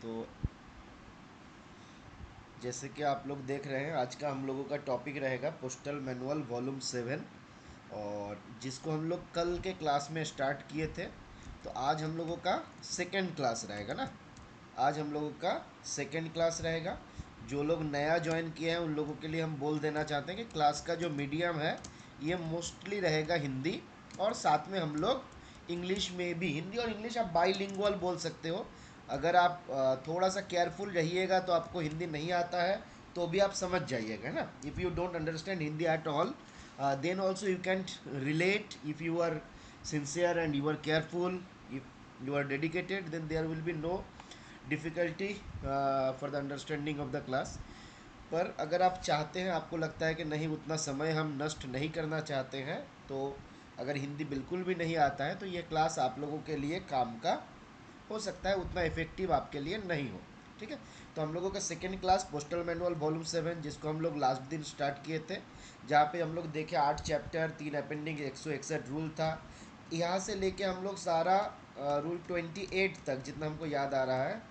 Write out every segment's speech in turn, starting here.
तो जैसे कि आप लोग देख रहे हैं, आज का हम लोगों का टॉपिक रहेगा पोस्टल मैनुअल वॉल्यूम 7, और जिसको हम लोग कल के क्लास में स्टार्ट किए थे। तो आज हम लोगों का सेकंड क्लास रहेगा ना। आज हम लोगों का सेकंड क्लास रहेगा। जो लोग नया ज्वाइन किए हैं उन लोगों के लिए हम बोल देना चाहते हैं कि क्लास का जो मीडियम है ये मोस्टली रहेगा हिंदी, और साथ में हम लोग इंग्लिश में भी, हिंदी और इंग्लिश आप बाईलिंगुअल बोल सकते हो। अगर आप थोड़ा सा केयरफुल रहिएगा तो आपको हिंदी नहीं आता है तो भी आप समझ जाइएगा ना। If you don't understand Hindi at all, then also you can relate. If you are sincere and you are careful, if you are dedicated, then there will be no difficulty for the understanding of the class. पर अगर आप चाहते हैं, आपको लगता है कि नहीं उतना समय हम नष्ट नहीं करना चाहते हैं, तो अगर हिंदी बिल्कुल भी नहीं आता है तो ये क्लास आप लोगों के लिए काम का हो सकता है, उतना इफेक्टिव आपके लिए नहीं हो। ठीक है। तो हम लोगों का second class postal manual volume 7, जिसको हम लोग लास्ट दिन स्टार्ट किए थे, जहाँ पे हम लोग देखे 8 चैप्टर, 3 अपेंडिंग, 161 रूल था। यहाँ से लेके हम लोग सारा रूल 28 तक, जितना हमको याद आ रहा है,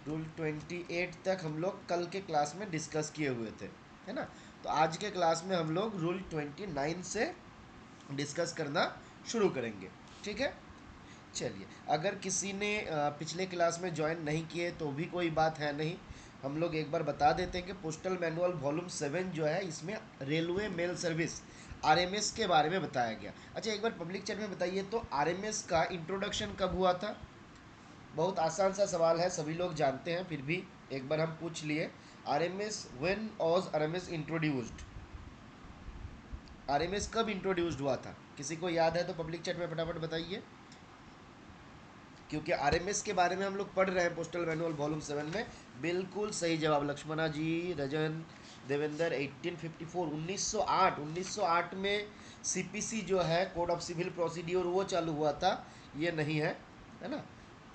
रूल 28 तक हम लोग कल के क्लास में डिस्कस किए हुए थे, है ना। तो आज के क्लास में हम लोग रूल 29 से डिस्कस करना शुरू करेंगे। ठीक है। चलिए, अगर किसी ने पिछले क्लास में ज्वाइन नहीं किए तो भी कोई बात है नहीं। हम लोग एक बार बता देते हैं कि पोस्टल मैनुअल वॉल्यूम 7 जो है, इसमें रेलवे मेल सर्विस आरएमएस के बारे में बताया गया। अच्छा, एक बार पब्लिक चैट में बताइए तो आरएमएस का इंट्रोडक्शन कब हुआ था? बहुत आसान सा सवाल है, सभी लोग जानते हैं, फिर भी एक बार हम पूछ लिए। RMS, when was RMS introduced? RMS कब इंट्रोड्यूस्ड हुआ था? किसी को याद है तो पब्लिक चैट में फटाफट बताइए, क्योंकि आरएमएस के बारे में हम लोग पढ़ रहे हैं पोस्टल मैनुअल वॉल्यूम 7 में। बिल्कुल सही जवाब लक्ष्मणा जी, रजन, देवेंद्र। 1854, 1908, 1908 में सीपीसी जो है, कोड ऑफ सिविल प्रोसीड्योर, वो चालू हुआ था। ये नहीं है ना।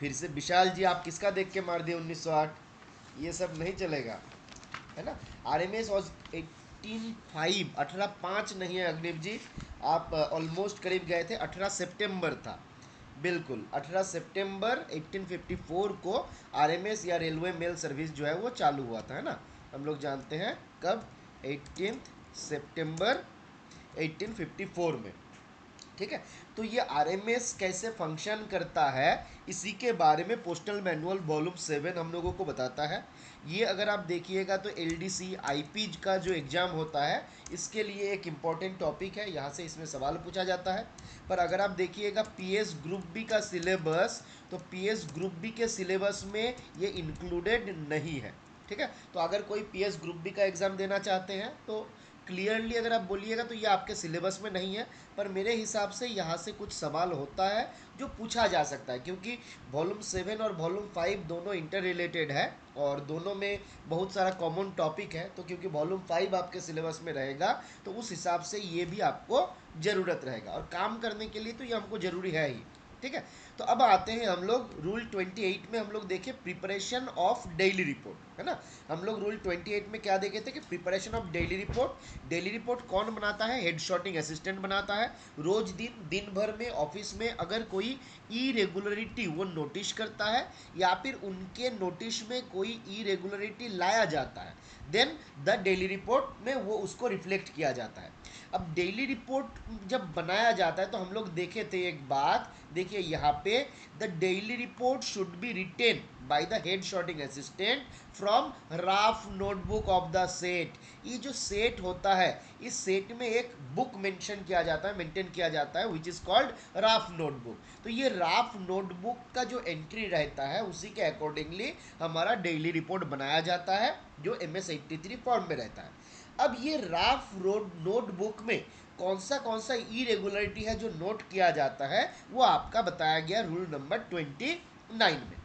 फिर से विशाल जी, आप किसका देख के मार दिए 1908? ये सब नहीं चलेगा, है ना। आरएमएस वॉज 1805, 1805 नहीं है अग्निव जी, आप ऑलमोस्ट करीब गए थे। 18 सितंबर था, बिल्कुल 18 सितंबर 1854 को आरएमएस या रेलवे मेल सर्विस जो है वो चालू हुआ था, है ना। हम लोग जानते हैं कब, 18 सितंबर 1854 में। ठीक है। तो ये आरएमएस कैसे फंक्शन करता है, इसी के बारे में पोस्टल मैनुअल वॉल्यूम 7 हम लोगों को बताता है। ये अगर आप देखिएगा तो एलडीसी आईपी का जो एग्ज़ाम होता है, इसके लिए एक इम्पॉर्टेंट टॉपिक है, यहाँ से इसमें सवाल पूछा जाता है। पर अगर आप देखिएगा पीएस ग्रुप बी का सिलेबस, तो पीएस ग्रुप बी के सिलेबस में ये इंक्लूडेड नहीं है। ठीक है। तो अगर कोई पीएस ग्रुप बी का एग्ज़ाम देना चाहते हैं तो क्लियरली अगर आप बोलिएगा तो ये आपके सिलेबस में नहीं है। पर मेरे हिसाब से यहाँ से कुछ सवाल होता है जो पूछा जा सकता है, क्योंकि वॉल्यूम 7 और वॉल्यूम 5 दोनों इंटर रिलेटेड है और दोनों में बहुत सारा कॉमन टॉपिक है। तो क्योंकि वॉल्यूम 5 आपके सिलेबस में रहेगा तो उस हिसाब से ये भी आपको ज़रूरत रहेगा, और काम करने के लिए तो ये हमको ज़रूरी है ही। ठीक है। तो अब आते हैं हम लोग रूल 28 में, हम लोग देखें प्रिपरेशन ऑफ डेली रिपोर्ट, है ना। हम लोग रूल 28 में क्या देखे थे कि preparation of daily report. Daily report कौन बनाता है? हेड शॉटिंग असिस्टेंट बनाता है। रोज दिन भर में ऑफिस में अगर कोई इरेगुलरिटी वो नोटिस करता है, या फिर उनके नोटिस में कोई इरेगुलरिटी लाया जाता है, देन द डेली रिपोर्ट में वो उसको रिफ्लेक्ट किया जाता है। अब डेली रिपोर्ट जब बनाया जाता है तो हम लोग देखे थे एक बात, देखिए यहाँ पे, the daily report should be written by the head sorting assistant from rough notebook of the set. ये जो सेट होता है, इस सेट में एक बुक मेंशन किया जाता है, मेंटेन किया जाता है, which is called rough notebook. तो ये राफ नोटबुक का जो एंट्री रहता है उसी के अकॉर्डिंगली हमारा डेली रिपोर्ट बनाया जाता है, जो MS83 फॉर्म में रहता है। अब ये राफ रोड नोटबुक में कौन सा इरेगुलरिटी है जो नोट किया जाता है, वो आपका बताया गया रूल नंबर 29 में।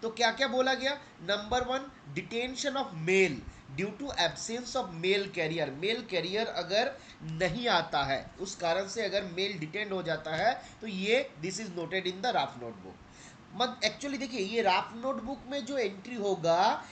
तो क्या क्या बोला गया? Number 1, detention of mail due to absence of mail carrier. Mail carrier अगर नहीं आता है, उस कारण से अगर मेल डिटेंड हो जाता है, तो ये this is noted in the rough notebook. मत एक्चुअली देखिए, ये राफ नोटबुक में जो एंट्री होगा,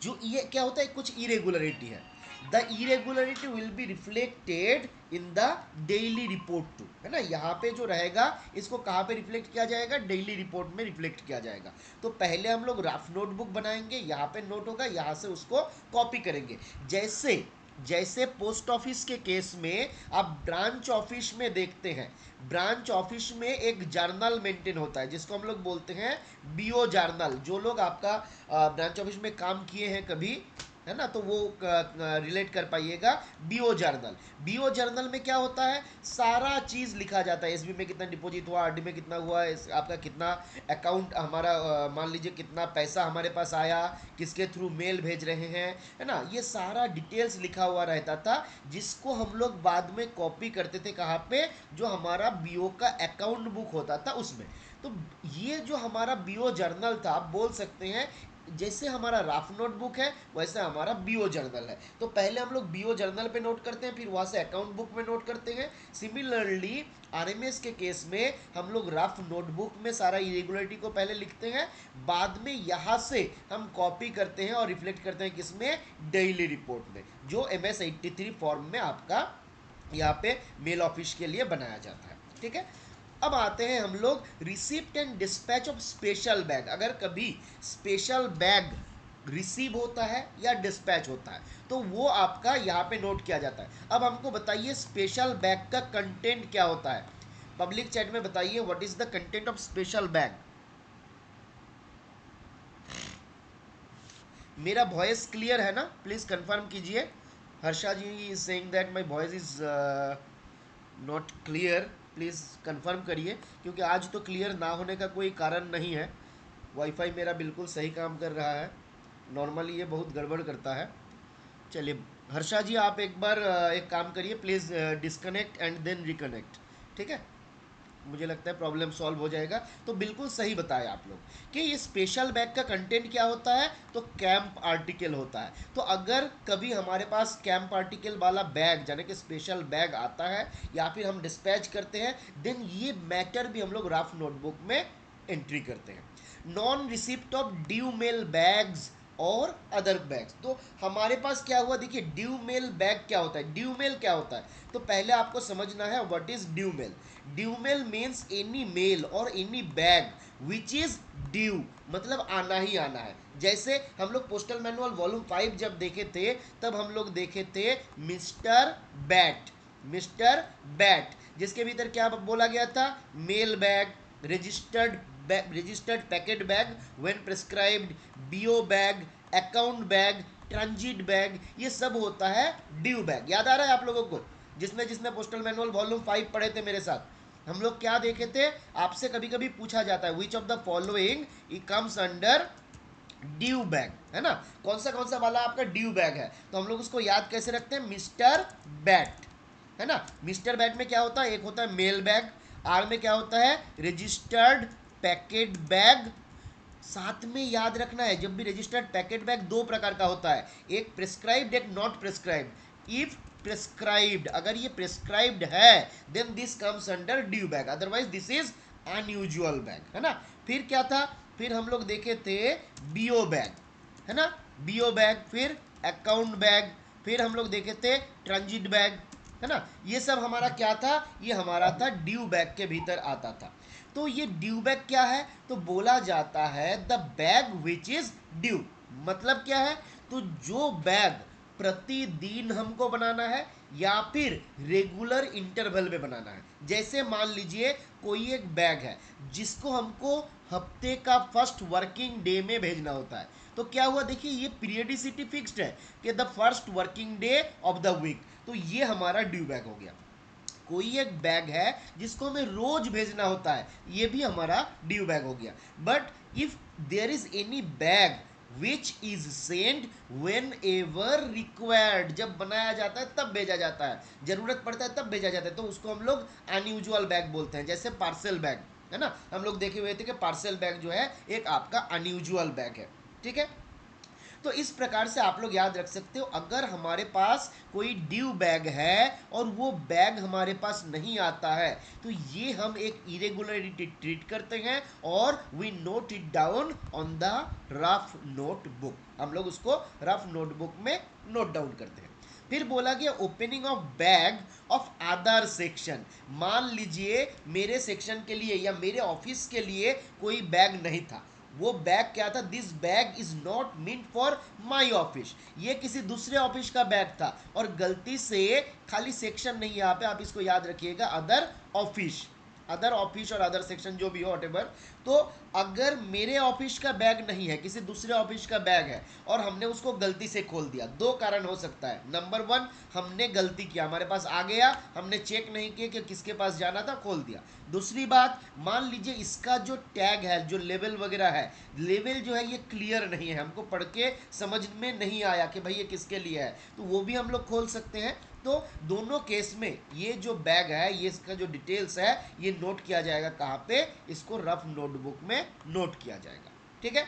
जो ये क्या होता है, कुछ इरेगुलरिटी है। The irregularity will be reflected in the daily report too, है ना। यहाँ पे जो रहेगा इसको कहाँ पे रिफ्लेक्ट किया जाएगा, डेली रिपोर्ट में रिफ्लेक्ट किया जाएगा। तो पहले हम लोग रफ नोटबुक बनाएंगे, यहाँ पे नोट होगा, यहाँ से उसको कॉपी करेंगे। जैसे जैसे पोस्ट ऑफिस के केस में आप ब्रांच ऑफिस में देखते हैं, ब्रांच ऑफिस में एक जर्नल मेंटेन होता है जिसको हम लोग बोलते हैं बीओ जर्नल। जो लोग आपका ब्रांच ऑफिस में काम किए हैं कभी, है ना, तो वो रिलेट कर पाइएगा। बीओ जर्नल, बीओ जर्नल में क्या होता है, सारा चीज लिखा जाता है। एसबी में कितना डिपॉजिट हुआ, आरडी में कितना हुआ, आपका कितना अकाउंट हमारा, मान लीजिए कितना पैसा हमारे पास आया, किसके थ्रू मेल भेज रहे हैं, है ना, ये सारा डिटेल्स लिखा हुआ रहता था, जिसको हम लोग बाद में कॉपी करते थे कहाँ पे, जो हमारा बीओ का अकाउंट बुक होता था उसमें। तो ये जो हमारा बीओ जर्नल था, आप बोल सकते हैं जैसे हमारा रफ नोटबुक है वैसे हमारा बीओ जर्नल है। तो पहले हम लोग बीओ जर्नल पे नोट करते हैं, फिर वहां से अकाउंट बुक में नोट करते हैं। सिमिलरली आरएमएस के केस में हम लोग रफ नोटबुक में सारा इरेगुलरिटी को पहले लिखते हैं, बाद में यहाँ से हम कॉपी करते हैं और रिफ्लेक्ट करते हैं किसमें, डेली रिपोर्ट में, जो MS-83 फॉर्म में आपका यहाँ पे मेल ऑफिस के लिए बनाया जाता है। ठीक है, अब आते हैं हम लोग receipt and dispatch of special bag. अगर कभी स्पेशल बैग रिसीव होता है या डिस्पैच होता है तो वो आपका यहाँ पे नोट किया जाता है। अब हमको बताइए स्पेशल बैग का कंटेंट क्या होता है, पब्लिक चैट में बताइए what is the content of special bag. मेरा वॉइस क्लियर है ना, प्लीज कंफर्म कीजिए। Harsha ji is saying that my voice is not clear, please confirm करिए, क्योंकि आज तो क्लियर ना होने का कोई कारण नहीं है। वाईफाई मेरा बिल्कुल सही काम कर रहा है, नॉर्मली ये बहुत गड़बड़ करता है। चलिए हर्षा जी आप एक बार एक काम करिए, please disconnect and then reconnect, ठीक है, मुझे लगता है प्रॉब्लम सॉल्व हो जाएगा। तो बिल्कुल सही बताया आप लोग कि ये स्पेशल बैग का कंटेंट क्या होता है, तो कैंप आर्टिकल होता है। तो अगर कभी हमारे पास कैंप आर्टिकल वाला बैग यानी कि स्पेशल बैग आता है या फिर हम डिस्पैच करते हैं, देन ये मैटर भी हम लोग रफ नोटबुक में एंट्री करते हैं। Non receipt of due mail bags और अदर बैग्स, तो हमारे पास क्या हुआ, देखिए ड्यू मेल बैग क्या होता है, ड्यू मेल क्या होता है, तो पहले आपको समझना है what is due mail. Due mail means any mail और any bag which is due, मतलब आना ही आना है। जैसे हम लोग पोस्टल मैनुअल वॉल्यूम 5 जब देखे थे तब हम लोग देखे थे मिस्टर बैट, मिस्टर बैट, जिसके भीतर क्या बोला गया था, mail bag, registered packet bag when prescribed, BO bag, account bag, transit bag, ये सब होता है ड्यू बैग। याद आ रहा है आप लोगों को, जिसने जिसने पोस्टल मैनुअल वॉल्यूम 5 पढ़े थे मेरे साथ, हम लोग क्या देखे थे, आपसे कभी कभी पूछा जाता है which of the following comes under due bag, है ना, कौन सा वाला आपका ड्यू बैग है, तो हम लोग उसको याद कैसे रखते हैं, मिस्टर बैट, है ना। मिस्टर बैट में क्या होता है, एक होता है मेल बैग, आर में क्या होता है, रजिस्टर्ड पैकेट बैग। साथ में याद रखना है जब भी रजिस्टर्ड पैकेट बैग दो प्रकार का होता है, एक प्रिस्क्राइब्ड एक नॉट प्रिस्क्राइब्ड। इफ प्रिस्क्राइब्ड, अगर ये प्रिस्क्राइब्ड है then this comes under due bag, otherwise this is unusual bag, है ना। फिर क्या था, फिर हम लोग देखे थे बीओ बैग, है ना, बीओ बैग, फिर अकाउंट बैग, फिर हम लोग देखे थे ट्रांजिट बैग, है ना। ये सब हमारा क्या था, ये हमारा था ड्यू बैग के भीतर आता था। तो ये ड्यू बैग क्या है, तो बोला जाता है the bag which is due, मतलब क्या है, तो जो बैग प्रतिदिन हमको बनाना है या फिर रेगुलर इंटरवल में बनाना है। जैसे मान लीजिए कोई एक बैग है जिसको हमको हफ्ते का फर्स्ट वर्किंग डे में भेजना होता है, तो क्या हुआ, देखिए ये पीरियडिसिटी फिक्स्ड है कि the first working day of the week, तो ये हमारा ड्यू बैग हो गया। कोई एक बैग है जिसको हमें रोज भेजना होता है, ये भी हमारा ड्यू बैग हो गया। But if there is any bag which is send whenever required, जब बनाया जाता है तब भेजा जाता है, जरूरत पड़ता है तब भेजा जाता है, तो उसको हम लोग अनयूजुअल बैग बोलते हैं। जैसे पार्सल बैग, है ना, हम लोग देखे हुए थे कि पार्सल बैग जो है एक आपका अनयूजुअल बैग है, ठीक है। तो इस प्रकार से आप लोग याद रख सकते हो, अगर हमारे पास कोई ड्यू बैग है और वो बैग हमारे पास नहीं आता है तो ये हम एक इरेगुलरिटी ट्रीट करते हैं और we note it down on the rough notebook, हम लोग उसको रफ नोटबुक में नोट डाउन करते हैं। फिर बोला गया opening of bag of other section. मान लीजिए मेरे सेक्शन के लिए या मेरे ऑफिस के लिए कोई बैग नहीं था, वो बैग क्या था, this bag is not meant for my office, ये किसी दूसरे ऑफिस का बैग था, और गलती से खाली सेक्शन नहीं, यहाँ पे आप इसको याद रखिएगा, अदर ऑफिस, अदर ऑफिस और अदर सेक्शन जो भी हो वॉटेवर। तो अगर मेरे ऑफिस का बैग नहीं है, किसी दूसरे ऑफिस का बैग है, और हमने उसको गलती से खोल दिया, दो कारण हो सकता है। नंबर वन, हमने गलती किया, हमारे पास आ गया, हमने चेक नहीं किया कि किसके पास जाना था, खोल दिया। दूसरी बात, मान लीजिए इसका जो टैग है, जो लेवल वगैरह है, लेवल जो है ये क्लियर नहीं है, हमको पढ़ के समझ में नहीं आया कि भाई ये किसके लिए है, तो वो भी हम लोग खोल सकते हैं। तो दोनों केस में ये जो बैग है, ये इसका जो डिटेल्स है, ये नोट किया जाएगा कहाँ पे, इसको रफ नोटबुक में नोट किया जाएगा। ठीक है,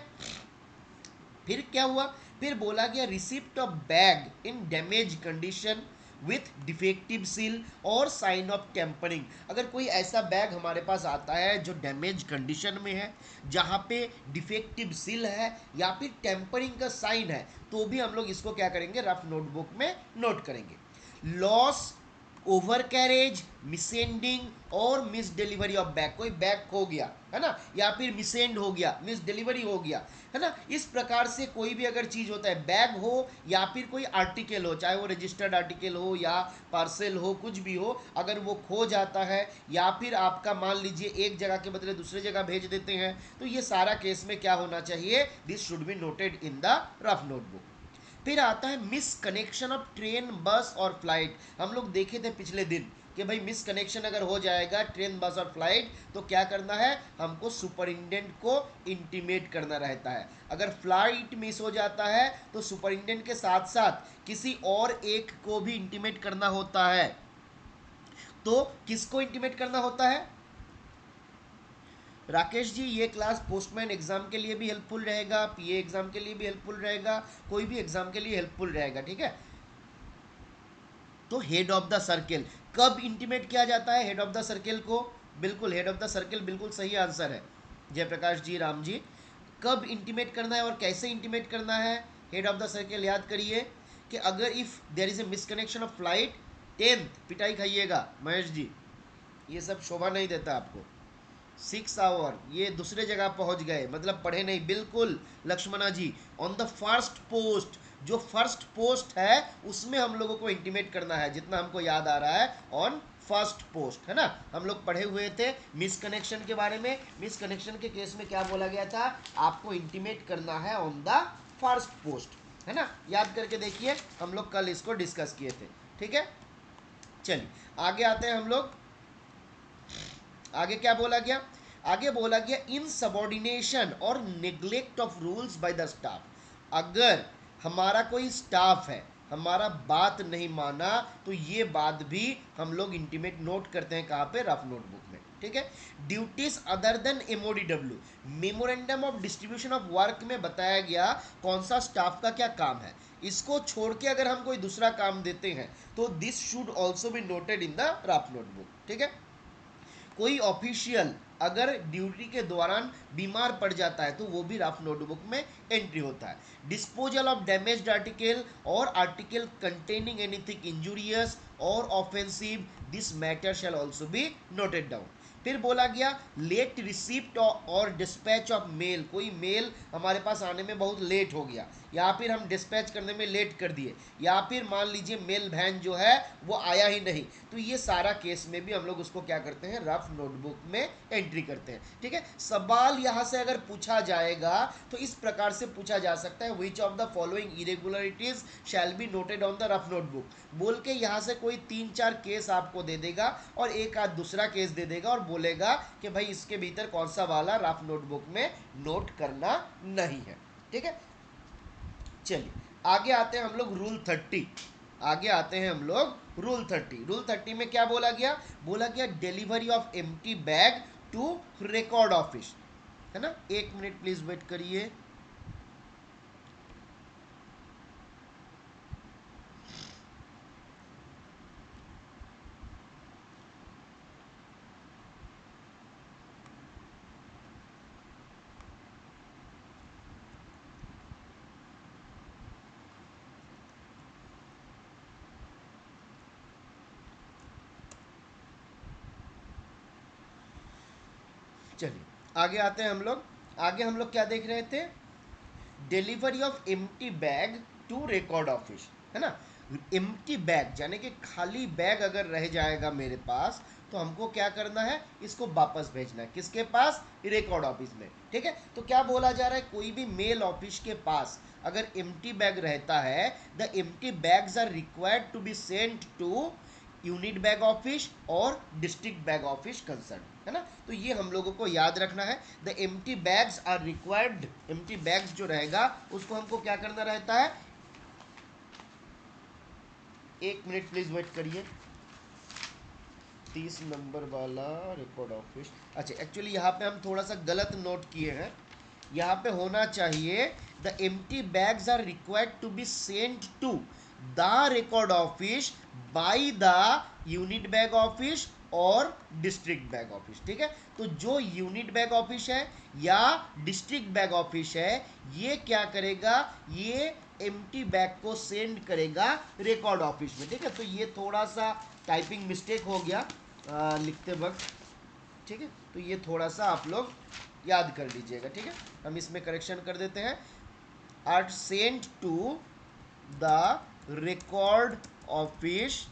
फिर क्या हुआ, फिर बोला गया receipt of bag in damage condition with defective seal और साइन ऑफ टेम्परिंग। अगर कोई ऐसा बैग हमारे पास आता है जो डैमेज कंडीशन में है, जहाँ पे डिफेक्टिव सील है या फिर टेम्परिंग का साइन है, तो भी हम लोग इसको क्या करेंगे, रफ नोटबुक में नोट करेंगे। लॉस, ओवर कैरेज, मिसेंडिंग और मिस डिलीवरी ऑफ बैग, कोई बैग खो गया है ना, या फिर मिसेंड हो गया, मिस डिलीवरी हो गया है ना, इस प्रकार से कोई भी अगर चीज होता है, बैग हो या फिर कोई आर्टिकल हो, चाहे वो रजिस्टर्ड आर्टिकल हो या पार्सल हो, कुछ भी हो, अगर वो खो जाता है या फिर आपका मान लीजिए एक जगह के बदले दूसरे जगह भेज देते हैं, तो ये सारा केस में क्या होना चाहिए, this should be noted in the rough notebook. फिर आता है मिस कनेक्शन ऑफ ट्रेन, बस और फ्लाइट। हम लोग देखे थे पिछले दिन कि भाई मिस कनेक्शन अगर हो जाएगा ट्रेन, बस और फ्लाइट, तो क्या करना है, हमको सुपरिटेंडेंट को इंटीमेट करना रहता है। अगर फ्लाइट मिस हो जाता है तो सुपरिटेंडेंट के साथ साथ किसी और एक को भी इंटीमेट करना होता है। तो किसको इंटीमेट करना होता है राकेश जी? ये क्लास पोस्टमैन एग्जाम के लिए भी हेल्पफुल रहेगा, पीए एग्जाम के लिए भी हेल्पफुल रहेगा, कोई भी एग्जाम के लिए हेल्पफुल रहेगा। ठीक है, तो हेड ऑफ द सर्किल कब इंटीमेट किया जाता है, हेड ऑफ द सर्किल को? बिल्कुल, हेड ऑफ द सर्किल बिल्कुल सही आंसर है जयप्रकाश जी, राम जी। कब इंटीमेट करना है और कैसे इंटीमेट करना है हेड ऑफ द सर्किल, याद करिए कि अगर if there is a misconnection of flight, 10th पिटाई खाइएगा महेश जी, ये सब शोभा नहीं देता आपको। 6 आवर ये दूसरे जगह पहुंच गए, मतलब पढ़े नहीं, बिल्कुल लक्ष्मणा जी, ऑन द फर्स्ट पोस्ट, जो फर्स्ट पोस्ट है उसमें हम लोगों को इंटीमेट करना है, जितना हमको याद आ रहा है, ऑन फर्स्ट पोस्ट, है ना। हम लोग पढ़े हुए थे मिस कनेक्शन के बारे में, मिस कनेक्शन के केस में क्या बोला गया था, आपको इंटीमेट करना है ऑन द फर्स्ट पोस्ट, है ना, याद करके देखिए, हम लोग कल इसको डिस्कस किए थे। ठीक है, चलिए आगे आते हैं हम लोग। आगे क्या बोला गया, आगे बोला गया इन सबॉर्डिनेशन और neglect of rules by the staff. अगर हमारा कोई स्टाफ है, हमारा बात नहीं माना, तो ये बात भी हम लोग इंटीमेट नोट करते हैं, कहाँ पे, रफ नोटबुक में। ठीक है, duties other than MODW, memorandum of distribution of work में बताया गया कौन सा स्टाफ का क्या काम है, इसको छोड़ के अगर हम कोई दूसरा काम देते हैं, तो this should also be noted in the rough notebook. ठीक है, कोई ऑफिशियल अगर ड्यूटी के दौरान बीमार पड़ जाता है, तो वो भी रफ नोटबुक में एंट्री होता है। डिस्पोजल ऑफ डैमेज्ड आर्टिकल और आर्टिकल कंटेनिंग एनीथिंग इंजूरियस और offensive, this matter shall also be noted down. फिर बोला गया लेट रिसिप्ट और डिस्पैच ऑफ मेल, कोई मेल हमारे पास आने में बहुत लेट हो गया, या फिर हम डिस्पैच करने में लेट कर दिए, या फिर मान लीजिए मेल वैन जो है वो आया ही नहीं, तो ये सारा केस में भी हम लोग उसको क्या करते हैं, रफ नोटबुक में एंट्री करते हैं। ठीक है, सवाल यहाँ से अगर पूछा जाएगा तो इस प्रकार से पूछा जा सकता है, which of the following irregularities shall be noted on the rough notebook, बोल के यहाँ से कोई 3-4 केस आपको दे देगा और एक आध दूसरा केस दे देगा और बोलेगा कि भाई इसके भीतर कौन सा वाला रफ नोटबुक में नोट करना नहीं है। ठीक है, चलिए आगे आते हैं हम लोग रूल 30, आगे आते हैं हम लोग रूल 30। रूल 30 में क्या बोला गया, बोला गया delivery of empty bag to record office, है ना। 1 मिनट प्लीज वेट करिए। चलिए आगे आते हैं हम लोग। आगे हम लोग क्या देख रहे थे? Delivery of empty bag to record office, है ना। एम्प्टी बैग यानी कि खाली बैग अगर रह जाएगा मेरे पास तो हमको क्या करना है? इसको वापस भेजना है किसके पास? रिकॉर्ड ऑफिस में। ठीक है, तो क्या बोला जा रहा है? कोई भी मेल ऑफिस के पास अगर एम्प्टी बैग रहता है, the empty bags are required to be sent to unit bag office or district bag office concern, है ना। तो ये हम लोगों को याद रखना है। The empty bags are required, empty bags जो रहेगा उसको हमको क्या करना रहता है? एक मिनट प्लीज वेट करिए। 30 नंबर वाला रिकॉर्ड ऑफिस, अच्छा एक्चुअली यहाँ पे हम थोड़ा सा गलत नोट किए हैं। यहाँ पे होना चाहिए the empty bags are required to be sent to the record office by the unit bag office or district bag office. ठीक है, तो जो यूनिट बैग ऑफिस है या डिस्ट्रिक्ट बैग ऑफिस है, ये क्या करेगा? ये एम्प्टी बैग को सेंड करेगा रिकॉर्ड ऑफिस में। ठीक है, तो ये थोड़ा सा टाइपिंग मिस्टेक हो गया लिखते वक्त। ठीक है, तो ये थोड़ा सा आप लोग याद कर लीजिएगा। ठीक है, हम इसमें करेक्शन कर देते हैं। Are sent to the record office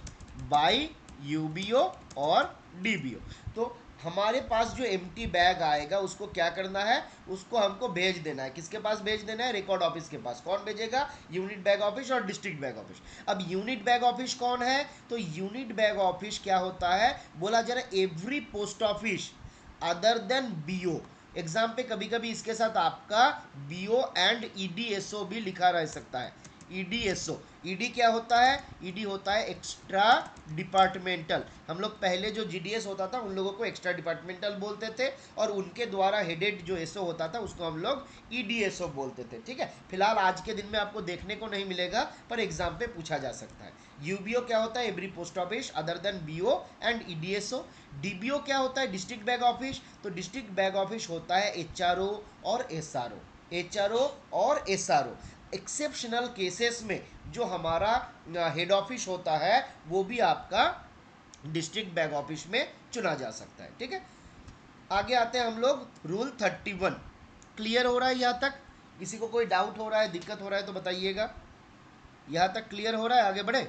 by UBO और डीबीओ। तो हमारे पास जो एम्प्टी बैग आएगा उसको क्या करना है? उसको हमको भेज देना है। किसके पास भेज देना है? रिकॉर्ड ऑफिस के पास। कौन भेजेगा? Unit bag office or district bag office. अब यूनिट बैग ऑफिस कौन है? तो यूनिट बैग ऑफिस क्या होता है? बोला जा रहा है every post office other than BO. Exam पे कभी कभी इसके साथ आपका बीओ एंड ईडीएसओ भी लिखा रह सकता है। ईडीएसओ, ईडी क्या होता है? ईडी होता है एक्स्ट्रा डिपार्टमेंटल। हम लोग पहले जो जीडीएस होता था उन लोगों को एक्स्ट्रा डिपार्टमेंटल बोलते थे और उनके द्वारा हेडेड जो एसओ होता था उसको हम लोग ईडीएसओ बोलते थे। ठीक है, फिलहाल आज के दिन में आपको देखने को नहीं मिलेगा पर एग्जाम पे पूछा जा सकता है। यूबीओ क्या होता है? Every post office other than BO and EDSO. DBO क्या होता है? District bag office. तो डिस्ट्रिक्ट बैग ऑफिस होता है एचआरओ और एसआरओ, एचआरओ और एसआरओ। एक्सेप्शनल केसेस में जो हमारा हेड ऑफिस होता है वो भी आपका डिस्ट्रिक्ट बैग ऑफिस में चुना जा सकता है। ठीक है, आगे आते हैं हम लोग रूल 31। क्लियर हो रहा है यहाँ तक? किसी को कोई डाउट हो रहा है, दिक्कत हो रहा है तो बताइएगा। यहाँ तक क्लियर हो रहा है? आगे बढ़े।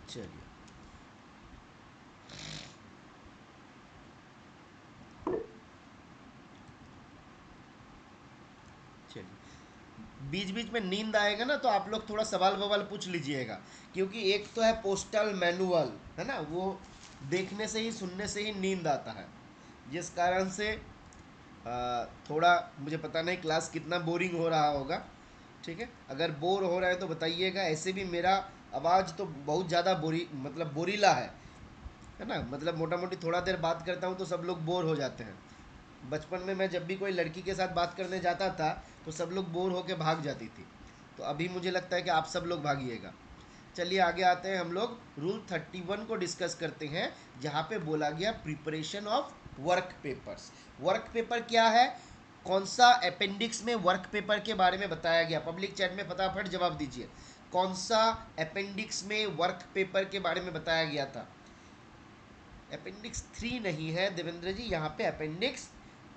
चलिए चलिए, बीच बीच में नींद आएगा ना तो आप लोग थोड़ा सवाल ववाल पूछ लीजिएगा, क्योंकि एक तो है पोस्टल मैनुअल, है ना, वो देखने से ही सुनने से ही नींद आता है, जिस कारण से थोड़ा मुझे पता नहीं क्लास कितना बोरिंग हो रहा होगा। ठीक है, अगर बोर हो रहा है तो बताइएगा। ऐसे भी मेरा आवाज़ तो बहुत ज़्यादा मतलब बोरीला है ना, मतलब मोटा मोटी थोड़ा देर बात करता हूँ तो सब लोग बोर हो जाते हैं। बचपन में मैं जब भी कोई लड़की के साथ बात करने जाता था तो सब लोग बोर होकर भाग जाती थी। तो अभी मुझे लगता है कि आप सब लोग भागिएगा। चलिए आगे आते हैं, हम लोग रूल 31 को डिस्कस करते हैं, जहाँ पे बोला गया preparation of work papers. Work paper क्या है? कौन सा अपेंडिक्स में वर्क पेपर के बारे में बताया गया? पब्लिक चैट में फटाफट जवाब दीजिए। कौन सा अपेंडिक्स में वर्क पेपर के बारे में बताया गया था? अपेंडिक्स 3 नहीं है देवेंद्र जी, यहाँ पे अपेंडिक्स,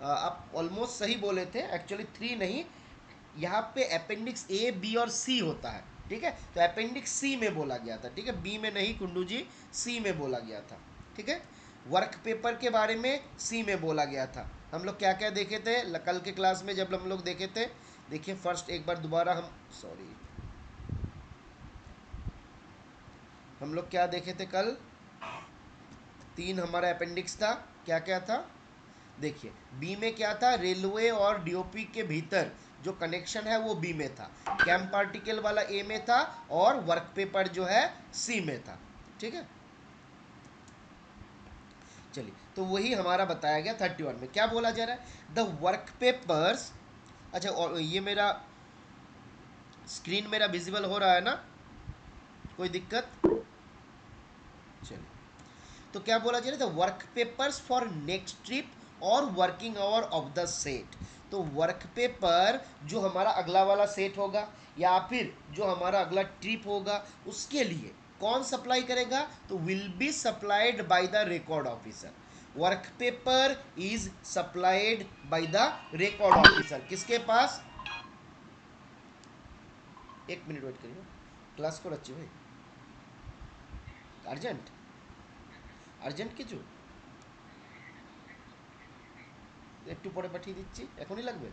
आप ऑलमोस्ट सही बोले थे, एक्चुअली 3 नहीं, यहाँ पे अपेंडिक्स ए बी और सी होता है। ठीक है, तो अपेंडिक्स सी में बोला गया था। ठीक है, बी में नहीं कुंडू जी, सी में बोला गया था। ठीक है, वर्क पेपर के बारे में सी में बोला गया था। हम लोग क्या क्या देखे थे कल के क्लास में जब हम लोग देखे थे? देखिए फर्स्ट एक बार दोबारा हम, सॉरी, हम लोग क्या देखे थे कल? 3 हमारा अपेंडिक्स था। क्या क्या था? देखिए बी में क्या था? रेलवे और डीओपी के भीतर जो कनेक्शन है वो बी में था। कैम पार्टिकल वाला ए में था और वर्क पेपर जो है सी में था। ठीक है, चलिए तो वही हमारा बताया गया 31 में। क्या बोला जा रहा है? द वर्क पेपर्स, अच्छा और ये मेरा स्क्रीन मेरा विजिबल हो रहा है ना? कोई दिक्कत? चलिए, तो क्या बोला जा रहा था? Work papers for next trip और working hour of the set. तो वर्क पेपर जो हमारा अगला वाला सेट होगा या फिर जो हमारा अगला ट्रिप होगा उसके लिए कौन सप्लाई करेगा? तो will be supplied by the record officer. Work paper is supplied by the record officer. किसके पास? एक मिनट वेट करिए, क्लास को रखिए भाई। अर्जेंट अर्जेंट কিছু একটু পরে পাঠিয়ে দিচ্ছি, এখনই লাগবে?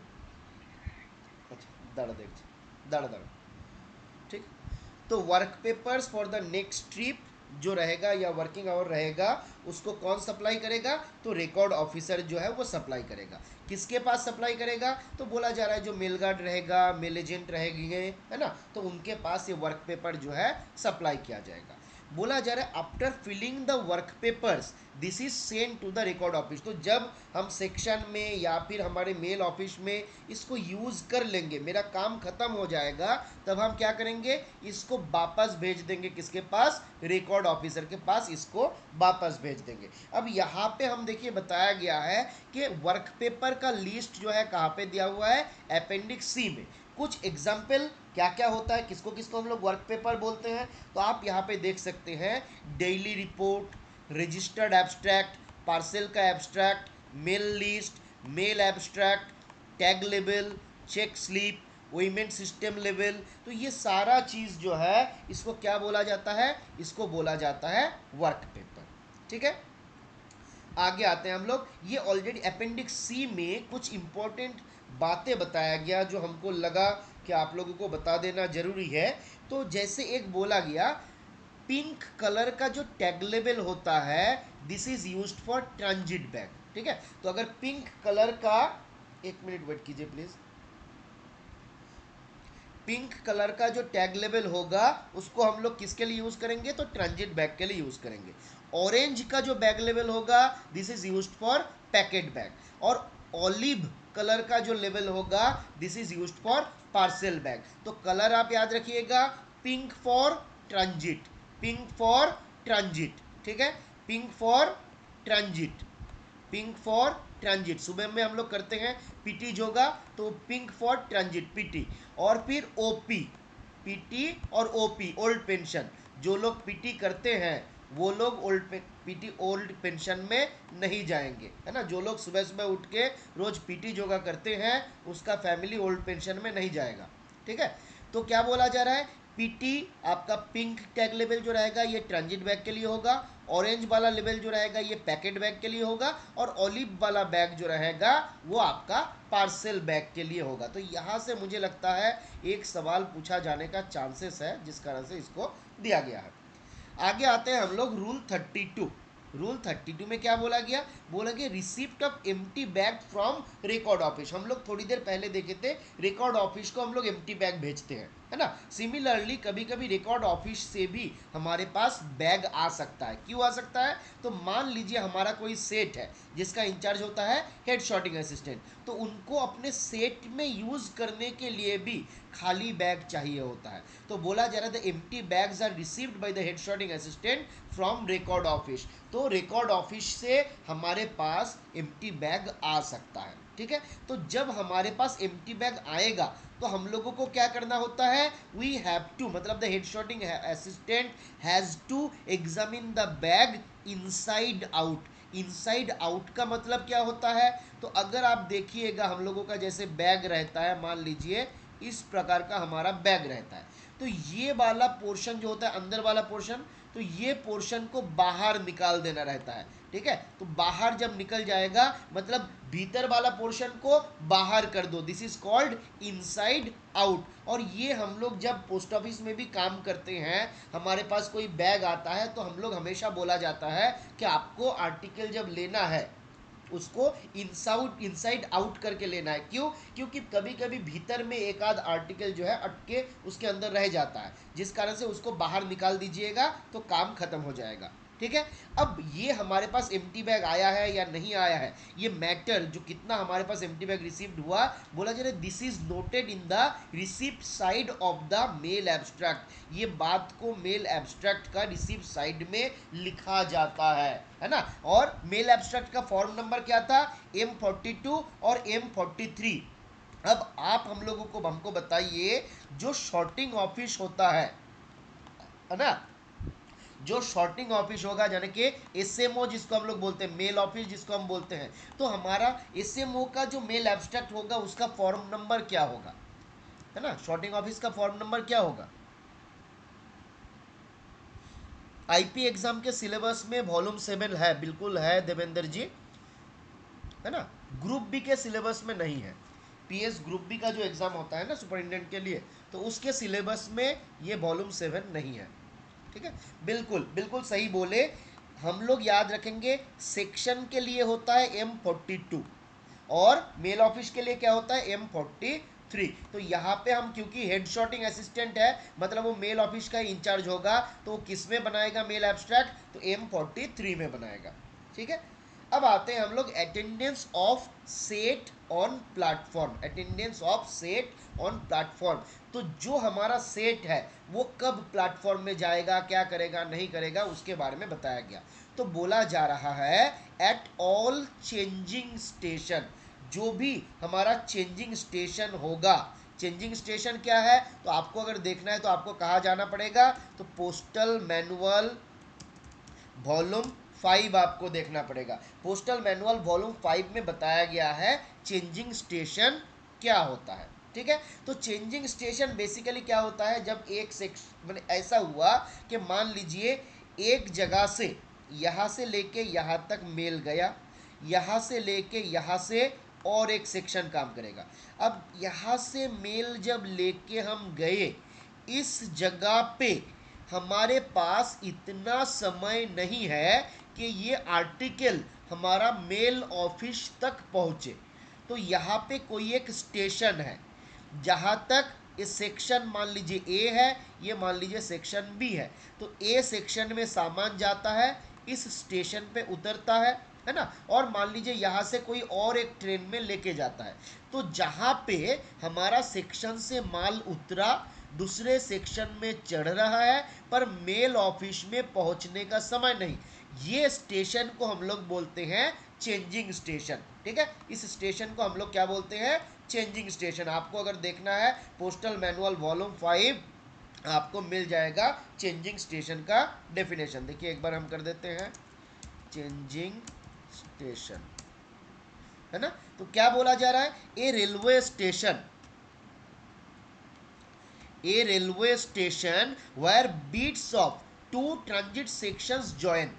আচ্ছা দাঁড়া দেখছি, দাঁড়া দাঁড়া, ठीक। तो work papers for the next trip जो रहेगा या वर्किंग आवर रहेगा, उसको कौन सप्लाई करेगा? तो रिकॉर्ड ऑफिसर जो है वो सप्लाई करेगा। किसके पास सप्लाई करेगा? तो बोला जा रहा है जो मेल गार्ड रहेगा, मेल एजेंट रहेंगे, है ना, तो उनके पास ये वर्क पेपर जो है सप्लाई किया जाएगा। बोला जा रहा है after filling the work papers this is send to the record office. तो जब हम सेक्शन में या फिर हमारे मेल ऑफिस में इसको यूज़ कर लेंगे, मेरा काम खत्म हो जाएगा, तब हम क्या करेंगे? इसको वापस भेज देंगे। किसके पास? रिकॉर्ड ऑफिसर के पास इसको वापस भेज देंगे। अब यहाँ पे हम देखिए बताया गया है कि वर्क पेपर का लिस्ट जो है कहाँ पे दिया हुआ है? अपेंडिक्स सी में। कुछ एग्जाम्पल क्या क्या होता है, किसको किसको हम लोग वर्क पेपर बोलते हैं, तो आप यहाँ पे देख सकते हैं। Daily report, registered abstract, parcel का abstract, mail list, mail abstract, tag level, check slip, वीमेंट सिस्टम लेवल। तो ये सारा चीज़ जो है इसको क्या बोला जाता है? इसको बोला जाता है वर्क पेपर। ठीक है, आगे आते हैं हम लोग। ये ऑलरेडी अपेंडिक्स सी में कुछ इंपॉर्टेंट बातें बताया गया जो हमको लगा कि आप लोगों को बता देना जरूरी है। तो जैसे एक बोला गया, पिंक कलर का जो टैग लेबल होता है this is used for transit bag. ठीक है, तो अगर पिंक कलर का, एक मिनट वेट कीजिए प्लीज, पिंक कलर का जो टैग लेबल होगा उसको हम लोग किसके लिए यूज करेंगे? तो ट्रांजिट बैग के लिए यूज करेंगे। ऑरेंज का जो बैग लेबल होगा this is used for packet bag. और ऑलिव कलर का जो लेबल होगा this is used for parcel bag. तो कलर आप याद रखिएगा, pink for transit, pink for transit. ठीक है, pink for transit, pink for transit. सुबह में हम लोग करते हैं पीटी जोगा, तो पिंक फॉर ट्रांजिट पीटी। और फिर ओपी, पीटी और ओपी ओल्ड पेंशन। जो लोग पीटी करते हैं वो लोग पीटी ओल्ड पेंशन में नहीं जाएंगे, है ना। जो लोग सुबह सुबह उठ के रोज पीटी जोगा करते हैं उसका फैमिली ओल्ड पेंशन में नहीं जाएगा। ठीक है, तो क्या बोला जा रहा है? पीटी आपका पिंक टैग लेवल जो रहेगा ये ट्रांजिट बैग के लिए होगा, ऑरेंज वाला लेवल जो रहेगा ये पैकेट बैग के लिए होगा, और ऑलिव वाला बैग जो रहेगा वो आपका पार्सल बैग के लिए होगा। तो यहाँ से मुझे लगता है एक सवाल पूछा जाने का चांसेस है, जिस कारण से इसको दिया गया है। आगे आते हैं हम लोग रूल 32। रूल 32 में क्या बोला गया? बोला गया receipt of empty bag from record office. हम लोग थोड़ी देर पहले देखे थे रिकॉर्ड ऑफिस को हम लोग एम्प्टी बैग भेजते हैं, है ना। सिमिलरली कभी कभी रिकॉर्ड ऑफिस से भी हमारे पास बैग आ सकता है। क्यों आ सकता है? तो मान लीजिए हमारा कोई सेट है जिसका इंचार्ज होता है हेड शॉटिंग असिस्टेंट, तो उनको अपने सेट में यूज करने के लिए भी खाली बैग चाहिए होता है। तो बोला जा रहा था empty bags are received by the head sorting assistant from record office. तो रिकॉर्ड ऑफिस से हमारे पास एम्प्टी बैग आ सकता है। ठीक है, तो जब हमारे पास एम्प्टी बैग आएगा तो हम लोगों को क्या करना होता है? वी हैव टू, मतलब the head sorting assistant has to examine the bag inside out. Inside out का मतलब क्या होता है? तो अगर आप देखिएगा हम लोगों का जैसे बैग रहता है, मान लीजिए इस प्रकार का हमारा बैग रहता है, तो ये वाला पोर्शन जो होता है अंदर वाला पोर्शन, तो ये पोर्शन को बाहर निकाल देना रहता है। ठीक है, तो बाहर जब निकल जाएगा मतलब भीतर वाला पोर्शन को बाहर कर दो, this is called inside out. और ये हम लोग जब पोस्ट ऑफिस में भी काम करते हैं, हमारे पास कोई बैग आता है तो हम लोग हमेशा बोला जाता है कि आपको आर्टिकल जब लेना है उसको इनसाइड आउट करके लेना है। क्यों? क्योंकि कभी कभी भीतर में एक आध आर्टिकल जो है अटके उसके अंदर रह जाता है, जिस कारण से उसको बाहर निकाल दीजिएगा तो काम खत्म हो जाएगा। ठीक है, अब ये हमारे पास एम्प्टी बैग आया है या नहीं आया है, ये मैटर जो कितना हमारे पास एम्प्टी बैग रिसीव्ड हुआ, बोला जा रहा है this is noted in the receipt side of the mail abstract. ये बात को मेल एब्स्ट्रैक्ट का रिसिप्ट साइड में लिखा जाता है ना। और मेल एब्स्ट्रैक्ट का फॉर्म नंबर क्या था? M42 और M43। अब आप हम लोगों को हमको बताइए, जो शॉर्टिंग ऑफिस होता है ना, जो शॉर्टिंग ऑफिस होगा, यानी कि एसएमओ जिसको हम लोग बोलते हैं, मेल ऑफिस जिसको हम बोलते हैं, तो हमारा एसएमओ का जो मेल एब्स्ट्रैक्ट होगा उसका फॉर्म नंबर क्या होगा, है ना, शॉर्टिंग ऑफिस का फॉर्म नंबर क्या होगा। आईपी एग्जाम के सिलेबस में वॉल्यूम 7 है, बिल्कुल है देवेंद्र जी, है ना। ग्रुप बी के सिलेबस में नहीं है। पीएस ग्रुप बी का जो एग्जाम होता है ना सुपरिटेंडेंट के लिए, तो उसके सिलेबस में ये वॉल्यूम 7 नहीं है, ठीक है। बिल्कुल बिल्कुल सही बोले। हम लोग याद रखेंगे, सेक्शन के लिए होता है M42 और मेल ऑफिस के लिए क्या होता है M43। तो यहाँ पे हम, क्योंकि हेड शॉटिंग असिस्टेंट है, मतलब वो मेल ऑफिस का इंचार्ज होगा, तो वो किस में बनाएगा मेल एब्स्ट्रैक्ट, तो M43 में बनाएगा, ठीक है। अब आते हैं हम लोग attendance of set on platform, attendance of set on platform. तो जो हमारा सेट है वो कब प्लेटफॉर्म में जाएगा, क्या करेगा नहीं करेगा, उसके बारे में बताया गया। तो बोला जा रहा है एट ऑल चेंजिंग स्टेशन, जो भी हमारा चेंजिंग स्टेशन होगा। चेंजिंग स्टेशन क्या है, तो आपको अगर देखना है तो आपको कहाँ जाना पड़ेगा, तो पोस्टल मैनुअल वॉल्यूम 5 आपको देखना पड़ेगा। पोस्टल मैनुअल वॉल्यूम 5 में बताया गया है चेंजिंग स्टेशन क्या होता है, ठीक है। तो चेंजिंग स्टेशन बेसिकली क्या होता है, जब एक सेक्शन मैंने ऐसा हुआ कि मान लीजिए एक जगह से यहाँ से लेके यहाँ तक मेल गया, यहाँ से लेके यहाँ से और एक सेक्शन काम करेगा। अब यहाँ से मेल जब लेके हम गए, इस जगह पे हमारे पास इतना समय नहीं है कि ये आर्टिकल हमारा मेल ऑफिस तक पहुंचे। तो यहाँ पे कोई एक स्टेशन है, जहाँ तक ये सेक्शन मान लीजिए ए है, ये मान लीजिए सेक्शन बी है, तो ए सेक्शन में सामान जाता है, इस स्टेशन पे उतरता है ना, और मान लीजिए यहाँ से कोई और एक ट्रेन में लेके जाता है। तो जहाँ पे हमारा सेक्शन से माल उतरा, दूसरे सेक्शन में चढ़ रहा है, पर मेल ऑफिस में पहुंचने का समय नहीं, ये स्टेशन को हम लोग बोलते हैं चेंजिंग स्टेशन, ठीक है। इस स्टेशन को हम लोग क्या बोलते हैं, चेंजिंग स्टेशन। आपको अगर देखना है पोस्टल मैनुअल वॉल्यूम 5, आपको मिल जाएगा चेंजिंग स्टेशन का डेफिनेशन। देखिए एक बार हम कर देते हैं चेंजिंग स्टेशन, है ना। तो क्या बोला जा रहा है, a railway station, a railway station where beats of two transit sections join।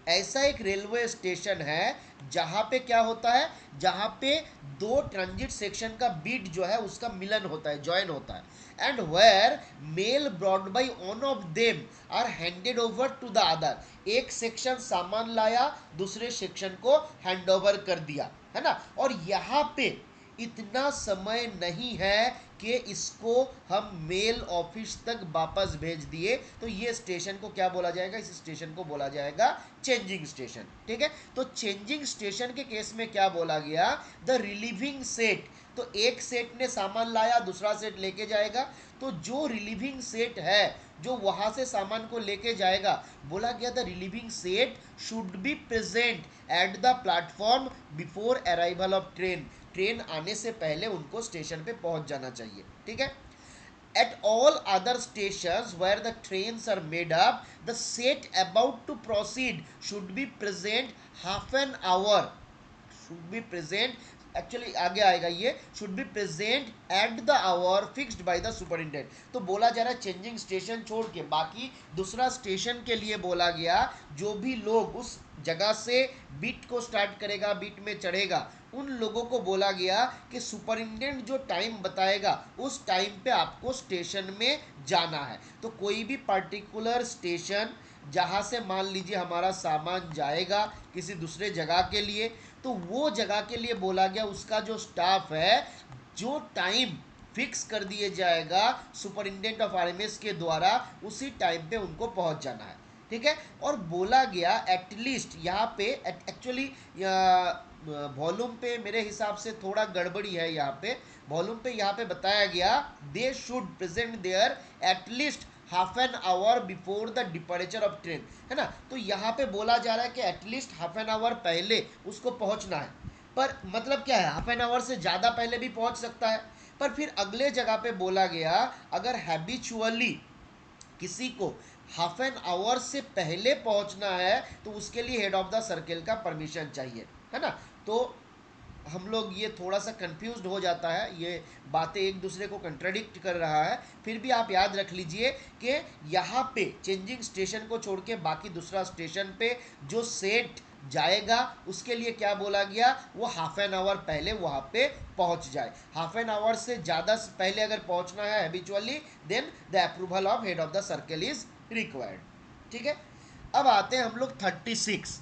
ऐसा एक रेलवे स्टेशन है जहां पे क्या होता है, जहां पे दो ट्रांजिट सेक्शन का बीट जो है उसका मिलन होता है, ज्वाइन होता है। And where mail brought by one of them are handed over to the other, एक सेक्शन सामान लाया, दूसरे सेक्शन को हैंड ओवर कर दिया, है ना। और यहाँ पे इतना समय नहीं है कि इसको हम मेल ऑफिस तक वापस भेज दिए, तो ये स्टेशन को क्या बोला जाएगा, इस स्टेशन को बोला जाएगा चेंजिंग स्टेशन, ठीक है। तो चेंजिंग स्टेशन के केस में क्या बोला गया, द रिलीविंग सेट, तो एक सेट ने सामान लाया, दूसरा सेट लेके जाएगा, तो जो रिलीविंग सेट है जो वहां से सामान को लेके जाएगा, बोला गया the relieving set should be present at the platform before arrival of train, train आने से पहले उनको स्टेशन पे पहुंच जाना चाहिए, ठीक है। At all other stations where the trains are made up, the set about to proceed should be present half an hour, should be present, actually आगे आएगा ये, should be present at the hour fixed by the superintendent. तो बोला जा रहा है changing station छोड़ के बाकी दूसरा स्टेशन के लिए बोला गया, जो भी लोग उस जगह से बीट को स्टार्ट करेगा, बीट में चढ़ेगा, उन लोगों को बोला गया कि सुपरिटेंडेंट जो टाइम बताएगा उस टाइम पे आपको स्टेशन में जाना है। तो कोई भी पर्टिकुलर स्टेशन जहाँ से मान लीजिए हमारा सामान जाएगा किसी दूसरे जगह के लिए, तो वो जगह के लिए बोला गया उसका जो स्टाफ है, जो टाइम फिक्स कर दिए जाएगा सुपरिटेंडेंट ऑफ आरएमएस के द्वारा, उसी टाइम पे उनको पहुंच जाना है, ठीक है। और बोला गया एटलीस्ट, यहाँ पे एक्चुअली वॉल्यूम पे मेरे हिसाब से थोड़ा गड़बड़ी है, यहाँ पे वॉल्यूम पे यहाँ पे बताया गया they should present there at least half an hour before the departure of train, है ना। तो यहाँ पे बोला जा रहा है कि एटलीस्ट हाफ एन आवर पहले उसको पहुँचना है, पर मतलब क्या है, हाफ एन आवर से ज़्यादा पहले भी पहुँच सकता है। पर फिर अगले जगह पे बोला गया अगर हैबिचुअली किसी को हाफ एन आवर से पहले पहुंचना है तो उसके लिए हेड ऑफ द सर्कल का परमिशन चाहिए, है ना। तो हम लोग ये थोड़ा सा कंफ्यूज्ड हो जाता है, ये बातें एक दूसरे को कंट्राडिक्ट कर रहा है। फिर भी आप याद रख लीजिए कि यहाँ पे चेंजिंग स्टेशन को छोड़ के बाकी दूसरा स्टेशन पे जो सेट जाएगा उसके लिए क्या बोला गया, वो हाफ एन आवर पहले वहाँ पे पहुँच जाए। हाफ एन आवर से ज़्यादा पहले अगर पहुँचना है habitually, then the approval of head of the circle is required. ठीक है, अब आते हैं हम लोग 36।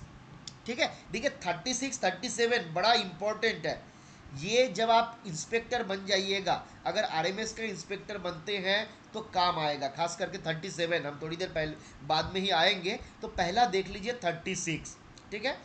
ठीक है, देखिए 36 37 बड़ा इंपॉर्टेंट है। ये जब आप इंस्पेक्टर बन जाइएगा, अगर आरएमएस का इंस्पेक्टर बनते हैं तो काम आएगा, खास करके 37, हम थोड़ी देर पहले बाद में ही आएंगे। तो पहला देख लीजिए 36। ठीक है,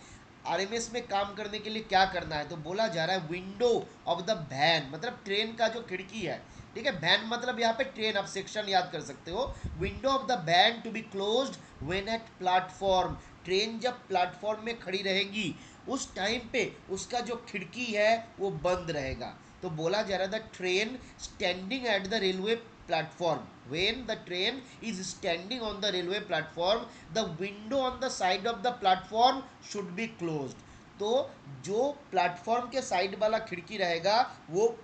आरएमएस में काम करने के लिए क्या करना है, तो बोला जा रहा है विंडो ऑफ द वैन, मतलब ट्रेन का जो खिड़की है। ठीक है, वैन मतलब यहाँ पे ट्रेन, आप सेक्शन याद कर सकते हो। Window of the van to be closed when at platform, train जब प्लेटफॉर्म में खड़ी रहेगी उस टाइम पे उसका जो खिड़की है वो बंद रहेगा। तो बोला जा रहा था train standing at the railway platform, when the train is standing on the railway platform, the window on the side of the platform should be closed। तो जो प्लेटफॉर्म के साइड वाला खिड़की रहेगा वो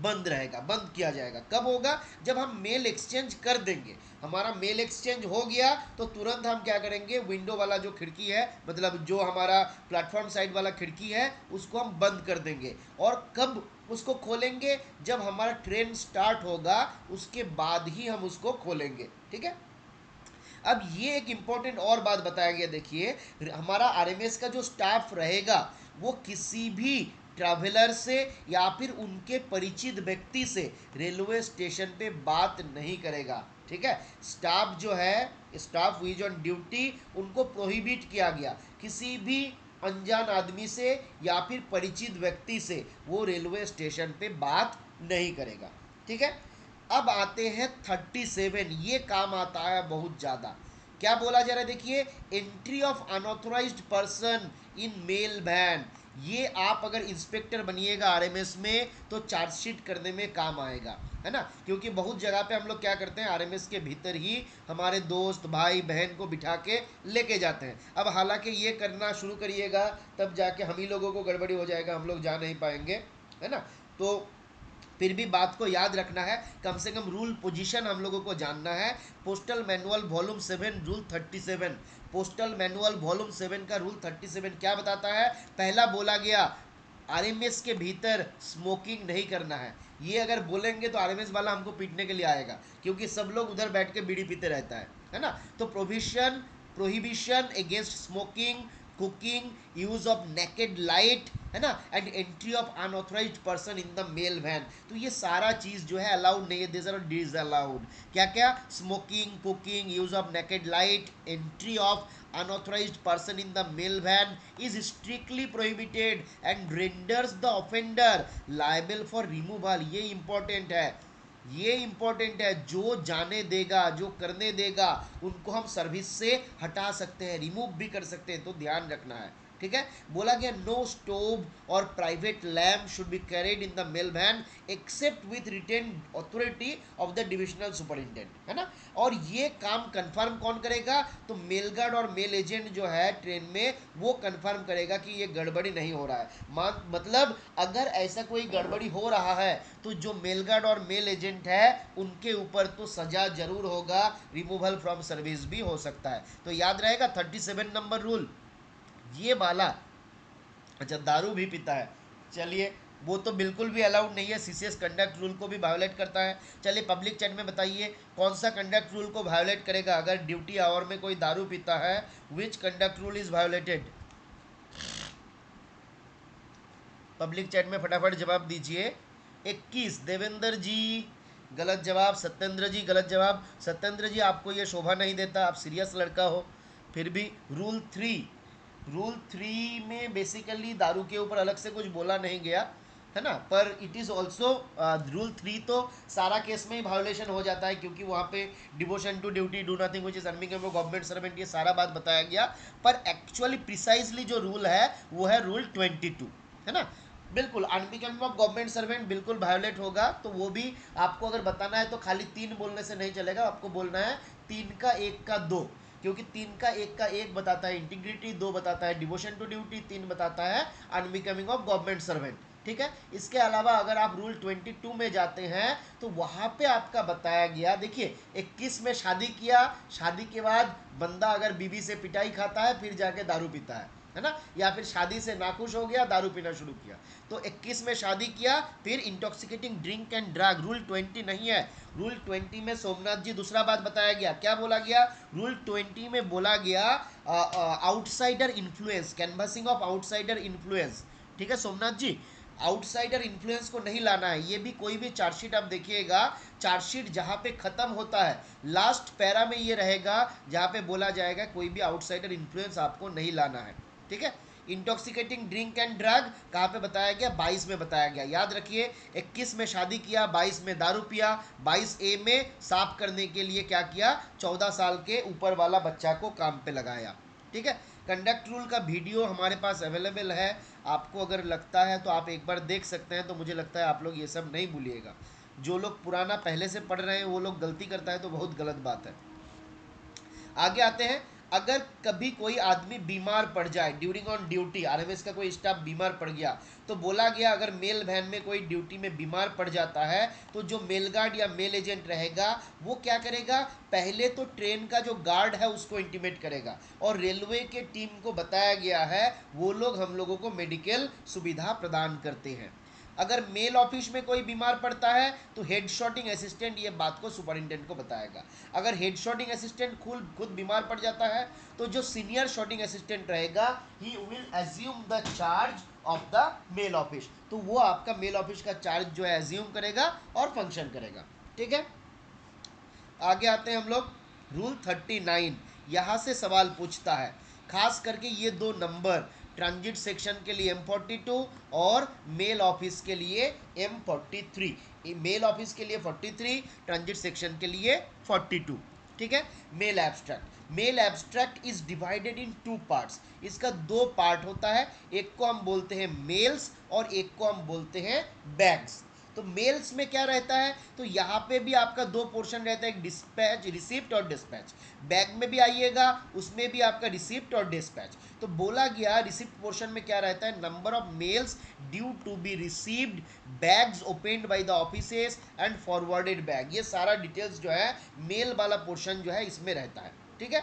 बंद रहेगा, बंद किया जाएगा। कब होगा, जब हम मेल एक्सचेंज कर देंगे। हमारा मेल एक्सचेंज हो गया तो तुरंत हम क्या करेंगे, विंडो वाला जो खिड़की है, मतलब जो हमारा प्लेटफॉर्म साइड वाला खिड़की है उसको हम बंद कर देंगे। और कब उसको खोलेंगे, जब हमारा ट्रेन स्टार्ट होगा उसके बाद ही हम उसको खोलेंगे। ठीक है, अब ये एक इम्पॉर्टेंट और बात बताया गया, देखिए हमारा आरएमएस का जो स्टाफ रहेगा वो किसी भी ट्रैवलर से या फिर उनके परिचित व्यक्ति से रेलवे स्टेशन पे बात नहीं करेगा। ठीक है, स्टाफ जो है, स्टाफ हुई जो ऑन ड्यूटी, उनको प्रोहिबिट किया गया, किसी भी अनजान आदमी से या फिर परिचित व्यक्ति से वो रेलवे स्टेशन पे बात नहीं करेगा। ठीक है, अब आते हैं 37, ये काम आता है बहुत ज़्यादा। क्या बोला जा रहा है, देखिए entry of unauthorised person in mail van. ये आप अगर इंस्पेक्टर बनिएगा आरएमएस में तो चार्जशीट करने में काम आएगा, है ना। क्योंकि बहुत जगह पे हम लोग क्या करते हैं, आरएमएस के भीतर ही हमारे दोस्त भाई बहन को बिठा के लेके जाते हैं। अब हालांकि ये करना शुरू करिएगा तब जाके हम ही लोगों को गड़बड़ी हो जाएगा, हम लोग जा नहीं पाएंगे, है ना। तो फिर भी बात को याद रखना है, कम से कम रूल पोजीशन हम लोगों को जानना है। Postal manual volume 7 rule 37, postal manual volume 7 का रूल 37 क्या बताता है, पहला बोला गया आरएमएस के भीतर स्मोकिंग नहीं करना है। ये अगर बोलेंगे तो आरएमएस वाला हमको पीटने के लिए आएगा, क्योंकि सब लोग उधर बैठ के बीड़ी पीते रहता है ना। तो prohibition against smoking, cooking, use of naked light, है ना, and entry of unauthorised person in the mail van. तो ये सारा चीज जो है अलाउड नहीं है, दिस आर डिज अलाउड। क्या क्या, smoking, cooking, use of naked light, entry of unauthorized person in the mail van is strictly prohibited and renders the offender liable for removal। ये इंपॉर्टेंट है, ये इंपॉर्टेंट है, जो जाने देगा, जो करने देगा, उनको हम सर्विस से हटा सकते हैं, रिमूव भी कर सकते हैं, तो ध्यान रखना है। ठीक है, बोला गया no stove or private lamp should be carried in the mail van except with written authority of the divisional superintendent, है ना। और ये काम कंफर्म कौन करेगा, तो मेल गार्ड और मेल एजेंट जो है ट्रेन में वो कंफर्म करेगा कि ये गड़बड़ी नहीं हो रहा है। मतलब अगर ऐसा कोई गड़बड़ी हो रहा है तो जो मेल गार्ड और मेल एजेंट है उनके ऊपर तो सजा जरूर होगा, रिमूवल फ्रॉम सर्विस भी हो सकता है। तो याद रहेगा 37 नंबर रूल ये वाला। अच्छा, दारू भी पीता है, चलिए वो तो बिल्कुल भी अलाउड नहीं है, सीसीएस कंडक्ट रूल को भी वायोलेट करता है। चलिए पब्लिक चैट में बताइए कौन सा कंडक्ट रूल को वायोलेट करेगा अगर ड्यूटी आवर में कोई दारू पीता है, विच conduct rule is violated. Public chat में फटाफट जवाब दीजिए। 21 देवेंद्र जी गलत जवाब, सत्येंद्र जी गलत जवाब। सत्येंद्र जी आपको ये शोभा नहीं देता, आप सीरियस लड़का हो। फिर भी रूल 3 में बेसिकली दारू के ऊपर अलग से कुछ बोला नहीं गया, है ना, पर इट इज़ ऑल्सो रूल 3 तो सारा केस में ही वायोलेशन हो जाता है, क्योंकि वहाँ पे devotion to duty, do nothing which is unbecome government servant, ये सारा बात बताया गया। पर एक्चुअली प्रिसाइजली जो रूल है वो है रूल 22, है ना। बिल्कुल अनबिकमिंग ऑफ गवर्नमेंट सर्वेंट बिल्कुल वायोलेट होगा, तो वो भी आपको अगर बताना है तो खाली 3 बोलने से नहीं चलेगा, आपको बोलना है 3 का 1 का 2, क्योंकि 3 का 1 का 1 बताता है इंटीग्रिटी, 2 बताता है डिवोशन टू ड्यूटी, 3 बताता है अनबिकमिंग ऑफ गवर्नमेंट सर्वेंट। ठीक है। इसके अलावा अगर आप रूल 22 में जाते हैं तो वहां पे आपका बताया गया, देखिए 21 में शादी किया, शादी के बाद बंदा अगर बीवी से पिटाई खाता है फिर जाके दारू पीता है ना, या फिर शादी से नाखुश हो गया दारू पीना शुरू किया, तो 21 में शादी किया, फिर intoxicating drink and drug, rule 20 नहीं है। रूल 20 में सोमनाथ जी दूसरा बात बताया गया, क्या बोला गया, रूल 20 में बोला गया outsider influence, canvassing of outsider influence. ठीक है सोमनाथ जी, आउटसाइडर इन्फ्लुएंस को नहीं लाना है। ये भी कोई भी चार्जशीट आप देखिएगा, चार्जशीट जहां पे खत्म होता है लास्ट पैरा में ये रहेगा जहां पे बोला जाएगा कोई भी आउटसाइडर इन्फ्लुएंस आपको नहीं लाना है। ठीक है। इंटॉक्सिकेटिंग ड्रिंक एंड ड्रग कहाँ पे बताया गया, 22 में बताया गया, याद रखिए 21 में शादी किया, 22 में दारू पिया, 22A में साफ करने के लिए क्या किया, 14 साल के ऊपर वाला बच्चा को काम पे लगाया। ठीक है। कंडक्ट रूल का वीडियो हमारे पास अवेलेबल है, आपको अगर लगता है तो आप एक बार देख सकते हैं, तो मुझे लगता है आप लोग ये सब नहीं भूलिएगा। जो लोग पुराना पहले से पढ़ रहे हैं वो लोग गलती करता है तो बहुत गलत बात है। आगे आते हैं, अगर कभी कोई आदमी बीमार पड़ जाए ड्यूरिंग ऑन ड्यूटी, आरएमएस का कोई स्टाफ बीमार पड़ गया, तो बोला गया अगर मेल वैन में कोई ड्यूटी में बीमार पड़ जाता है तो जो मेल गार्ड या मेल एजेंट रहेगा वो क्या करेगा, पहले तो ट्रेन का जो गार्ड है उसको इंटीमेट करेगा, और रेलवे के टीम को बताया गया है वो लोग हम लोगों को मेडिकल सुविधा प्रदान करते हैं। अगर मेल ऑफिस में कोई बीमार पड़ता है तो हेड शॉटिंग असिस्टेंट ये बात को सुपरिटेंडेंट को बताएगा। अगर हेड शॉटिंग असिस्टेंट खुद बीमार पड़ जाता है तो जो सीनियर शॉटिंग असिस्टेंट रहेगा he will assume the charge of the mail office, तो वो आपका मेल ऑफिस का चार्ज जो है एज्यूम करेगा और फंक्शन करेगा। ठीक है। आगे आते हैं हम लोग, रूल 39, यहाँ से सवाल पूछता है, खास करके ये दो नंबर ट्रांजिट सेक्शन के लिए M42 और मेल ऑफिस के लिए M43, मेल ऑफिस के लिए 43, ट्रांजिट सेक्शन के लिए 42। ठीक है। Mail abstract, mail abstract is divided in 2 parts, इसका 2 पार्ट होता है, एक को हम बोलते हैं मेल्स और एक को हम बोलते हैं बैग्स। तो मेल्स में क्या रहता है, तो यहाँ पे भी आपका 2 पोर्शन रहता है, एक डिस्पैच, रिसिप्ट और डिस्पैच। बैग में भी आइएगा उसमें भी आपका रिसिप्ट और डिस्पैच। तो बोला गया रिसिप्ट पोर्शन में क्या रहता है, number of mails due to be received, bags opened by the offices and forwarded bag, ये सारा डिटेल्स जो है मेल वाला पोर्शन जो है इसमें रहता है। ठीक है।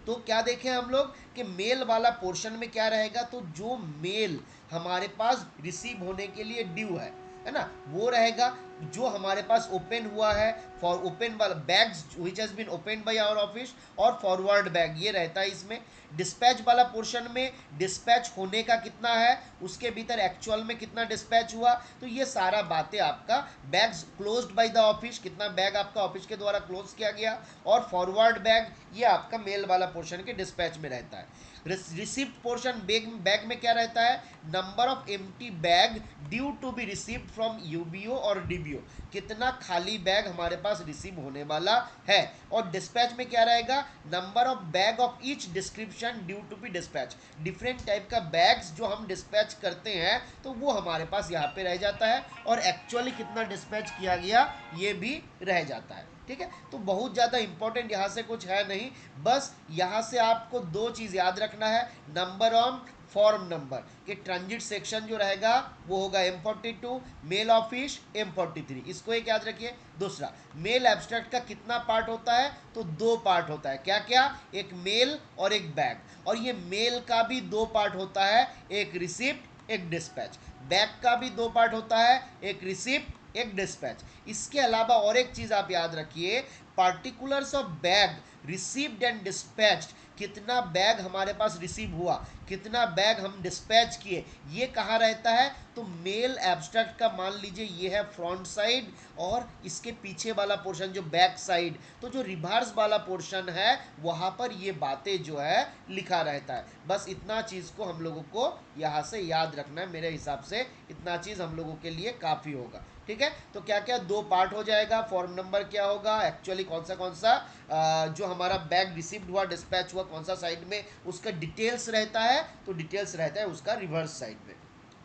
तो क्या देखें हम लोग कि मेल वाला पोर्शन में क्या रहेगा, तो जो मेल हमारे पास रिसीव होने के लिए ड्यू है ना, वो रहेगा। जो हमारे पास ओपन हुआ है, फॉर ओपन वाला bags which has been open by our office, और फॉरवर्ड बैग ये रहता है इसमें। डिस्पैच वाला पोर्शन में डिस्पैच होने का कितना है, उसके भीतर एक्चुअल में कितना डिस्पैच हुआ, तो ये सारा बातें आपका bags closed bye the office, कितना बैग आपका ऑफिस के द्वारा क्लोज किया गया, और फॉरवर्ड बैग ये आपका मेल वाला पोर्शन के डिस्पैच में रहता है। रिसिप्ट पोर्शन बैग में क्या रहता है, number of empty bag due to be received from UBO और डीबीओ, कितना खाली बैग हमारे पास रिसीव होने वाला है। और डिस्पैच में क्या रहेगा, number of bag of each description due to be dispatch, different type का बैग्स जो हम डिस्पैच करते हैं तो वो हमारे पास यहाँ पे रह जाता है, और एक्चुअली कितना डिस्पैच किया गया ये भी रह जाता है। ठीक है। तो बहुत ज़्यादा इंपॉर्टेंट यहाँ से कुछ है नहीं, बस यहाँ से आपको 2 चीज़ याद रखना है, नंबर ऑन फॉर्म नंबर कि ट्रांजिट सेक्शन जो रहेगा वो होगा M42, मेल ऑफिस M43, इसको एक याद रखिए। दूसरा, मेल एब्स्ट्रैक्ट का कितना पार्ट होता है, तो 2 पार्ट होता है, क्या क्या, एक मेल और एक बैग, और ये मेल का भी 2 पार्ट होता है, एक रिसिप्ट एक डिस्पैच, बैग का भी 2 पार्ट होता है, एक रिसिप्ट एक डिस्पैच। इसके अलावा और एक चीज आप याद रखिए, particulars of bag received and dispatched, कितना बैग हमारे पास रिसीव हुआ, कितना बैग हम डिस्पैच किए, ये कहाँ रहता है, तो मेल एब्स्ट्रैक्ट का मान लीजिए ये है फ्रंट साइड, और इसके पीछे वाला पोर्शन जो बैक साइड, तो जो रिवर्स वाला पोर्शन है वहां पर ये बातें जो है लिखा रहता है। बस इतना चीज को हम लोगों को यहाँ से याद रखना है, मेरे हिसाब से इतना चीज हम लोगों के लिए काफी होगा। ठीक है। तो क्या क्या 2 पार्ट हो जाएगा, फॉर्म नंबर क्या होगा, एक्चुअली कौन सा जो हमारा बैग रिसीव्ड हुआ डिस्पैच हुआ कौन सा साइड में उसका डिटेल्स रहता है, तो डिटेल्स रहता है उसका रिवर्स साइड में।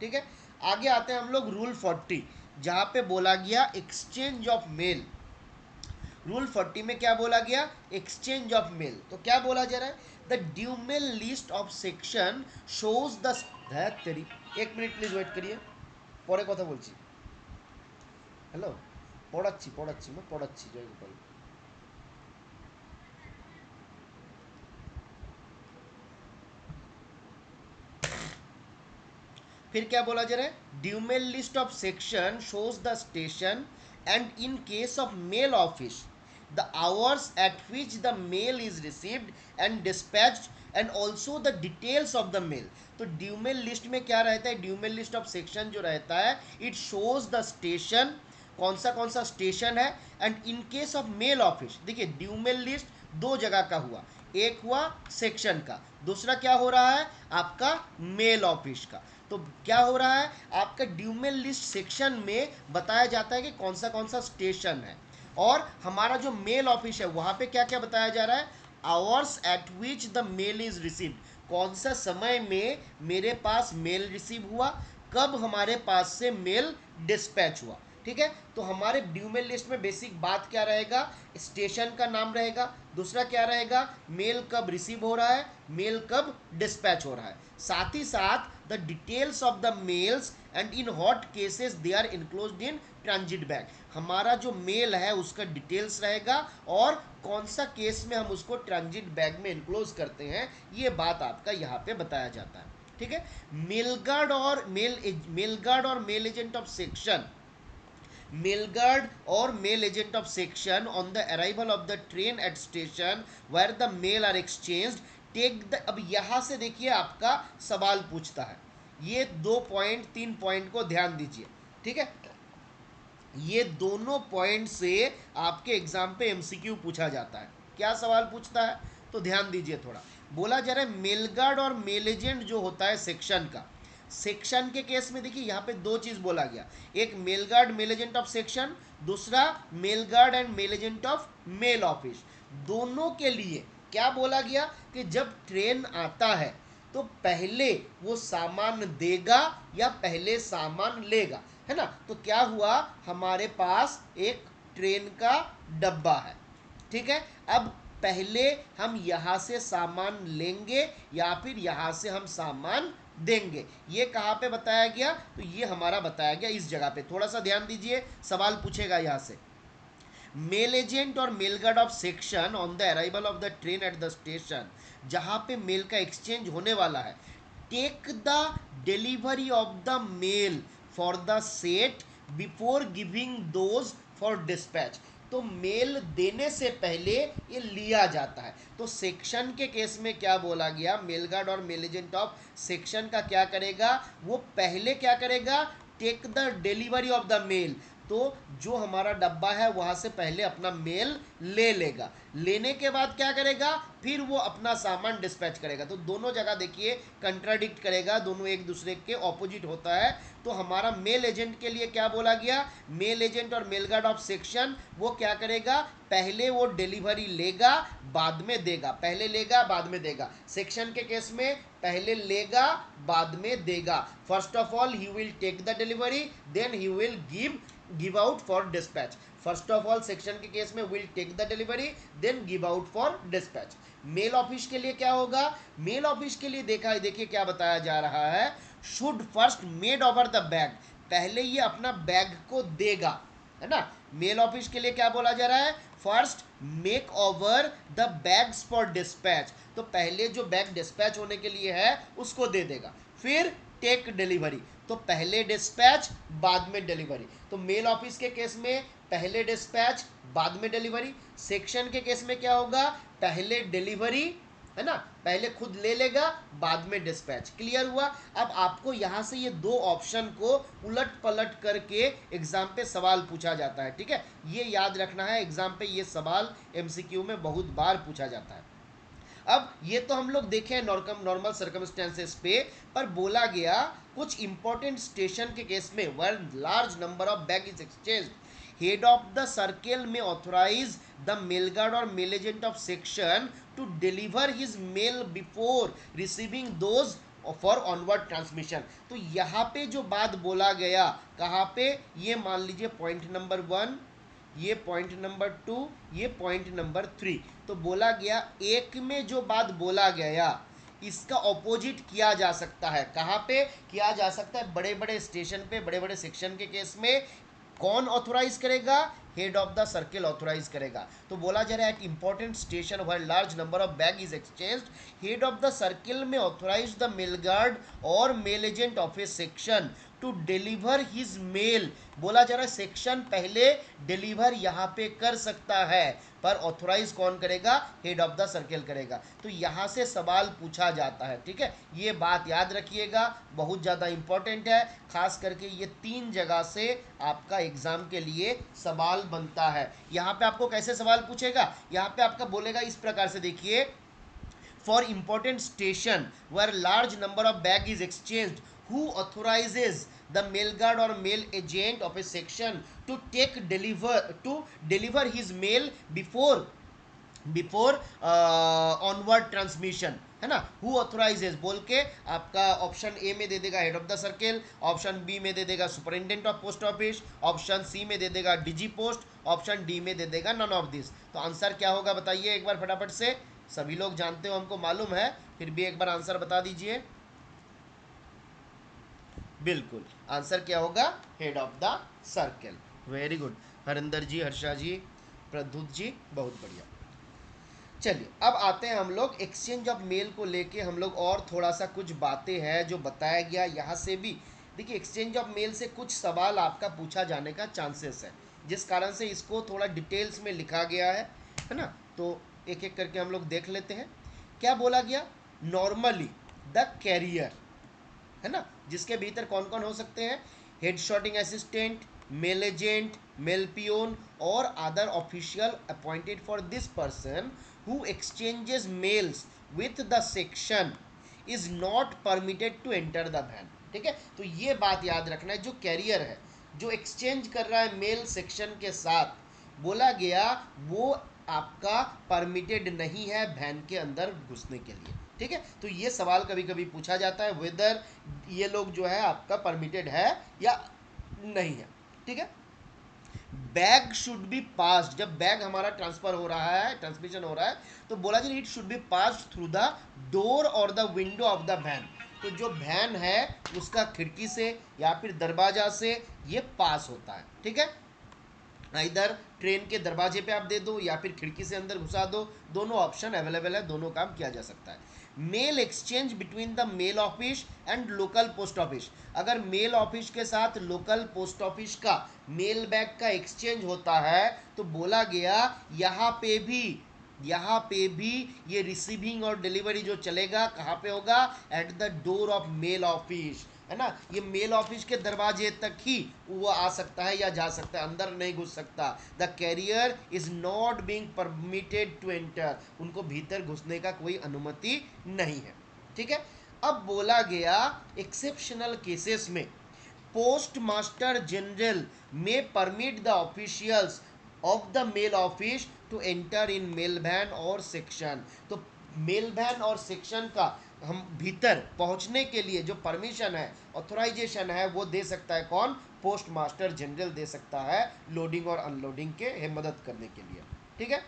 ठीक है। आगे आते हैं हम लोग रूल 40, जहां पे बोला गया एक्सचेंज ऑफ मेल। रूल 40 में क्या बोला गया? Exchange of mail. तो क्या बोला जा रहा है? The due mail list of section shows the, तेरी, एक मिनट प्लीज वेट करिए, পরে কথা বলছি। হ্যালো, পড়াচ্ছি জয় গোপাল। फिर क्या बोला जा रहा है? Due mail list of section shows the station and in case of mail office the hours at which the mail is received and dispatched and also the details of the mail. तो due mail list में क्या रहता है? Due mail list of section जो रहता है, it shows the station, कौन सा स्टेशन है, and in case of mail office. देखिए ड्यूमेल लिस्ट दो जगह का हुआ, एक हुआ सेक्शन का, दूसरा क्या हो रहा है? आपका मेल ऑफिस का। तो क्या हो रहा है? आपका ड्यूमेल लिस्ट सेक्शन में बताया जाता है कि कौन सा स्टेशन है, और हमारा जो मेल ऑफिस है वहां पे क्या क्या बताया जा रहा है? Hours at which the mail is received, कौन सा समय में मेरे पास मेल रिसीव हुआ, कब हमारे पास से मेल डिस्पैच हुआ। ठीक है, तो हमारे ड्यूमेल लिस्ट में बेसिक बात क्या रहेगा? स्टेशन का नाम रहेगा, दूसरा क्या रहेगा? मेल कब रिसीव हो रहा है, मेल कब डिस्पैच हो रहा है, साथ ही साथ the details of the mails and in hot cases they are enclosed in transit bag. हमारा जो मेल है उसका डिटेल्स रहेगा, और कौन सा केस में हम उसको ट्रांजिट बैग में इनक्लोज करते हैं, ये बात आपका यहाँ पे बताया जाता है। ठीक है, mail guard or mail agent of section, mailguard or mail agent of section on the arrival of the train at station where the mail are exchanged take the। अब यहां से देखिए आपका सवाल पूछता है, ये 2 पॉइंट 3 पॉइंट को ध्यान दीजिए। ठीक है, ये दोनों पॉइंट से आपके एग्जाम पे एमसीक्यू पूछा जाता है। क्या सवाल पूछता है? तो ध्यान दीजिए थोड़ा। बोला जा रहा है मेलगार्ड और मेल एजेंट जो होता है सेक्शन का, सेक्शन के केस में देखिए यहाँ पे दो चीज बोला गया, एक mail guard mail agent of section, दूसरा mail guard and mail agent of mail office. दोनों के लिए क्या बोला गया कि जब ट्रेन आता है तो पहले वो सामान देगा या पहले सामान लेगा, है ना? तो क्या हुआ, हमारे पास एक ट्रेन का डब्बा है। ठीक है, अब पहले हम यहां से सामान लेंगे या फिर यहां से हम सामान देंगे, ये कहां पे बताया गया? तो ये हमारा बताया गया इस जगह पे। थोड़ा सा ध्यान दीजिए, सवाल पूछेगा यहां से। Mail agent or mail guard of section on the arrival of the train at the station, जहां पे मेल का एक्सचेंज होने वाला है, take the delivery of the mail for the set before giving those for dispatch. तो mail देने से पहले ये लिया जाता है। तो सेक्शन के केस में क्या बोला गया? मेल गार्ड और मेल एजेंट ऑफ सेक्शन का क्या करेगा? वो पहले क्या करेगा? Take the delivery of the mail. तो जो हमारा डब्बा है वहां से पहले अपना मेल ले लेगा, लेने के बाद क्या करेगा? फिर वो अपना सामान डिस्पैच करेगा। तो दोनों जगह देखिए कंट्राडिक्ट करेगा, दोनों एक दूसरे के ऑपोजिट होता है। तो हमारा मेल एजेंट के लिए क्या बोला गया? Mail agent or mail guard of section वो क्या करेगा? पहले वो डिलीवरी लेगा बाद में देगा, पहले लेगा बाद में देगा। सेक्शन के केस में पहले लेगा बाद में देगा। First of all he will take the delivery, then he will give out for dispatch. First of all section के केस में will take the delivery then give out for dispatch. Mail office के लिए क्या होगा? Mail office के लिए देखिए क्या बताया जा रहा है, should first made over the bag, पहले ये अपना बैग को देगा, है ना? मेल ऑफिस के लिए क्या बोला जा रहा है? First make over the bags for dispatch, तो पहले जो बैग डिस्पैच होने के लिए है उसको दे देगा। फिर टेक डिलीवरी, तो पहले डिस्पैच बाद में डिलीवरी। तो मेल ऑफिस के केस में पहले डिस्पैच बाद में डिलीवरी। सेक्शन के केस में क्या होगा? पहले डिलीवरी, है ना, पहले खुद ले लेगा बाद में डिस्पैच। क्लियर हुआ? अब आपको यहां से ये दो ऑप्शन को उलट पलट करके एग्जाम पे सवाल पूछा जाता है। ठीक है, ये याद रखना है, एग्जाम पे ये सवाल एमसीक्यू में बहुत बार पूछा जाता है। अब ये तो हम लोग देखे नॉर्मल सर्कमस्टेंसेस पे, पर बोला गया कुछ इंपॉर्टेंट स्टेशन के केस में where large number of bag is exchange, head of the circle में ऑथोराइज द मेल गार्ड और mail agent of section to deliver his mail before receiving those for onward transmission. तो यहाँ पे जो बात बोला गया, कहाँ पे, ये मान लीजिए पॉइंट नंबर 1, ये पॉइंट नंबर 2, ये पॉइंट नंबर 3। तो बोला गया एक में जो बात बोला गया इसका ऑपोजिट किया जा सकता है। कहाँ पे किया जा सकता है? बड़े बड़े स्टेशन पे, बड़े बड़े सेक्शन के केस में कौन ऑथोराइज करेगा? Head of the circle authorize करेगा। तो बोला जा रहा है कि important station where large number of bag is exchange, head of the circle में ऑथोराइज द मेल गार्ड और mail agent of a section to deliver his mail. बोला जा रहा है सेक्शन पहले डिलीवर यहाँ पे कर सकता है, पर ऑथोराइज कौन करेगा? हेड ऑफ द सर्किल करेगा। तो यहाँ से सवाल पूछा जाता है, ठीक है, ये बात याद रखिएगा, बहुत ज़्यादा इंपॉर्टेंट है। खास करके ये 3 जगह से आपका एग्जाम के लिए सवाल बनता है। यहाँ पे आपको कैसे सवाल पूछेगा? यहाँ पे आपका बोलेगा इस प्रकार से, देखिए, for important station where large number of bag is exchanged, who authorizes the mail guard or mail agent of a section to deliver his mail before onward transmission, है ना। हु ऑथोराइजेज बोल के आपका ऑप्शन ए में दे देगा head of the circle, option B में दे देगा superintendent of post office, option C में दे देगा डीजी पोस्ट, ऑप्शन डी में दे देगा नन ऑफ दिस। तो आंसर क्या होगा बताइए एक बार फटाफट से। सभी लोग जानते हो, हमको मालूम है, फिर भी एक बार आंसर बता दीजिए। बिल्कुल, आंसर क्या होगा? Head of the circle. Very good, Harinder ji, Harsha ji, Pradyut ji, बहुत बढ़िया। चलिए अब आते हैं हम लोग एक्सचेंज ऑफ मेल को लेके, हम लोग और थोड़ा सा कुछ बातें हैं जो बताया गया यहाँ से भी। देखिए एक्सचेंज ऑफ मेल से कुछ सवाल आपका पूछा जाने का चांसेस है, जिस कारण से इसको थोड़ा डिटेल्स में लिखा गया है ना। तो एक एक करके हम लोग देख लेते हैं। क्या बोला गया? नॉर्मली द कैरियर, है ना, जिसके भीतर कौन कौन हो सकते हैं? Head sorting assistant, mail agent, mail peon और other official appointed for this person who exchanges mails with the section is not permitted to enter the van. ठीक है, तो ये बात याद रखना है, जो कैरियर है, जो एक्सचेंज कर रहा है मेल सेक्शन के साथ, बोला गया वो आपका परमिटेड नहीं है वैन के अंदर घुसने के लिए। ठीक है, तो ये सवाल कभी कभी पूछा जाता है, वेदर ये लोग जो है आपका परमिटेड है या नहीं है। ठीक है, बैग शुड बी पास्ड, जब बैग हमारा ट्रांसफर हो रहा है, ट्रांसमिशन हो रहा है, तो बोला जाए it should be passed through the door और the window of the van. तो जो वैन है उसका खिड़की से या फिर दरवाजा से ये पास होता है। ठीक है, इधर ट्रेन के दरवाजे पे आप दे दो या फिर खिड़की से अंदर घुसा दो, दोनों ऑप्शन अवेलेबल है, दोनों काम किया जा सकता है। Mail exchange between the mail office and local post office, अगर मेल ऑफिस के साथ लोकल पोस्ट ऑफिस का मेल बैग का एक्सचेंज होता है, तो बोला गया यहाँ पे भी ये रिसीविंग और डिलीवरी जो चलेगा कहाँ पे होगा? At the door of mail office, है ना। ये मेल ऑफिस के दरवाजे तक ही वो आ सकता है या जा सकता है, अंदर नहीं घुस सकता। The carrier is not being permitted to enter, उनको भीतर घुसने का कोई अनुमति नहीं है। ठीक है, अब बोला गया एक्सेप्शनल केसेस में post master general may permit the officials of the mail office to enter in mail van और सेक्शन। तो मेल वैन और सेक्शन का हम भीतर पहुंचने के लिए जो परमिशन है, ऑथोराइजेशन है, वो दे सकता है कौन? पोस्ट मास्टर जनरल दे सकता है, लोडिंग और अनलोडिंग के मदद करने के लिए। ठीक है,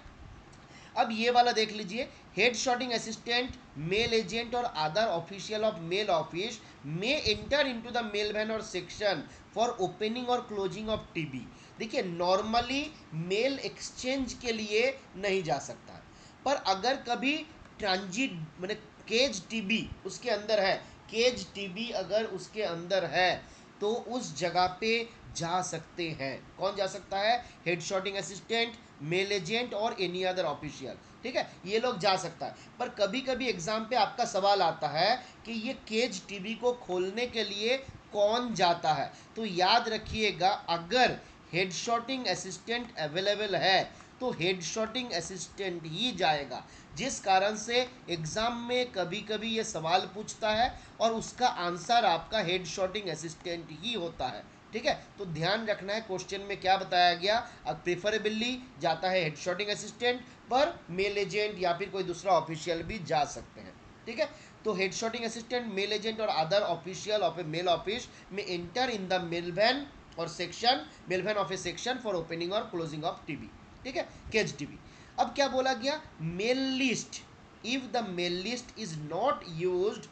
अब ये वाला देख लीजिए, head sorting assistant, mail agent और other official of mail office में enter into the mail van और सेक्शन फॉर ओपनिंग और क्लोजिंग ऑफ टीबी। देखिए नॉर्मली मेल एक्सचेंज के लिए नहीं जा सकता, पर अगर कभी ट्रांजिट मैंने केज टीबी उसके अंदर है, केज टीबी अगर उसके अंदर है तो उस जगह पे जा सकते हैं। कौन जा सकता है? Head sorting assistant, mail agent or any other official. ठीक है, ये लोग जा सकता है, पर कभी कभी एग्जाम पे आपका सवाल आता है कि ये केज टीबी को खोलने के लिए कौन जाता है। तो याद रखिएगा, अगर हेड शॉटिंग असिस्टेंट अवेलेबल है तो हेड शॉटिंग असिस्टेंट ही जाएगा, जिस कारण से एग्जाम में कभी कभी ये सवाल पूछता है और उसका आंसर आपका हेड शॉटिंग असिस्टेंट ही होता है। ठीक है, तो ध्यान रखना है क्वेश्चन में क्या बताया गया। अब प्रेफरेबली जाता है हेड शॉटिंग असिस्टेंट, पर मेल एजेंट या फिर कोई दूसरा ऑफिशियल भी जा सकते हैं। ठीक है। तो head sorting assistant, mail agent और other official of a mail office में enter in the mail van और section, mail van of a section for opening और क्लोजिंग ऑफ टीबी, ठीक है, केज टीबी। अब क्या बोला गया, mail list, if the mail list is not used,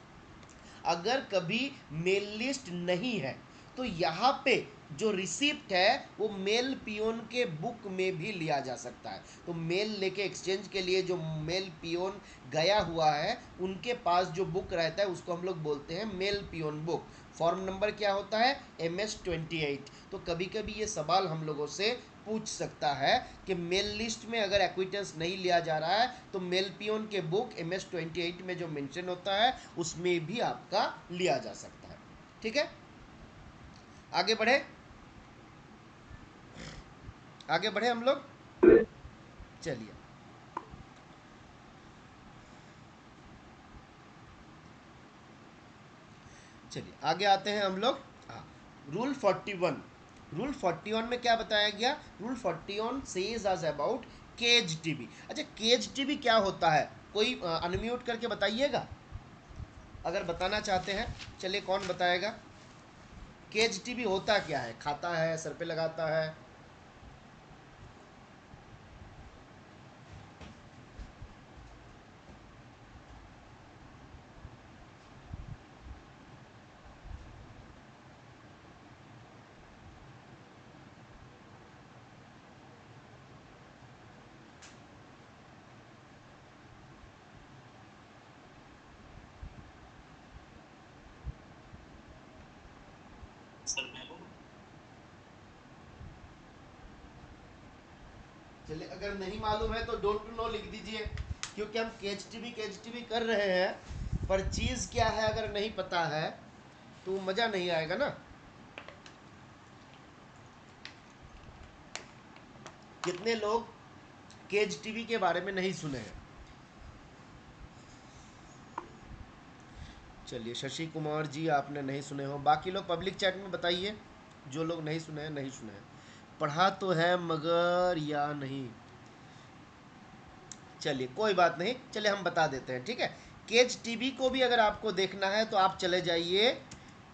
अगर कभी मेल लिस्ट नहीं है तो यहाँ पे जो रिसिप्ट है वो मेल पियोन के बुक में भी लिया जा सकता है। तो मेल लेके एक्सचेंज के लिए जो मेल पियोन गया हुआ है उनके पास जो बुक रहता है उसको हम लोग बोलते हैं mail peon book. Form number क्या होता है, MS-28। तो कभी कभी ये सवाल हम लोगों से पूछ सकता है कि मेल लिस्ट में अगर एक्विटेंस नहीं लिया जा रहा है तो मेल पियोन के बुक MS-28 में जो मेंशन होता है उसमें भी आपका लिया जा सकता है, ठीक है। आगे बढ़े, आगे बढ़े हम लोग, चलिए चलिए आगे आते हैं हम लोग। हाँ, रूल 41, रूल 41 में क्या बताया गया, rule 41 says us about cage TB. अच्छा, केज टीबी क्या होता है, कोई अनम्यूट करके बताइएगा अगर बताना चाहते हैं। चलिए कौन बताएगा, केज टीबी होता क्या है, खाता है, सर पे लगाता है? चलिए अगर नहीं मालूम है तो डोंट नो लिख दीजिए, क्योंकि हम केज टीबी कर रहे हैं, पर चीज़ क्या है अगर नहीं पता है तो मज़ा नहीं आएगा ना। कितने लोग केज टीवी के बारे में नहीं सुने हैं? चलिए शशि कुमार जी आपने नहीं सुने हो, बाकी लोग पब्लिक चैट में बताइए जो लोग नहीं सुने हैं, नहीं सुने हैं। पढ़ा तो है मगर या नहीं, चलिए कोई बात नहीं, चलिए हम बता देते हैं, ठीक है। केज टीवी को भी अगर आपको देखना है तो आप चले जाइए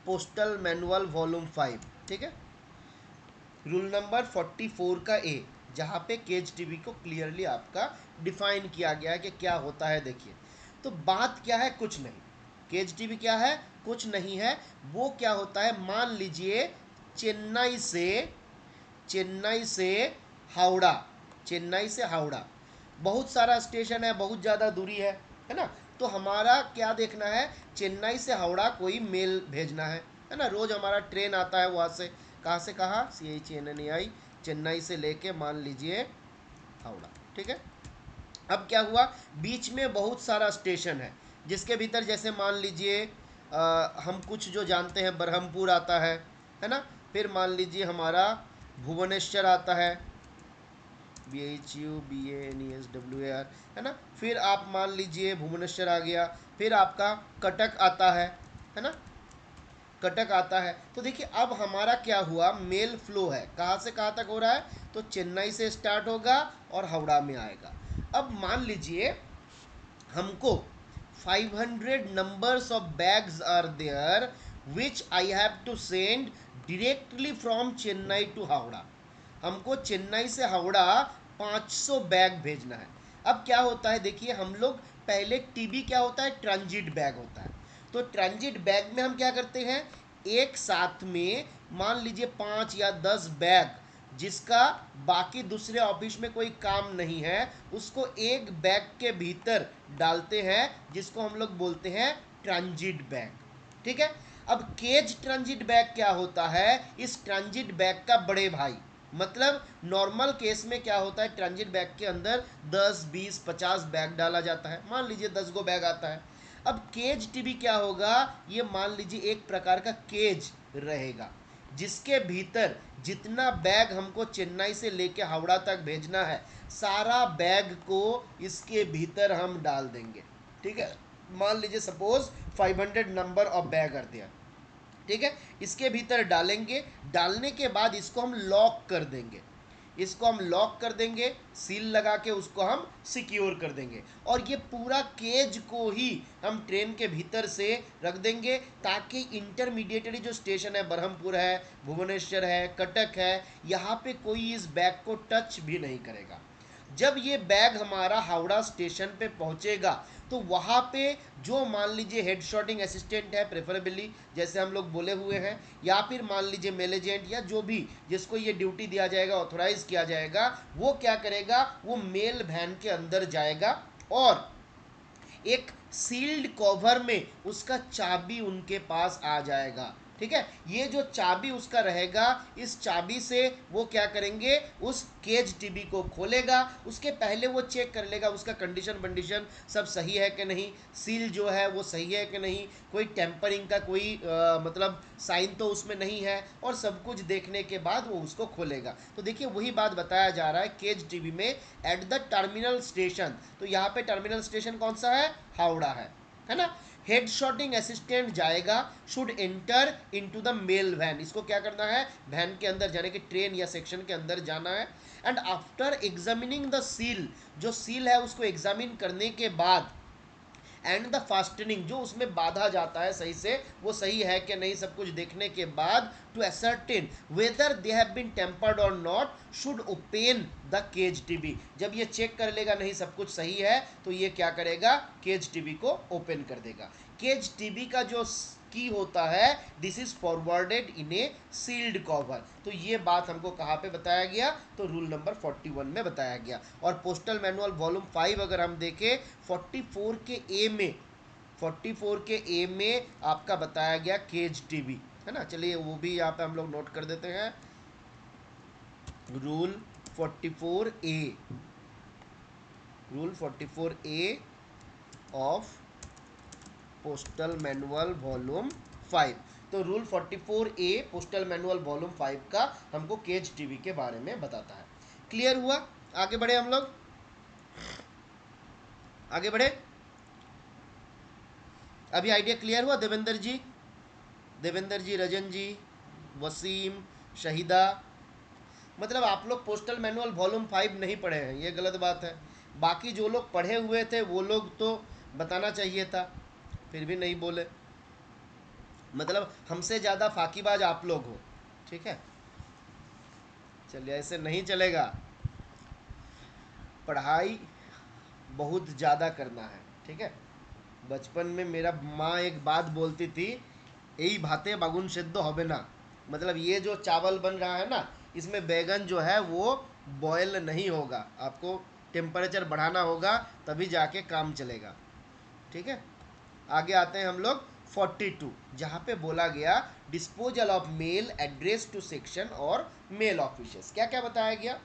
पोस्टल मैनुअल वॉल्यूम 5, ठीक है, रूल नंबर 44 का ए, जहाँ पे केज टीवी को क्लियरली आपका डिफाइन किया गया है कि क्या होता है। देखिए, तो बात क्या है, कुछ नहीं, केज टीवी क्या है, कुछ नहीं है। वो क्या होता है, मान लीजिए चेन्नई से, चेन्नई से हावड़ा, चेन्नई से हावड़ा बहुत सारा स्टेशन है, बहुत ज़्यादा दूरी है ना। तो हमारा क्या देखना है, चेन्नई से हावड़ा कोई मेल भेजना है ना। रोज़ हमारा ट्रेन आता है वहाँ से, कहाँ से कहाँ, CHNNI, चेन्नई से लेके मान लीजिए हावड़ा, ठीक है। अब क्या हुआ, बीच में बहुत सारा स्टेशन है जिसके भीतर जैसे मान लीजिए हम कुछ जो जानते हैं, बरहमपुर आता है ना। फिर मान लीजिए हमारा भुवनेश्वर आता है, BHUBANESWAR, है ना। फिर आप मान लीजिए भुवनेश्वर आ गया, फिर आपका कटक आता है ना, कटक आता है। तो देखिए अब हमारा क्या हुआ, मेल फ्लो है, कहाँ से कहाँ तक हो रहा है, तो चेन्नई से स्टार्ट होगा और हावड़ा में आएगा। अब मान लीजिए हमको 500 numbers of bags are there which I have to send directly from Chennai to Howrah. हमको चेन्नई से हावड़ा 500 बैग भेजना है। अब क्या होता है, देखिए हम लोग पहले टीबी क्या होता है, ट्रांजिट बैग होता है। तो ट्रांजिट बैग में हम क्या करते हैं, एक साथ में मान लीजिए 5 या 10 बैग जिसका बाकी दूसरे ऑफिस में कोई काम नहीं है उसको एक बैग के भीतर डालते हैं, जिसको हम लोग बोलते हैं ट्रांजिट बैग, ठीक है। अब केज ट्रांजिट बैग क्या होता है, इस ट्रांजिट बैग का बड़े भाई, मतलब नॉर्मल केस में क्या होता है, ट्रांजिट बैग के अंदर 10 20 50 बैग डाला जाता है, मान लीजिए 10 गो बैग आता है। अब केज टीबी क्या होगा, ये मान लीजिए एक प्रकार का केज रहेगा जिसके भीतर जितना बैग हमको चेन्नई से लेके हावड़ा तक भेजना है सारा बैग को इसके भीतर हम डाल देंगे, ठीक है। मान लीजिए suppose 500 number of bag are there, ठीक है, इसके भीतर डालेंगे। डालने के बाद इसको हम लॉक कर देंगे। इसको हम लॉक कर देंगे, सील लगा के उसको हम सिक्योर कर देंगे, और ये पूरा केज को ही हम ट्रेन के भीतर से रख देंगे, ताकि इंटरमीडिएटरी जो स्टेशन है, बरहमपुर है, भुवनेश्वर है, कटक है, यहाँ पे कोई इस बैग को टच भी नहीं करेगा। जब ये बैग हमारा हावड़ा स्टेशन पे पहुंचेगा तो वहाँ पे जो मान लीजिए हेड शॉटिंग असिस्टेंट है, प्रेफरेबली जैसे हम लोग बोले हुए हैं, या फिर मान लीजिए मेल एजेंट या जो भी जिसको ये ड्यूटी दिया जाएगा, ऑथोराइज किया जाएगा, वो क्या करेगा, वो मेल वैन के अंदर जाएगा और एक सील्ड कवर में उसका चाबी उनके पास आ जाएगा। ठीक है, ये जो चाबी उसका रहेगा, इस चाबी से वो क्या करेंगे, उस केज टीबी को खोलेगा। उसके पहले वो चेक कर लेगा उसका कंडीशन वंडीशन सब सही है कि नहीं, सील जो है वो सही है कि नहीं, कोई टेम्परिंग का कोई मतलब साइन तो उसमें नहीं है, और सब कुछ देखने के बाद वो उसको खोलेगा। तो देखिए वही बात बताया जा रहा है केज टीबी में एट द टर्मिनल स्टेशन। तो यहाँ पे टर्मिनल स्टेशन कौन सा है, हावड़ा है ना। हेड शॉटिंग असिस्टेंट जाएगा, should enter into the mail van, इसको क्या करना है, वैन के अंदर जाने के, ट्रेन या सेक्शन के अंदर जाना है। And after examining the seal, जो सील है उसको एग्जामिन करने के बाद, एंड द फास्टनिंग, जो उसमें बांधा जाता है सही से, वो सही है कि नहीं, सब कुछ देखने के बाद, to ascertain whether they have been tampered और not, should open the cage TB. जब ये चेक कर लेगा नहीं सब कुछ सही है, तो ये क्या करेगा, केज टीबी को ओपन कर देगा। केज टीबी का जो की होता है, this is forwarded in a sealed cover. तो ये बात हमको कहाँ पे बताया गया, तो रूल नंबर 41 में बताया गया। और पोस्टल मैनुअल वॉल्यूम 5 अगर हम देखें, 44 के ए में, 44 के ए में आपका बताया गया केज टीबी, है ना। चलिए वो भी यहाँ पे हम लोग नोट कर देते हैं, rule 44 A, rule 44 A of postal manual volume 5। तो रूल 44 ए पोस्टल मैनुअल वॉल्यूम 5 का हमको केज टीवी के बारे में बताता है। क्लियर हुआ, आगे बढ़े हम लोग, आगे बढ़े। अभी आइडिया क्लियर हुआ देवेंद्र जी, देवेंद्र जी, रजन जी, वसीम, शहीदा। मतलब आप लोग पोस्टल मैनुअल वॉल्यूम 5 नहीं पढ़े हैं, ये गलत बात है। बाकी जो लोग पढ़े हुए थे वो लोग तो बताना चाहिए था, फिर भी नहीं बोले, मतलब हमसे ज़्यादा फाकीबाज आप लोग हो। ठीक है, चलिए ऐसे नहीं चलेगा, पढ़ाई बहुत ज़्यादा करना है। ठीक है, बचपन में मेरा माँ एक बात बोलती थी, यही भाते बागुन सिद्ध होबे ना, मतलब ये जो चावल बन रहा है ना, इसमें बैगन जो है वो बॉयल नहीं होगा, आपको टेम्परेचर बढ़ाना होगा, तभी जाके काम चलेगा। ठीक है, आगे आते हैं हम लोग 42, जहाँ पे बोला गया disposal of mail address to section और मेल ऑफिसेस, क्या क्या बताया गया।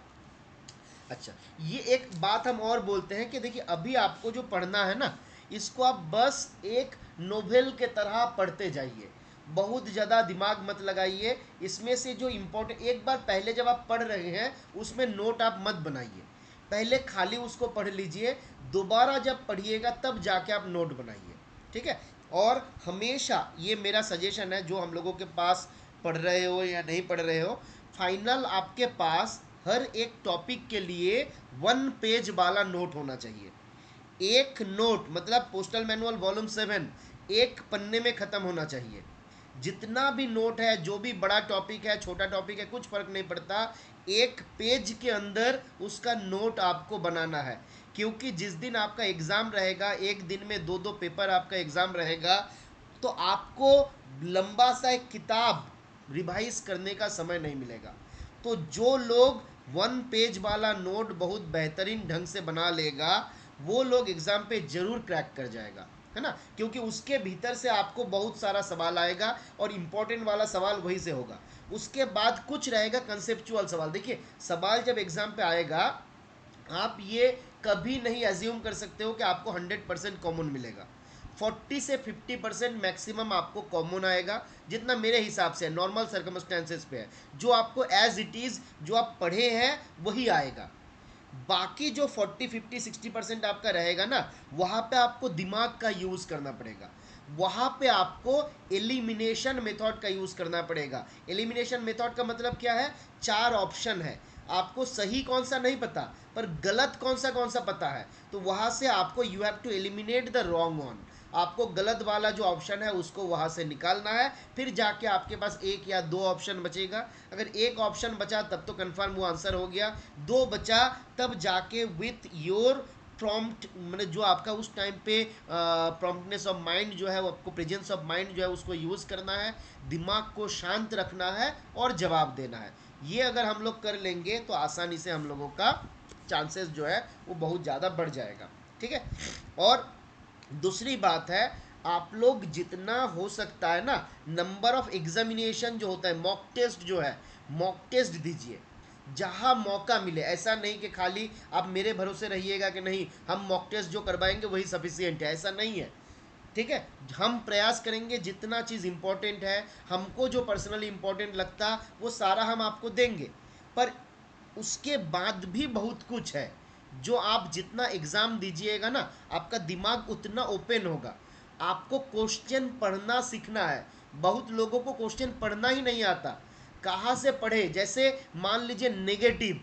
अच्छा, ये एक बात हम और बोलते हैं कि देखिए अभी आपको जो पढ़ना है ना, इसको आप बस एक नोवेल के तरह पढ़ते जाइए, बहुत ज़्यादा दिमाग मत लगाइए। इसमें से जो इम्पोर्टेंट, एक बार पहले जब आप पढ़ रहे हैं उसमें नोट आप मत बनाइए, पहले खाली उसको पढ़ लीजिए, दोबारा जब पढ़िएगा तब जाके आप नोट बनाइए। ठीक है, और हमेशा ये मेरा सजेशन है, जो हम लोगों के पास पढ़ रहे हो या नहीं पढ़ रहे हो, फाइनल आपके पास हर एक टॉपिक के लिए 1 पेज वाला नोट होना चाहिए। एक नोट मतलब पोस्टल मैनुअल वॉल्यूम 7 एक पन्ने में ख़त्म होना चाहिए। जितना भी नोट है, जो भी बड़ा टॉपिक है, छोटा टॉपिक है, कुछ फर्क नहीं पड़ता, एक पेज के अंदर उसका नोट आपको बनाना है। क्योंकि जिस दिन आपका एग्ज़ाम रहेगा, एक दिन में 2-2 पेपर आपका एग्ज़ाम रहेगा, तो आपको लंबा सा एक किताब रिवाइज करने का समय नहीं मिलेगा। तो जो लोग 1 पेज वाला नोट बहुत बेहतरीन ढंग से बना लेगा, वो लोग एग्ज़ाम पे ज़रूर क्रैक कर जाएगा, है ना। क्योंकि उसके भीतर से आपको बहुत सारा सवाल आएगा, और इम्पोर्टेंट वाला सवाल वही से होगा। उसके बाद कुछ रहेगा कंसेप्चुअल सवाल। देखिए सवाल जब एग्ज़ाम पे आएगा, आप ये कभी नहीं एज्यूम कर सकते हो कि आपको 100% कॉमन मिलेगा। 40 से 50% मैक्सिमम आपको कॉमन आएगा, जितना मेरे हिसाब से नॉर्मल सर्कमस्टेंसेस पे है, जो आपको एज इट इज़ जो आप पढ़े हैं वही आएगा। बाकी जो 40, 50, 60% आपका रहेगा ना, वहाँ पे आपको दिमाग का यूज़ करना पड़ेगा, वहाँ पे आपको एलिमिनेशन मेथड का यूज़ करना पड़ेगा। एलिमिनेशन मेथड का मतलब क्या है, 4 ऑप्शन है, आपको सही कौन सा नहीं पता, पर गलत कौन सा पता है, तो वहां से आपको you have to eliminate the wrong one. आपको गलत वाला जो ऑप्शन है उसको वहां से निकालना है, फिर जाके आपके पास एक या दो ऑप्शन बचेगा। अगर एक ऑप्शन बचा तब तो कंफर्म वो आंसर हो गया, दो बचा तब जाके विथ योर प्रॉम्प्ट, मतलब जो आपका उस टाइम पे प्रॉम्प्टनेस ऑफ माइंड जो है, वो आपको प्रेजेंस ऑफ माइंड जो है उसको यूज़ करना है, दिमाग को शांत रखना है और जवाब देना है। ये अगर हम लोग कर लेंगे तो आसानी से हम लोगों का चांसेस जो है वो बहुत ज़्यादा बढ़ जाएगा। ठीक है। और दूसरी बात है, आप लोग जितना हो सकता है ना, नंबर ऑफ एग्जामिनेशन जो होता है, मॉक टेस्ट जो है, मॉक टेस्ट दीजिए जहां मौका मिले। ऐसा नहीं कि खाली आप मेरे भरोसे रहिएगा कि नहीं हम मॉक टेस्ट जो करवाएंगे वही सफिशियंट है, ऐसा नहीं है। ठीक है, हम प्रयास करेंगे जितना चीज़ इंपॉर्टेंट है, हमको जो पर्सनली इंपॉर्टेंट लगता वो सारा हम आपको देंगे, पर उसके बाद भी बहुत कुछ है जो आप जितना एग्ज़ाम दीजिएगा ना, आपका दिमाग उतना ओपन होगा। आपको क्वेश्चन पढ़ना सीखना है। बहुत लोगों को क्वेश्चन पढ़ना ही नहीं आता, कहाँ से पढ़े। जैसे मान लीजिए नेगेटिव,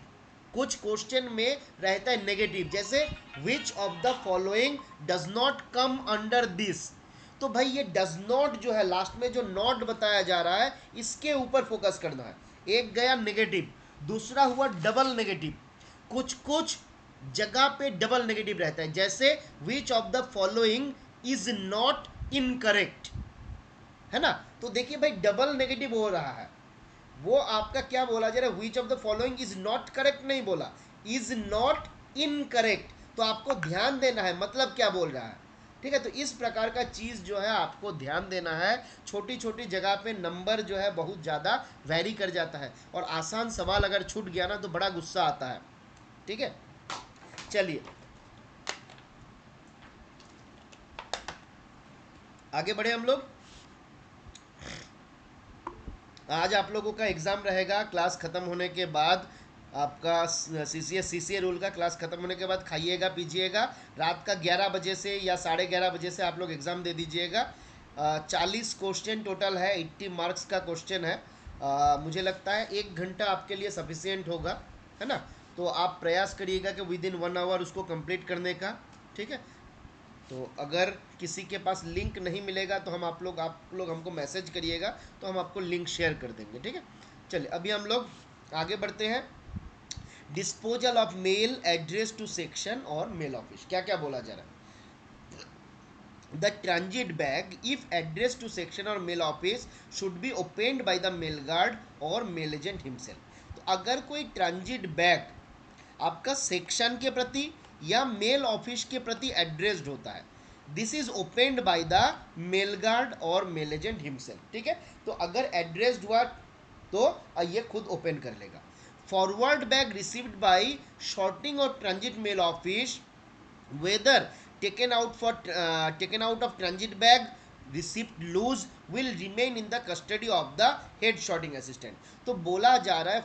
कुछ क्वेश्चन में रहता है नेगेटिव, जैसे which of the following does not come under this, तो भाई ये डज नॉट जो है लास्ट में जो नॉट बताया जा रहा है इसके ऊपर फोकस करना है। एक गया नेगेटिव, दूसरा हुआ डबल नेगेटिव। कुछ कुछ जगह पे डबल नेगेटिव रहता है, जैसे which of the following is not incorrect, है ना। तो देखिए भाई डबल नेगेटिव हो रहा है, वो आपका क्या बोला जा रहा है, which of the following is not correct नहीं बोला, इज नॉट इनकरेक्ट। तो आपको ध्यान देना है मतलब क्या बोल रहा है। ठीक है, तो इस प्रकार का चीज़ जो है आपको ध्यान देना है। छोटी छोटी जगह पे नंबर जो है बहुत ज़्यादा वैरी कर जाता है, और आसान सवाल अगर छूट गया ना तो बड़ा गुस्सा आता है। ठीक है, चलिए आगे बढ़े हम लोग। आज आप लोगों का एग्ज़ाम रहेगा, क्लास ख़त्म होने के बाद आपका सीसीए रूल का क्लास ख़त्म होने के बाद खाइएगा पीजिएगा, रात का 11 बजे से या 11:30 बजे से आप लोग एग्ज़ाम दे दीजिएगा। 40 क्वेश्चन टोटल है, 80 मार्क्स का क्वेश्चन है। मुझे लगता है 1 घंटा आपके लिए सफिशियंट होगा, है ना। तो आप प्रयास करिएगा कि विद इन 1 आवर उसको कंप्लीट करने का। ठीक है, तो अगर किसी के पास लिंक नहीं मिलेगा तो आप लोग हमको मैसेज करिएगा, तो हम आपको लिंक शेयर कर देंगे। ठीक है, चलिए अभी हम लोग आगे बढ़ते हैं। Disposal of mail address to section और मेल ऑफिस, क्या क्या बोला जा रहा है। The transit bag if address to section और mail office should be opened by the mail guard और मेल एजेंट हिमसेल्फ। तो अगर कोई ट्रांजिट बैग आपका सेक्शन के प्रति या मेल ऑफिस के प्रति एड्रेस्ड होता है, this is opened by the mail guard और मेल एजेंट हिमसेल्फ। ठीक है, तो अगर एड्रेस्ड हुआ तो ये खुद ओपन कर लेगा। Forward bag received by sorting और transit mail office, whether taken out of transit bag, receipt loose, will remain in the custody of the head sorting assistant। तो बोला जा रहा है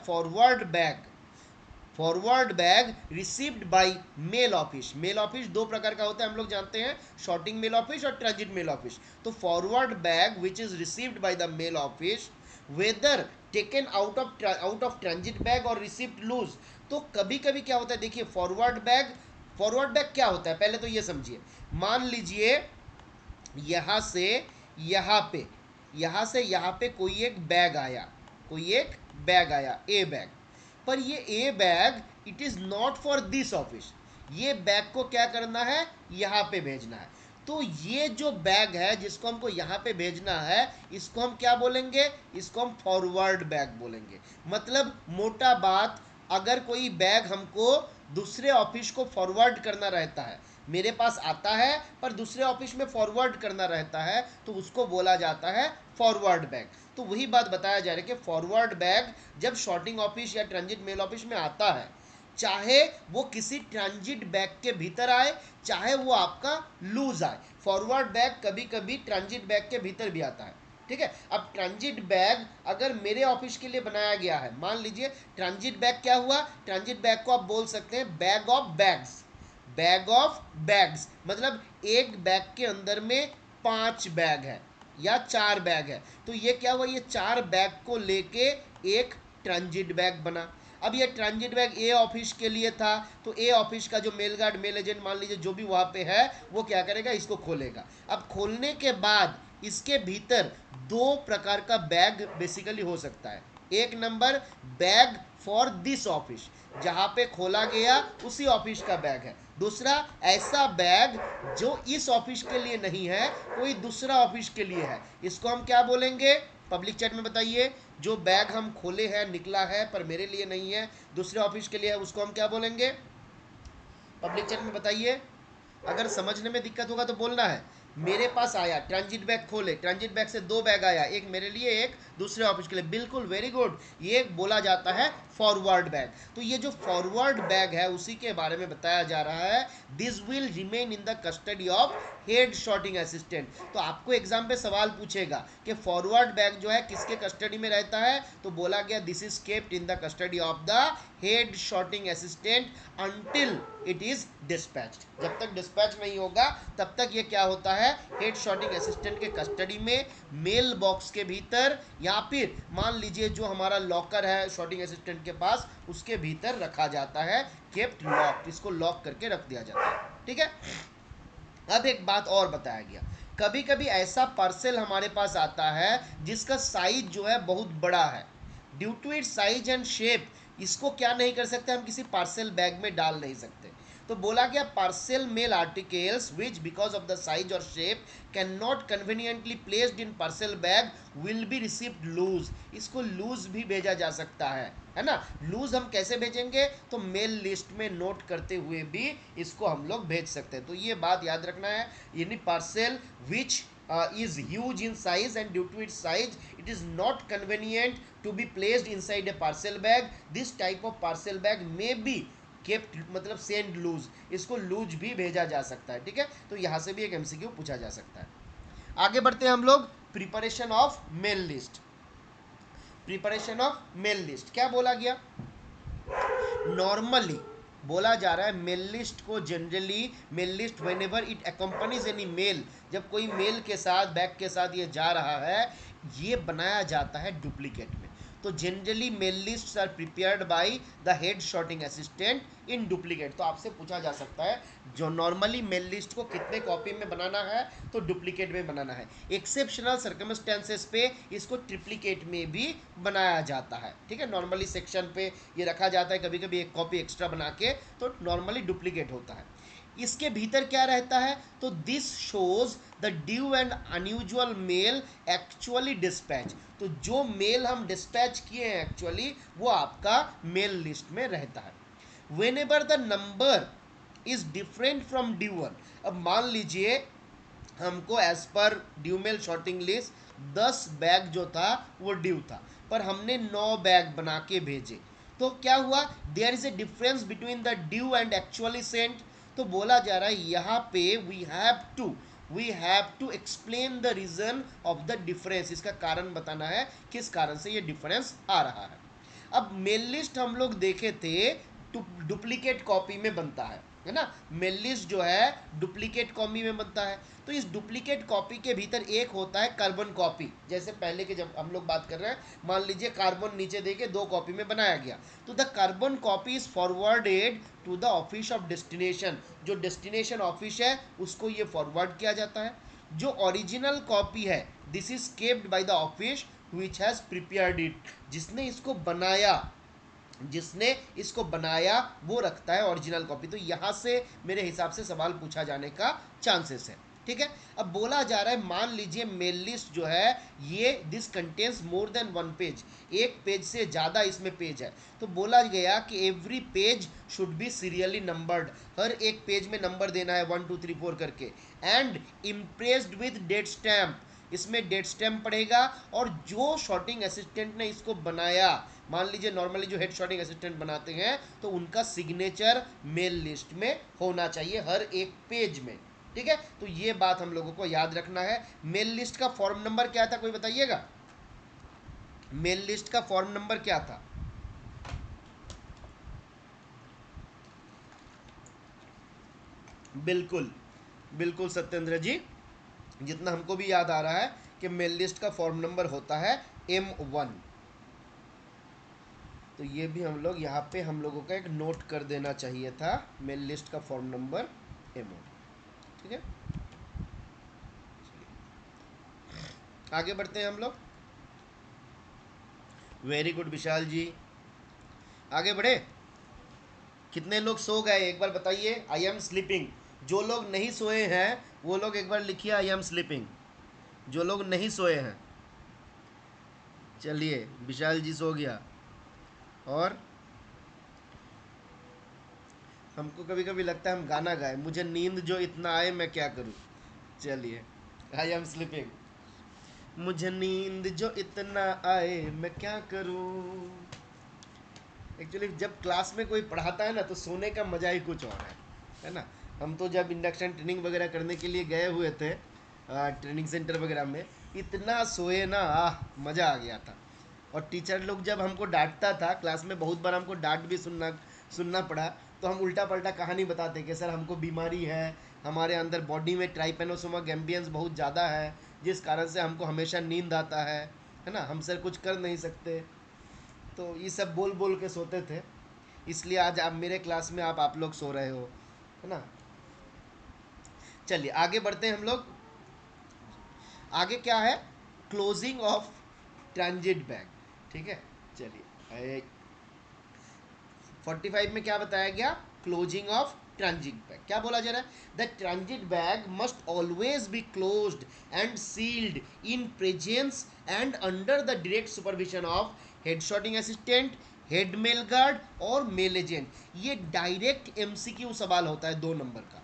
forward bag received by mail office. Mail office दो प्रकार का होता है हम लोग जानते हैं, शॉर्टिंग मेल ऑफिस और ट्रांजिट मेल ऑफिस। तो forward bag which is received by the mail office, whether taken out of transit bag or received loose. तो कभी कभी क्या होता है, देखिए फॉरवर्ड बैग क्या होता है पहले तो ये समझिए। मान लीजिए यहाँ से यहाँ पे यहाँ पे कोई एक बैग आया ए बैग, पर ये ए bag it is not for this office. ये बैग को क्या करना है, यहाँ पे भेजना है। तो ये जो बैग है जिसको हमको यहाँ पे भेजना है, इसको हम क्या बोलेंगे, इसको हम फॉरवर्ड बैग बोलेंगे। मतलब मोटा बात, अगर कोई बैग हमको दूसरे ऑफिस को फॉरवर्ड करना रहता है, मेरे पास आता है पर दूसरे ऑफिस में फॉरवर्ड करना रहता है, तो उसको बोला जाता है फॉरवर्ड बैग। तो वही बात बताया जा रहा है कि फॉरवर्ड बैग जब शॉर्टिंग ऑफिस या ट्रांजिट मेल ऑफिस में आता है, चाहे वो किसी ट्रांजिट बैग के भीतर आए, चाहे वो आपका लूज आए, फॉरवर्ड बैग कभी कभी ट्रांजिट बैग के भीतर भी आता है। ठीक है, अब ट्रांजिट बैग अगर मेरे ऑफिस के लिए बनाया गया है, मान लीजिए ट्रांजिट बैग क्या हुआ, ट्रांजिट बैग को आप बोल सकते हैं बैग ऑफ बैग्स। मतलब एक बैग के अंदर में 5 बैग है या 4 बैग है, तो ये क्या हुआ, ये 4 बैग को लेके एक ट्रांजिट बैग बना। अब ये ट्रांजिट बैग ए ऑफिस के लिए था, तो ए ऑफिस का जो मेल गार्ड मेल एजेंट मान लीजिए जो भी वहाँ पे है वो क्या करेगा, इसको खोलेगा। अब खोलने के बाद इसके भीतर दो प्रकार का बैग बेसिकली हो सकता है। एक number bag for this office, जहाँ पे खोला गया उसी ऑफिस का बैग है। दूसरा ऐसा बैग जो इस ऑफिस के लिए नहीं है, कोई दूसरा ऑफिस के लिए है, इसको हम क्या बोलेंगे, पब्लिक चैट में बताइए। जो बैग हम खोले हैं, निकला है पर मेरे लिए नहीं है, दूसरे ऑफिस के लिए है, उसको हम क्या बोलेंगे, पब्लिक चैट में बताइए। अगर समझने में दिक्कत होगा तो बोलना है। मेरे पास आया ट्रांजिट बैग, खोले, ट्रांजिट बैग से दो बैग आया, एक मेरे लिए एक दूसरे ऑफिस के लिए, बिल्कुल वेरी गुड, ये बोला जाता है फॉरवर्ड बैग। तो ये जो फॉरवर्ड बैग है उसी के बारे में बताया जा रहा है। This will remain in the custody of head sorting assistant. तो आपको एग्जाम पे सवाल पूछेगा कि फॉरवर्ड बैग जो है किसके कस्टडी में रहता है, तो बोला गया this is kept in the custody of the head sorting assistant until it is dispatched. जब तक डिस्पैच नहीं होगा तब तक ये क्या होता है, हेड शॉर्टिंग असिस्टेंट के कस्टडी में, मेल बॉक्स के भीतर, या फिर मान लीजिए जो हमारा लॉकर है शॉर्टिंग असिस्टेंट के पास, उसके भीतर रखा जाता है, केप्ट लॉक, इसको लॉक करके रख दिया जाता है। ठीक है। अब एक बात और बताया गया, कभी कभी ऐसा पार्सल हमारे पास आता है जिसका साइज जो है बहुत बड़ा है, due to it size and shape, इसको क्या नहीं कर सकते, हम किसी पार्सल बैग में डाल नहीं सकते। तो बोला गया parcel mail articles which because of the size और shape can not conveniently placed in parcel bag will be received loose, इसको लूज भी भेजा जा सकता है ना। लूज हम कैसे भेजेंगे, तो मेल लिस्ट में नोट करते हुए भी इसको हम लोग भेज सकते हैं। तो ये बात याद रखना है, यानी parcel which is huge in size and due to its size it is not convenient to be placed inside a parcel bag, this type of parcel bag may be kept मतलब सेंड लूज, इसको loose भी भेजा जा सकता है। ठीक है, तो यहाँ से भी एक एमसीक्यू पूछा जा सकता है। आगे बढ़ते हैं हम लोग, preparation of mail list. Preparation of mail list क्या बोला गया, नॉर्मली बोला जा रहा है मेल लिस्ट को generally, mail list whenever it accompanies any mail, जब कोई मेल के साथ बैग के साथ ये जा रहा है, ये बनाया जाता है डुप्लीकेट में। तो generally mail list are prepared by the head sorting assistant in duplicate. तो आपसे पूछा जा सकता है जो नॉर्मली मेल लिस्ट को कितने कॉपी में बनाना है, तो डुप्लीकेट में बनाना है। एक्सेप्शनल सर्कमस्टेंसेस पे इसको ट्रिप्लीकेट में भी बनाया जाता है। ठीक है, नॉर्मली सेक्शन पे ये रखा जाता है, कभी कभी एक कॉपी एक्स्ट्रा बना के, तो नॉर्मली डुप्लीकेट होता है। इसके भीतर क्या रहता है, तो this shows the due and unusual mail actually dispatch. तो जो मेल हम डिस्पैच किए हैं एक्चुअली, वो आपका मेल लिस्ट में रहता है। Whenever the number is different from due one, अब मान लीजिए हमको as per due mail sorting list 10 bag जो था वो ड्यू था, पर हमने 9 बैग बना के भेजे, तो क्या हुआ, there is a difference between the due and actually sent. तो बोला जा रहा है यहाँ पे we have to explain the reason of the difference, इसका कारण बताना है किस कारण से ये डिफरेंस आ रहा है। अब मेल लिस्ट हम लोग देखे थे डुप्लीकेट कॉपी में बनता है ना, मेल लिस्ट जो है डुप्लीकेट कॉपी में बनता है। तो इस डुप्लीकेट कॉपी के भीतर एक होता है कार्बन कॉपी, जैसे पहले के जब हम लोग बात कर रहे हैं, मान लीजिए कार्बन नीचे देके 2 कॉपी में बनाया गया, तो the carbon copy is forwarded to the office of destination, जो डेस्टिनेशन ऑफिस है उसको ये फॉरवर्ड किया जाता है। जो ओरिजिनल कॉपी है this is kept by the office which has prepared it, जिसने इसको बनाया वो रखता है ओरिजिनल कॉपी। तो यहाँ से मेरे हिसाब से सवाल पूछा जाने का चांसेस है। ठीक है, अब बोला जा रहा है मान लीजिए मेल लिस्ट जो है ये this contains more than 1 page, एक पेज से ज़्यादा इसमें पेज है, तो बोला गया कि every page should be serially numbered, हर एक पेज में नंबर देना है 1 2 3 4 करके, and impressed with date stamp, इसमें डेट स्टैम्प पड़ेगा, और जो शॉर्टिंग असिस्टेंट ने इसको बनाया, मान लीजिए नॉर्मली जो हेड शॉर्टिंग असिस्टेंट बनाते हैं तो उनका सिग्नेचर मेल लिस्ट में होना चाहिए हर एक पेज में। ठीक है, तो ये बात हम लोगों को याद रखना है। मेल लिस्ट का फॉर्म नंबर क्या था, कोई बताइएगा, मेल लिस्ट का फॉर्म नंबर क्या था, बिल्कुल बिल्कुल सत्येंद्र जी, जितना हमको भी याद आ रहा है कि मेल लिस्ट का फॉर्म नंबर होता है M1। तो ये भी हम लोग यहाँ पे हम लोगों का एक नोट कर देना चाहिए था, मेल लिस्ट का फॉर्म नंबर MO। ठीक है, आगे बढ़ते हैं हम लोग। वेरी गुड विशाल जी, आगे बढ़े। कितने लोग सो गए एक बार बताइए। I am sleeping. जो लोग नहीं सोए हैं वो लोग एक बार लिखिए आई एम स्लीपिंग, जो लोग नहीं सोए हैं। चलिए, विशाल जी सो गया। और हमको कभी कभी लगता है हम गाना गाए, मुझे नींद जो इतना आए मैं क्या करूं। चलिए, आई एम स्लीपिंग। मुझे नींद जो इतना आए मैं क्या करूं। एक्चुअली जब क्लास में कोई पढ़ाता है ना तो सोने का मज़ा ही कुछ और है ना। हम तो जब इंडक्शन ट्रेनिंग वगैरह करने के लिए गए हुए थे ट्रेनिंग सेंटर वगैरह में, इतना सोए ना, मज़ा आ गया था। और टीचर लोग जब हमको डांटता था क्लास में, बहुत बार हमको डांट भी सुनना सुनना पड़ा, तो हम उल्टा पल्टा कहानी बताते कि सर हमको बीमारी है, हमारे अंदर बॉडी में ट्राइपेनोसोमा गैम्बियंस बहुत ज़्यादा है, जिस कारण से हमको हमेशा नींद आता है ना, हम सर कुछ कर नहीं सकते। तो ये सब बोल बोल के सोते थे, इसलिए आज आप मेरे क्लास में आप लोग सो रहे हो, है ना। चलिए आगे बढ़ते हैं हम लोग। आगे क्या है, क्लोजिंग ऑफ ट्रांजिट बैग। ठीक है, चलिए 45 में क्या बताया गया, क्लोजिंग ऑफ ट्रांजिट बैग। क्या बोला जा रहा है, the transit bag must always be closed and sealed in presence and under the direct supervision of head sorting assistant, head mail guard और मेल एजेंट। ये डायरेक्ट MCQ सवाल होता है 2 नंबर का।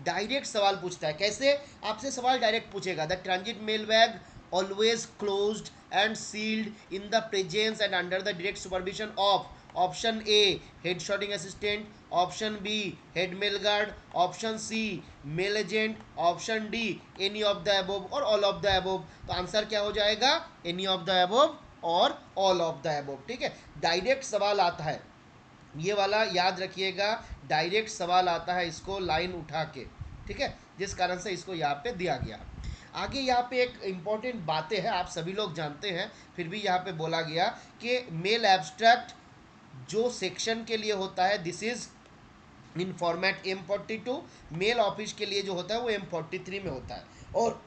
डायरेक्ट सवाल पूछता है, कैसे आपसे सवाल डायरेक्ट पूछेगा, the transit mail bag always closed and sealed in the presence and under the direct supervision of option A head sorting assistant, option B head mail guard, option C mail agent, option D any of the above और all of the above. तो answer क्या हो जाएगा, any of the above और all of the above. ठीक है, direct सवाल आता है, ये वाला याद रखिएगा, डायरेक्ट सवाल आता है, इसको लाइन उठा के। ठीक है, जिस कारण से इसको यहाँ पे दिया गया। आगे यहाँ पे एक इम्पॉर्टेंट बातें हैं, आप सभी लोग जानते हैं, फिर भी यहाँ पे बोला गया कि मेल एब्स्ट्रैक्ट जो सेक्शन के लिए होता है, this is in format M42, mail office के लिए जो होता है वो M43 में होता है। और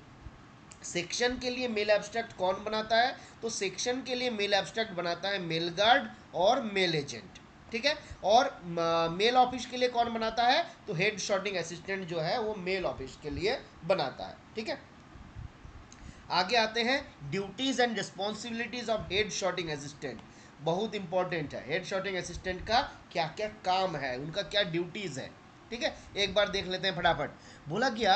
सेक्शन के लिए मेल एब्स्ट्रैक्ट कौन बनाता है, तो सेक्शन के लिए मेल एब्स्ट्रैक्ट बनाता है मेल गार्ड और मेल एजेंट। ठीक है, और मेल ऑफिस के लिए कौन बनाता है, तो हेड शॉटिंग असिस्टेंट जो है वो मेल ऑफिस के लिए बनाता है। ठीक है, आगे आते हैं, duties and responsibilities of head sorting assistant. बहुत इंपॉर्टेंट है, हेड शॉटिंग असिस्टेंट का क्या क्या काम है, उनका क्या ड्यूटीज है। ठीक है, एक बार देख लेते हैं फटाफट। बोला गया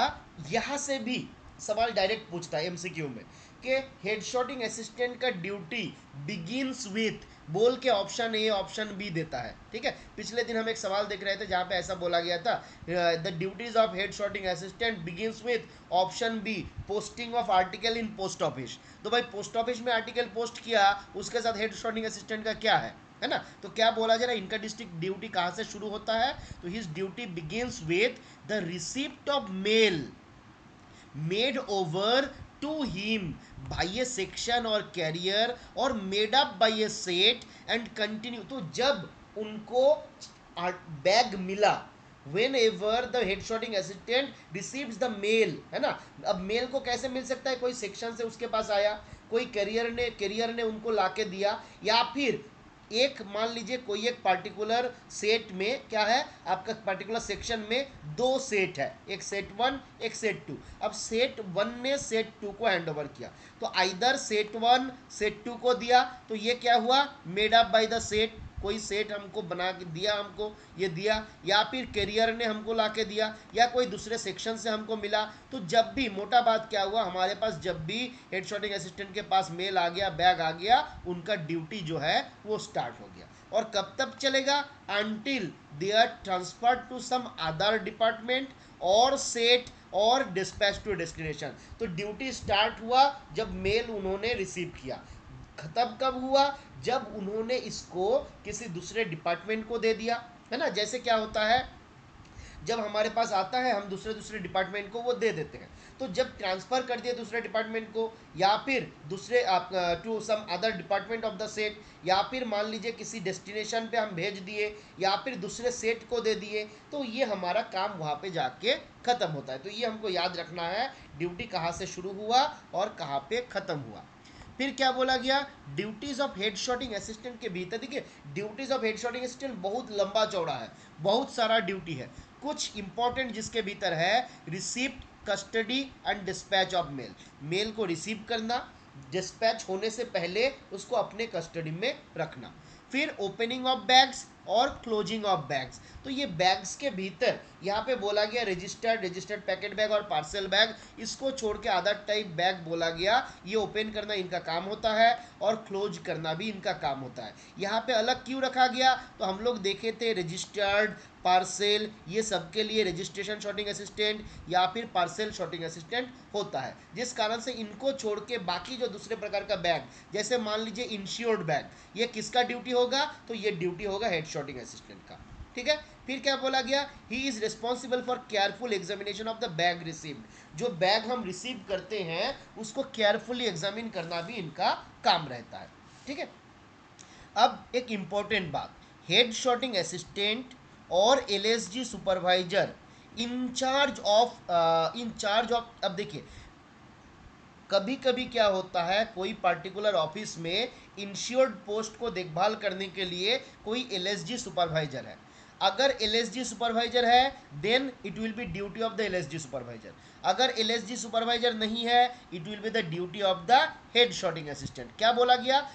यहां से भी सवाल डायरेक्ट पूछता है MCQ में कि हेड शॉटिंग असिस्टेंट का ड्यूटी बिगिंस विथ, बोल के ऑप्शन ए ऑप्शन बी देता है। ठीक है, पिछले दिन हम एक सवाल देख रहे थे जहां पे ऐसा बोला गया था, the duties of head sorting assistant begins with option B posting of article in post office. तो भाई पोस्ट ऑफिस में आर्टिकल पोस्ट किया, उसके साथ हेड शॉटिंग असिस्टेंट का क्या है ना। तो क्या बोला जा रहा है, इनका डिस्ट्रिक्ट ड्यूटी कहां से शुरू होता है, तो his duty begins with the receipt of male made over to him by a section or carrier or made up by a set and continue। तो जब उनको बैग मिला, whenever the head sorting assistant receives the mail, है ना। अब mail को कैसे मिल सकता है, कोई सेक्शन से उसके पास आया, कोई कैरियर ने उनको लाके दिया, या फिर एक मान लीजिए कोई एक पार्टिकुलर सेट में क्या है, आपका पार्टिकुलर सेक्शन में 2 सेट है, एक सेट 1 एक सेट 2। अब सेट 1 ने सेट 2 को हैंड ओवर किया, तो आइदर सेट 1 सेट 2 को दिया, तो ये क्या हुआ, made up by the set, कोई सेट हमको बना के दिया, हमको ये दिया, या फिर कैरियर ने हमको ला के दिया, या कोई दूसरे सेक्शन से हमको मिला। तो जब भी, मोटा बात क्या हुआ, हमारे पास जब भी हेड शॉटिंग असिस्टेंट के पास मेल आ गया, बैग आ गया, उनका ड्यूटी जो है वो स्टार्ट हो गया। और कब तक चलेगा, until they are transfer to some other department और सेट और डिस्पैच टू डेस्टिनेशन। तो ड्यूटी स्टार्ट हुआ जब मेल उन्होंने रिसीव किया, खत्म कब हुआ, जब उन्होंने इसको किसी दूसरे डिपार्टमेंट को दे दिया, है ना। जैसे क्या होता है, जब हमारे पास आता है हम दूसरे दूसरे डिपार्टमेंट को वो दे देते हैं। तो जब ट्रांसफ़र कर दिए दूसरे डिपार्टमेंट को, या फिर दूसरे to some other department of the set, या फिर मान लीजिए किसी डेस्टिनेशन पे हम भेज दिए, या फिर दूसरे सेट को दे दिए, तो ये हमारा काम वहाँ पे जाके ख़त्म होता है। तो ये हमको याद रखना है, ड्यूटी कहाँ से शुरू हुआ और कहाँ पे ख़त्म हुआ। फिर क्या बोला गया, duties of head sorting assistant के भीतर, देखिए duties of head sorting assistant बहुत लंबा चौड़ा है, बहुत सारा ड्यूटी है। कुछ इंपॉर्टेंट जिसके भीतर है, receipt, custody and dispatch of mail, mail को रिसीव करना, डिस्पैच होने से पहले उसको अपने कस्टडी में रखना। फिर ओपनिंग ऑफ बैग्स और क्लोजिंग ऑफ बैग्स। तो ये बैग्स के भीतर यहाँ पे बोला गया रजिस्टर्ड पैकेट बैग और पार्सल बैग, इसको छोड़ के अदर टाइप बैग बोला गया, ये ओपन करना इनका काम होता है और क्लोज करना भी इनका काम होता है। यहाँ पे अलग क्यों रखा गया, तो हम लोग देखे थे रजिस्टर्ड, पार्सल, ये सबके लिए रजिस्ट्रेशन शॉटिंग असिस्टेंट या फिर पार्सल शॉटिंग असिस्टेंट होता है, जिस कारण से इनको छोड़ के बाकी जो दूसरे प्रकार का बैग, जैसे मान लीजिए इंश्योर्ड बैग, ये किसका ड्यूटी होगा, तो ये ड्यूटी होगा हेड शॉटिंग असिस्टेंट का। ठीक है। फिर क्या बोला गया, he is responsible for careful examination of the bag received, जो बैग हम रिसीव करते हैं उसको केयरफुली एग्जामिन करना भी इनका काम रहता है। ठीक है। अब एक इंपॉर्टेंट बात, हेड शॉटिंग असिस्टेंट और एलएसजी सुपरवाइजर इंचार्ज ऑफ, अब देखिए कभी कभी क्या होता है, कोई पार्टिकुलर ऑफिस में इंश्योर्ड पोस्ट को देखभाल करने के लिए कोई एलएसजी सुपरवाइजर है। अगर एलएसजी सुपरवाइजर है then it will be duty of the LSG supervisor. अगर एलएसजी सुपरवाइजर नहीं है it will be the duty of the head sorting assistant. क्या बोला गया,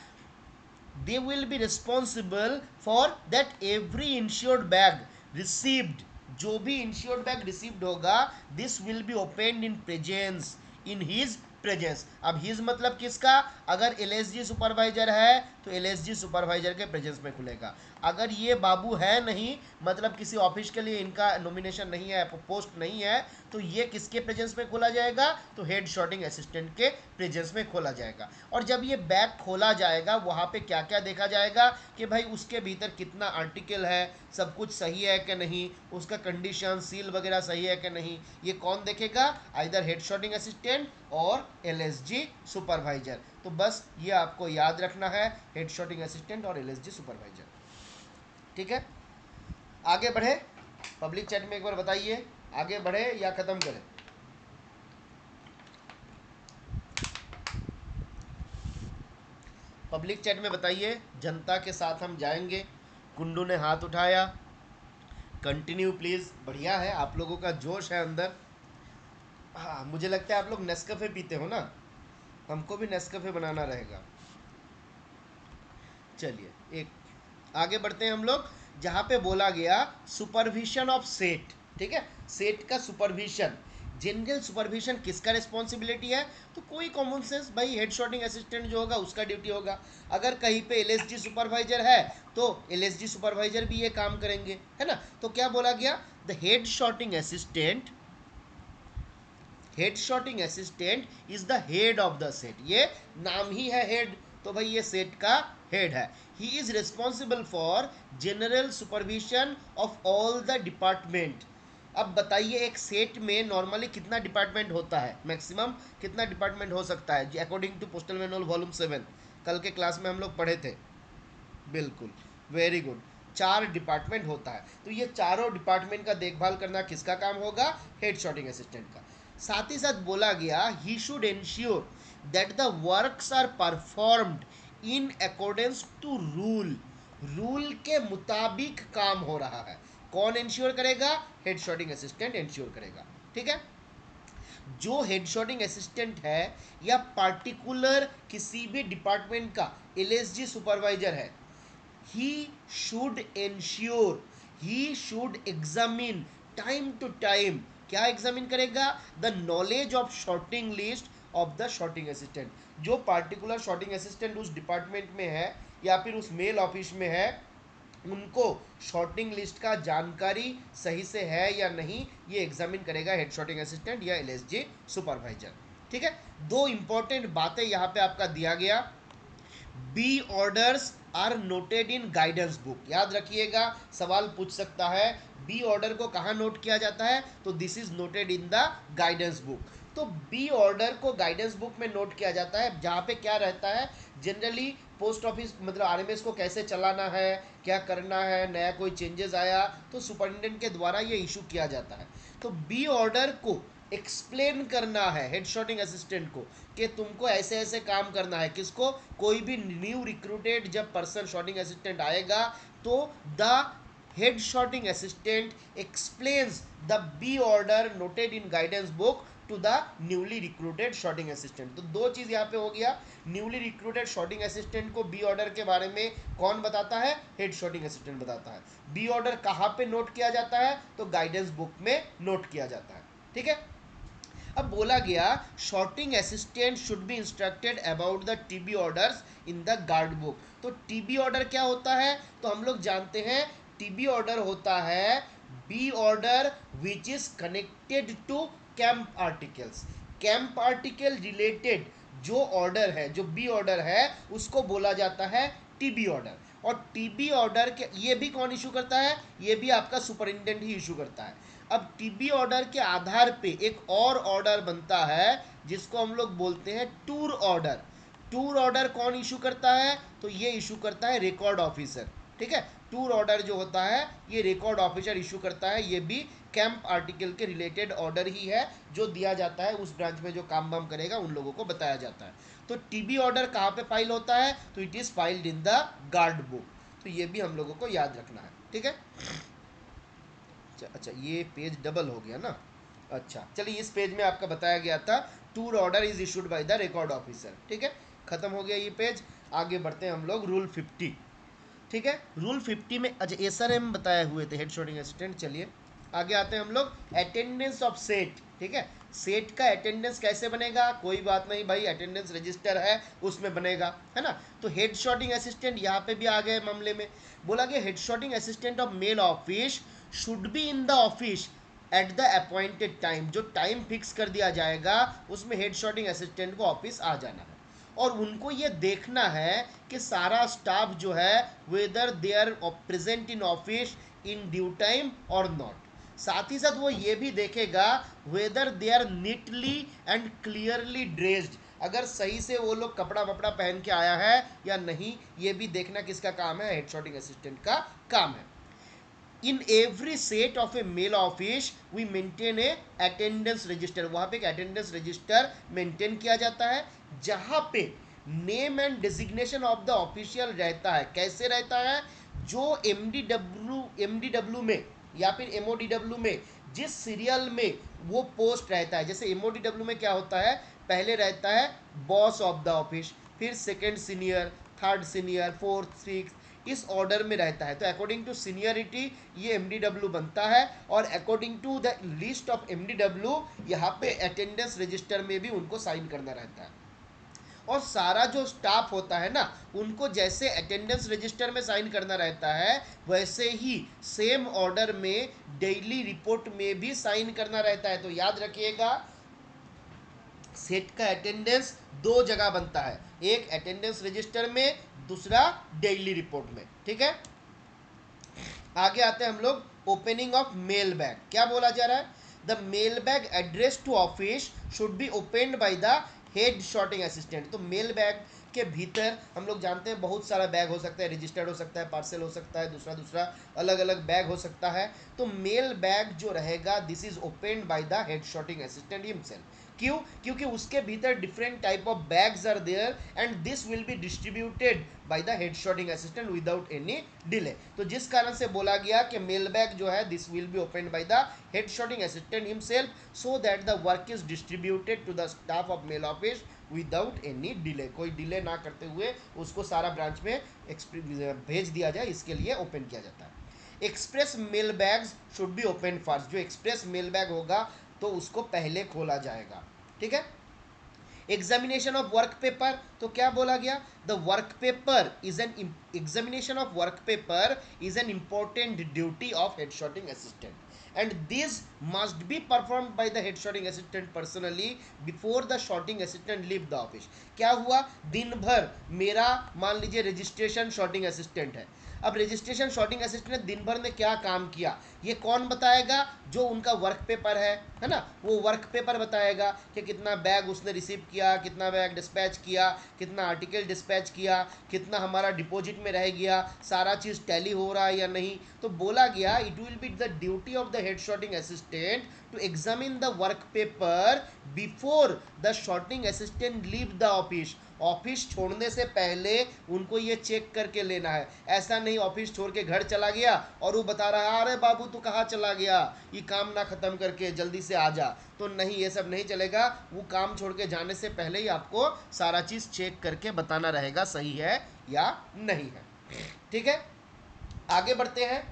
they will be responsible for that every insured bag received, जो भी insured bag received होगा this will be opened in presence, in his presence. अब his मतलब किसका, अगर एलएसजी सुपरवाइजर है तो एलएसजी सुपरवाइजर के प्रेजेंस में खुलेगा। अगर ये बाबू है नहीं, मतलब किसी ऑफिस के लिए इनका नॉमिनेशन नहीं है, पोस्ट नहीं है, तो ये किसके प्रेजेंस में खोला जाएगा, तो हेड शॉटिंग असिस्टेंट के प्रेजेंस में खोला जाएगा। और जब ये बैग खोला जाएगा वहाँ पे क्या क्या देखा जाएगा कि भाई उसके भीतर कितना आर्टिकल है, सब कुछ सही है कि नहीं, उसका कंडीशन सील वगैरह सही है कि नहीं, ये कौन देखेगा, आइदर हेड शॉटिंग असिस्टेंट और एलएसजी सुपरवाइजर। तो बस ये आपको याद रखना है, हेड शॉटिंग असिस्टेंट और एलएसजी सुपरवाइजर। ठीक है, आगे बढ़े, पब्लिक चैट में एक बार बताइए आगे बढ़े या खत्म करें। पब्लिक चैट में बताइए, जनता के साथ हम जाएंगे। कुंडू ने हाथ उठाया, कंटिन्यू प्लीज, बढ़िया है, आप लोगों का जोश है अंदर। हाँ मुझे लगता है आप लोग नेस्कैफे पीते हो ना, हमको भी नेस्कैफे बनाना रहेगा। चलिए एक आगे बढ़ते हैं हम लोग, जहाँ पे बोला गया सुपरविजन ऑफ सेट। ठीक है, सेट का सुपरविजन, जनरल सुपरविजन किसका रिस्पॉन्सिबिलिटी है, तो कोई कॉमन सेंस भाई हेड शॉटिंग असिस्टेंट जो होगा उसका ड्यूटी होगा। अगर कहीं पे एलएसजी सुपरवाइजर है तो एलएसजी सुपरवाइजर भी ये काम करेंगे, है ना। तो क्या बोला गया, the head sorting assistant, head sorting assistant is the head of the set, ये नाम ही है हेड, तो भाई ये सेट का हेड है। He is responsible for general supervision of all the department. अब बताइए एक सेट में नॉर्मली कितना डिपार्टमेंट होता है, मैक्सिमम कितना डिपार्टमेंट हो सकता है according to postal manual volume 7, कल के क्लास में हम लोग पढ़े थे। बिल्कुल, वेरी गुड, 4 डिपार्टमेंट होता है। तो ये चारों डिपार्टमेंट का देखभाल करना किसका काम होगा, हेड शॉटिंग असिस्टेंट का। साथ ही साथ बोला गया he should ensure that the works are performed in accordance to rule, rule के मुताबिक काम हो रहा है। कौन एंश्योर करेगा, हेड शॉटिंग असिस्टेंट एंश्योर करेगा। ठीक है, जो हेड शॉटिंग असिस्टेंट है या पार्टिकुलर किसी भी डिपार्टमेंट का एलएसजी सुपरवाइजर है, he should ensure, he should examine time to time, क्या एग्जामिन करेगा, the knowledge of sorting list of the sorting assistant. जो पार्टिकुलर शॉर्टिंग असिस्टेंट उस डिपार्टमेंट में है या फिर उस मेल ऑफिस में है, उनको शॉर्टिंग लिस्ट का जानकारी सही से है या नहीं, ये एग्जामिन करेगा हेड शॉर्टिंग असिस्टेंट या एलएसजी सुपरवाइजर। ठीक है, दो इंपॉर्टेंट बातें यहाँ पे आपका दिया गया, B orders are noted in guidance book, याद रखिएगा सवाल पूछ सकता है, बी ऑर्डर को कहाँ नोट किया जाता है, तो this is noted in the guidance book. तो बी ऑर्डर को गाइडेंस बुक में नोट किया जाता है, जहाँ पे क्या रहता है, जनरली पोस्ट ऑफिस मतलब आरएमएस को कैसे चलाना है, क्या करना है, नया कोई चेंजेस आया तो सुपरिटेंडेंट के द्वारा ये इशू किया जाता है। तो बी ऑर्डर को एक्सप्लेन करना है हेड शॉटिंग असिस्टेंट को कि तुमको ऐसे ऐसे काम करना है। किसको, कोई भी न्यू रिक्रूटेड जब पर्सन शॉटिंग असिस्टेंट आएगा तो the head sorting assistant explains the B order noted in guidance book to the newly recruited sorting assistant. तो दो चीज यहाँ पे हो गया, न्यूली रिक्रूटेड शॉटिंग असिस्टेंट को बी ऑर्डर के बारे में कौन बताता है, हेड शॉटिंग असिस्टेंट बताता है। बी ऑर्डर कहाँ पे नोट किया जाता है, तो गाइडेंस बुक में नोट किया जाता है। ठीक है, अब बोला गया sorting assistant should be instructed about the TB orders in the guard book. तो टीबी ऑर्डर क्या होता है, तो हम लोग जानते हैं टीबी ऑर्डर होता है B order which is connected to camp articles. Camp article related जो ऑर्डर है, जो बी ऑर्डर है, उसको बोला जाता है टीबी ऑर्डर। और टीबी ऑर्डर के ये भी कौन इशू करता है, ये भी आपका सुपरिटेंडेंट ही इशू करता है। अब टीबी ऑर्डर के आधार पे एक और ऑर्डर बनता है जिसको हम लोग बोलते हैं टूर ऑर्डर। टूर ऑर्डर कौन इशू करता है, तो ये इशू करता है रिकॉर्ड ऑफिसर। ठीक है, टूर ऑर्डर जो होता है ये रिकॉर्ड ऑफिसर इशू करता है। ये भी कैंप आर्टिकल के रिलेटेड ऑर्डर ही है जो दिया जाता है, उस ब्रांच में जो काम वाम करेगा उन लोगों को बताया जाता है। तो टीबी ऑर्डर कहाँ पे फाइल होता है, तो it is filed in the guard book. तो ये भी हम लोगों को याद रखना है। ठीक है, अच्छा ये पेज डबल हो गया ना। अच्छा चलिए, इस पेज में आपका बताया गया था tour order is issued by the record officer. ठीक है, खत्म हो गया ये पेज। आगे बढ़ते हैं हम लोग रूल 50। ठीक है, रूल 50 में अच्छा एसआरएम बताए हुए थे हेड शॉटिंग असिस्टेंट। चलिए आगे आते हैं हम लोग, अटेंडेंस ऑफ सेट। ठीक है, सेट का अटेंडेंस कैसे बनेगा, कोई बात नहीं भाई, अटेंडेंस रजिस्टर है उसमें बनेगा, है ना। तो हेड शॉटिंग असिस्टेंट यहाँ पे भी आ गए मामले में। बोला गया head sorting assistant of mail office should be in the office at the appointed time. जो टाइम फिक्स कर दिया जाएगा उसमें हेड शॉटिंग असिस्टेंट को ऑफिस आ जाना है। और उनको ये देखना है कि सारा स्टाफ जो है whether they are present in office in due time और नॉट। साथ ही साथ वो ये भी देखेगा whether they are neatly and clearly dressed, अगर सही से वो लोग कपड़ा वपड़ा पहन के आया है या नहीं, ये भी देखना किसका काम है, हेड शॉटिंग असिस्टेंट का काम है। In every set of a mail office we maintain a attendance register. वहां पे एक अटेंडेंस रजिस्टर मेंटेन किया जाता है जहां पे name and designation of the official रहता है। कैसे रहता है, जो एमडीडब्ल्यू में या फिर एमओडीडब्ल्यू में जिस सीरियल में वो पोस्ट रहता है, जैसे एमओडीडब्ल्यू में क्या होता है, पहले रहता है बॉस ऑफ द ऑफिस, फिर second senior, third senior, fourth, six, इस ऑर्डर में रहता है। तो अकॉर्डिंग टू सीनियरिटी ये एमडीडब्ल्यू बनता है, और according to the list of MDW यहाँ पे अटेंडेंस रजिस्टर में भी उनको साइन करना रहता है। और सारा जो स्टाफ होता है ना, उनको जैसे अटेंडेंस रजिस्टर में साइन करना रहता है, वैसे ही सेम ऑर्डर में डेली रिपोर्ट में भी साइन करना रहता है। तो याद रखिएगा सेट का अटेंडेंस दो जगह बनता है, एक अटेंडेंस रजिस्टर में, दूसरा डेली रिपोर्ट में। ठीक है, आगे आते हैं हम लोग ओपनिंग ऑफ मेल बैग। क्या बोला जा रहा है, the mail bag address to office should be opened by the head sorting assistant. तो मेल बैग के भीतर हम लोग जानते हैं बहुत सारा बैग हो सकता है, रजिस्टर्ड हो सकता है, पार्सल हो सकता है, दूसरा दूसरा अलग अलग बैग हो सकता है। तो मेल बैग जो रहेगा this is opened by the head sorting assistant himself. क्यों, क्योंकि उसके भीतर different type of bags are there and this will be distributed by the head sorting assistant without any delay. तो जिस कारण से बोला गया कि मेल बैग जो है this will be opened by the head sorting assistant himself so that the work is distributed to the staff of mail office without any delay. कोई डिले ना करते हुए उसको सारा ब्रांच में भेज दिया जाए, इसके लिए ओपन किया जाता है। Express mail bags should be open first. जो एक्सप्रेस मेल बैग होगा तो उसको पहले खोला जाएगा। ठीक है, एग्जामिनेशन ऑफ वर्क पेपर तो क्या बोला गया, the work paper is an examination of work paper is an important duty of head sorting assistant and this must be performed by the head shotting assistant personally before the shotting assistant leave the office। क्या हुआ, दिन भर मेरा मान लीजिए registration shooting assistant है, अब registration shooting assistant ने दिन भर में क्या काम किया ये कौन बताएगा, जो उनका वर्क पेपर है ना, वो वर्क पेपर बताएगा कि कितना बैग उसने रिसीव किया, कितना बैग डिस्पैच किया, कितना आर्टिकल डिस्पैच किया, कितना हमारा डिपॉजिट में रह गया, सारा चीज़ टैली हो रहा है या नहीं। तो बोला गया it will be the duty of the head sorting assistant to examine the work paper before the sorting assistant leave the office. Office छोड़ने से पहले उनको ये चेक करके लेना है, ऐसा नहीं ऑफिस छोड़ के घर चला गया और वो बता रहा है अरे बाबू तू कहाँ चला गया, ये काम ना ख़त्म करके जल्दी से आ जा, तो नहीं ये सब नहीं चलेगा। वो काम छोड़ के जाने से पहले ही आपको सारा चीज़ चेक करके बताना रहेगा सही है या नहीं है। ठीक है, आगे बढ़ते हैं।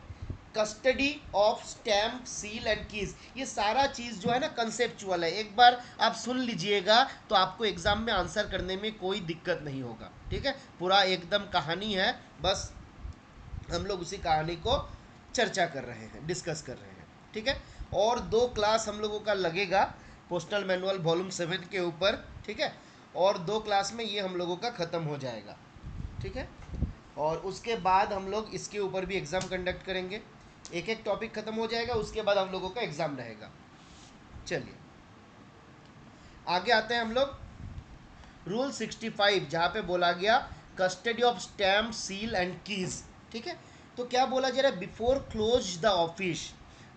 Custody of stamp seal and keys, ये सारा चीज़ जो है ना कंसेप्चुअल है, एक बार आप सुन लीजिएगा तो आपको एग्जाम में आंसर करने में कोई दिक्कत नहीं होगा। ठीक है, पूरा एकदम कहानी है, बस हम लोग उसी कहानी को चर्चा कर रहे हैं, डिस्कस कर रहे हैं। ठीक है, और 2 क्लास हम लोगों का लगेगा पोस्टल मैनुअल वॉल्यूम 7 के ऊपर। ठीक है, और 2 क्लास में ये हम लोगों का ख़त्म हो जाएगा। ठीक है, और उसके बाद हम लोग इसके ऊपर भी एग्ज़ाम कंडक्ट करेंगे, एक एक टॉपिक खत्म हो जाएगा, उसके बाद हम लोगों का एग्ज़ाम रहेगा। चलिए आगे आते हैं हम लोग रूल 65, जहाँ पे बोला गया custody of stamp seal and keys. ठीक है, तो क्या बोला जा रहा है, before close the office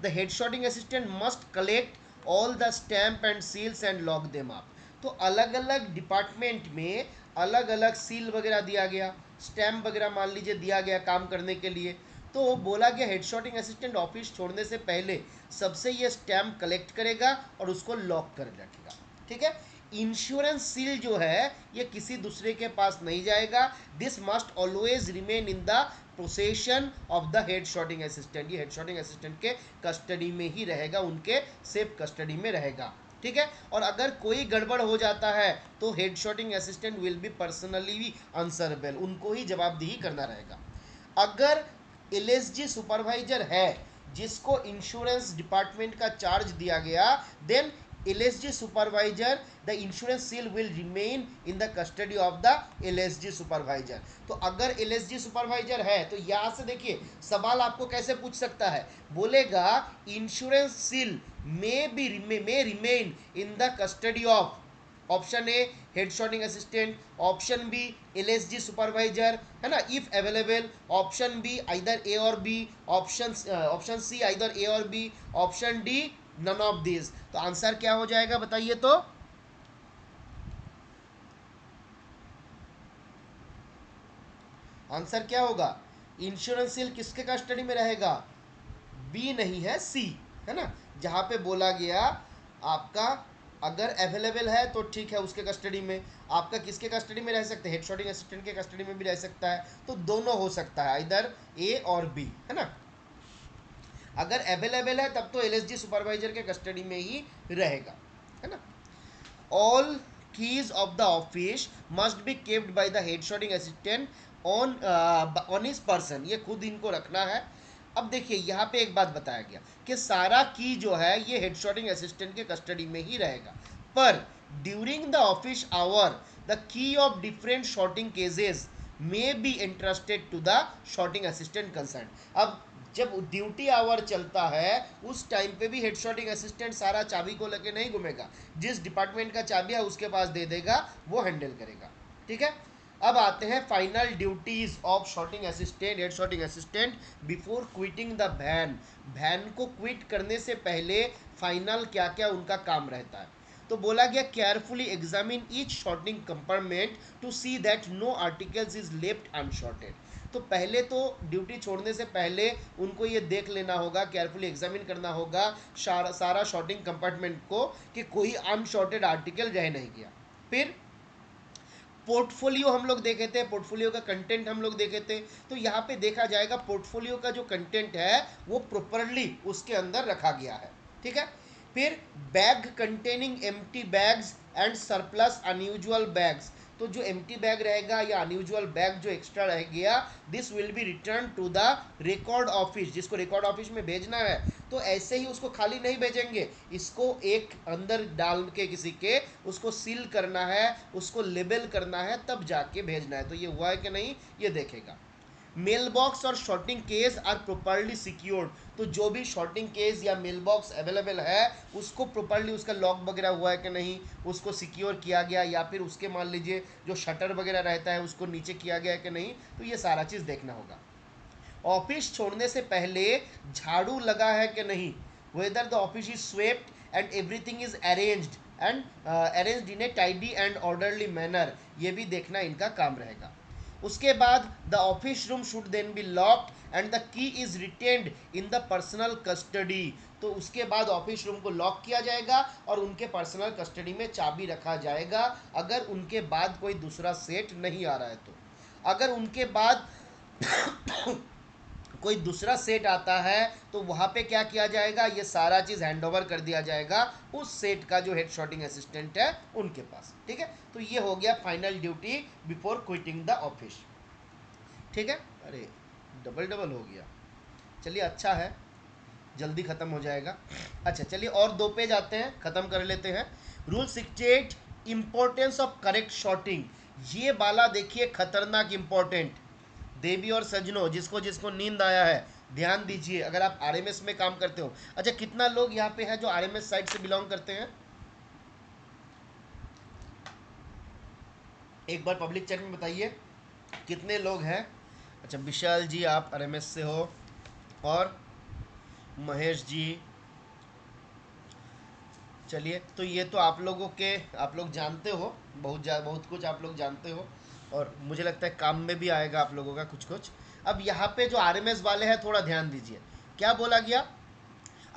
the head sorting assistant must collect all the stamp and seals and lock them up. तो अलग अलग डिपार्टमेंट में अलग अलग सील वगैरह दिया गया, स्टैम्प वगैरह मान लीजिए दिया गया काम करने के लिए। तो बोला गया हेड शॉटिंग असिस्टेंट ऑफिस छोड़ने से पहले सबसे ये स्टैम्प कलेक्ट करेगा और उसको लॉक कर रखेगा। ठीक है, इंश्योरेंस सील जो है ये किसी दूसरे के पास नहीं जाएगा, this must always remain in the possession of the head sorting assistant, ये हेड शॉटिंग असिस्टेंट के कस्टडी में ही रहेगा, उनके सेफ कस्टडी में रहेगा। ठीक है, और अगर कोई गड़बड़ हो जाता है तो head sorting assistant will be personally answerable, उनको ही जवाबदेही करना रहेगा। अगर एलएसजी सुपरवाइजर है जिसको इंश्योरेंस डिपार्टमेंट का चार्ज दिया गया, then LSG supervisor the insurance seal will remain in the custody of the LSG supervisor। तो अगर LSG supervisor है तो यहाँ से देखिए सवाल आपको कैसे पूछ सकता है, बोलेगा insurance seal may remain in the custody of option A head sorting assistant, option B LSG supervisor, है ना if available, option B either A और B, option C either A और B, option D none of this. तो answer क्या हो जाएगा बताइए, तो आंसर क्या होगा, इंश्योरेंस सील किसके कस्टडी में रहेगा, बी नहीं है सी, है ना, जहां पे बोला गया आपका अगर अवेलेबल है तो ठीक है उसके कस्टडी में, आपका किसके कस्टडी में रह सकते हैं, हेड शॉटिंग असिस्टेंट के कस्टडी में भी रह सकता है, तो दोनों हो सकता है इधर ए और बी, है ना। अगर अवेलेबल है तब तो एलएसजी सुपरवाइजर के कस्टडी में ही रहेगा, है ना। All keys of the office must be kept by the head sorting assistant on his person, ये खुद इनको रखना है। अब देखिए यहाँ पे एक बात बताया गया कि सारा की जो है ये हेड शॉटिंग असिस्टेंट के कस्टडी में ही रहेगा, पर during the office hour the key of different sorting cases may be interested to the sorting assistant concern. अब जब ड्यूटी आवर चलता है उस टाइम पे भी हेड शॉटिंग असिस्टेंट सारा चाबी को लेके नहीं घूमेगा, जिस डिपार्टमेंट का चाबी है उसके पास दे देगा, वो हैंडल करेगा। ठीक है, अब आते हैं final duties of sorting assistant, head sorting assistant before quitting the van. Van को क्विट करने से पहले फाइनल क्या क्या उनका काम रहता है। तो बोला गया carefully examine each sorting compartment to see that no articles is left unsorted. तो पहले तो ड्यूटी छोड़ने से पहले उनको ये देख लेना होगा, केयरफुली एग्जामिन करना होगा सारा शॉटिंग कंपार्टमेंट को कि कोई अनशॉर्टेड आर्टिकल रह नहीं गया। फिर पोर्टफोलियो हम लोग देखे थे, पोर्टफोलियो का कंटेंट हम लोग देखे थे, तो यहाँ पे देखा जाएगा पोर्टफोलियो का जो कंटेंट है वो प्रॉपरली उसके अंदर रखा गया है। ठीक है, फिर bag containing empty bags and surplus unusual bags, तो जो एम्प्टी बैग रहेगा या अनयूजुअल बैग जो एक्स्ट्रा रह गया, this will be return to the record office, जिसको रिकॉर्ड ऑफिस में भेजना है। तो ऐसे ही उसको खाली नहीं भेजेंगे, इसको एक अंदर डाल के किसी के उसको सील करना है, उसको लेबल करना है, तब जाके भेजना है। तो ये हुआ है कि नहीं ये देखेगा। मेल बॉक्स और sorting case are properly secured, तो जो भी शॉर्टिंग केस या मेल बॉक्स अवेलेबल है उसको प्रॉपरली उसका लॉक वगैरह हुआ है कि नहीं, उसको सिक्योर किया गया, या फिर उसके मान लीजिए जो शटर वगैरह रहता है उसको नीचे किया गया है कि नहीं, तो ये सारा चीज़ देखना होगा। ऑफिस छोड़ने से पहले झाड़ू लगा है कि नहीं, whether the office is swept and everything is arranged in a tidy and orderly manner, ये भी देखना इनका काम रहेगा। उसके बाद the office room should then be locked and the key is retained in the personal custody, तो उसके बाद ऑफिस रूम को लॉक किया जाएगा और उनके पर्सनल कस्टडी में चाबी रखा जाएगा, अगर उनके बाद कोई दूसरा सेट नहीं आ रहा है तो। अगर उनके बाद कोई दूसरा सेट आता है तो वहाँ पे क्या किया जाएगा, ये सारा चीज़ हैंड ओवर कर दिया जाएगा उस सेट का जो हेड शॉटिंग असिस्टेंट है उनके पास। ठीक है, तो ये हो गया final duty before quitting the office. ठीक है, अरे डबल डबल हो गया, चलिए अच्छा है, जल्दी ख़त्म हो जाएगा। अच्छा चलिए और 2 पेज आते हैं, ख़त्म कर लेते हैं। Rule 68 importance of correct sorting, ये वाला देखिए खतरनाक इम्पोर्टेंट। देवी और सज्जनों, जिसको जिसको नींद आया है ध्यान दीजिए, अगर आप आरएमएस में काम करते हो। अच्छा कितना लोग यहाँ पे है जो आरएमएस साइड से बिलोंग करते हैं, एक बार पब्लिक चैट में बताइए कितने लोग हैं। अच्छा विशाल जी आप आरएमएस से हो, और महेश जी, चलिए तो ये तो आप लोगों के, आप लोग जानते हो बहुत कुछ आप लोग जानते हो, और मुझे लगता है काम में भी आएगा आप लोगों का कुछ कुछ। अब यहाँ पे जो आरएमएस वाले हैं थोड़ा ध्यान दीजिए, क्या बोला गया,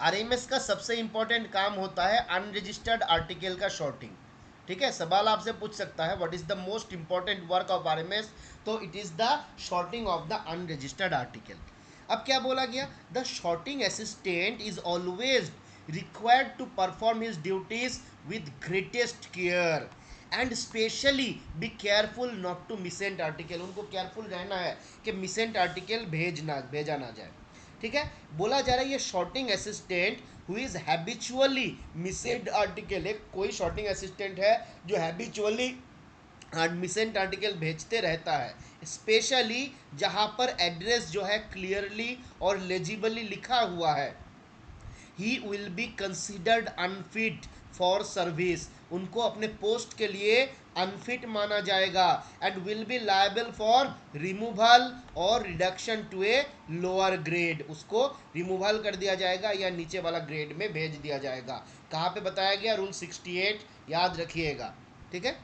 आरएमएस का सबसे इंपॉर्टेंट काम होता है अनरजिस्टर्ड आर्टिकल का शॉर्टिंग। ठीक है, सवाल आपसे पूछ सकता है what is the most important work of RMS, तो it is the sorting of the unregistered article. अब क्या बोला गया, the sorting assistant is always required to perform his duties with greatest care and specially be careful not to missent article, उनको careful रहना है कि मिसेंट article भेजा ना जाए। ठीक है, बोला जा रहा है ये sorting assistant who is habitually missent article, एक कोई शॉर्टिंग असिस्टेंट है जो हैबिचुअली मिसेंट आर्टिकल भेजते रहता है, स्पेशली जहां पर एड्रेस जो है क्लियरली और लेजिबली लिखा हुआ है। He will be considered unfit for service, उनको अपने पोस्ट के लिए अनफिट माना जाएगा, and will be liable for removal और reduction to a lower grade, उसको रिमूवल कर दिया जाएगा या नीचे वाला ग्रेड में भेज दिया जाएगा। कहाँ पे बताया गया, रूल 68 याद रखिएगा। ठीक है,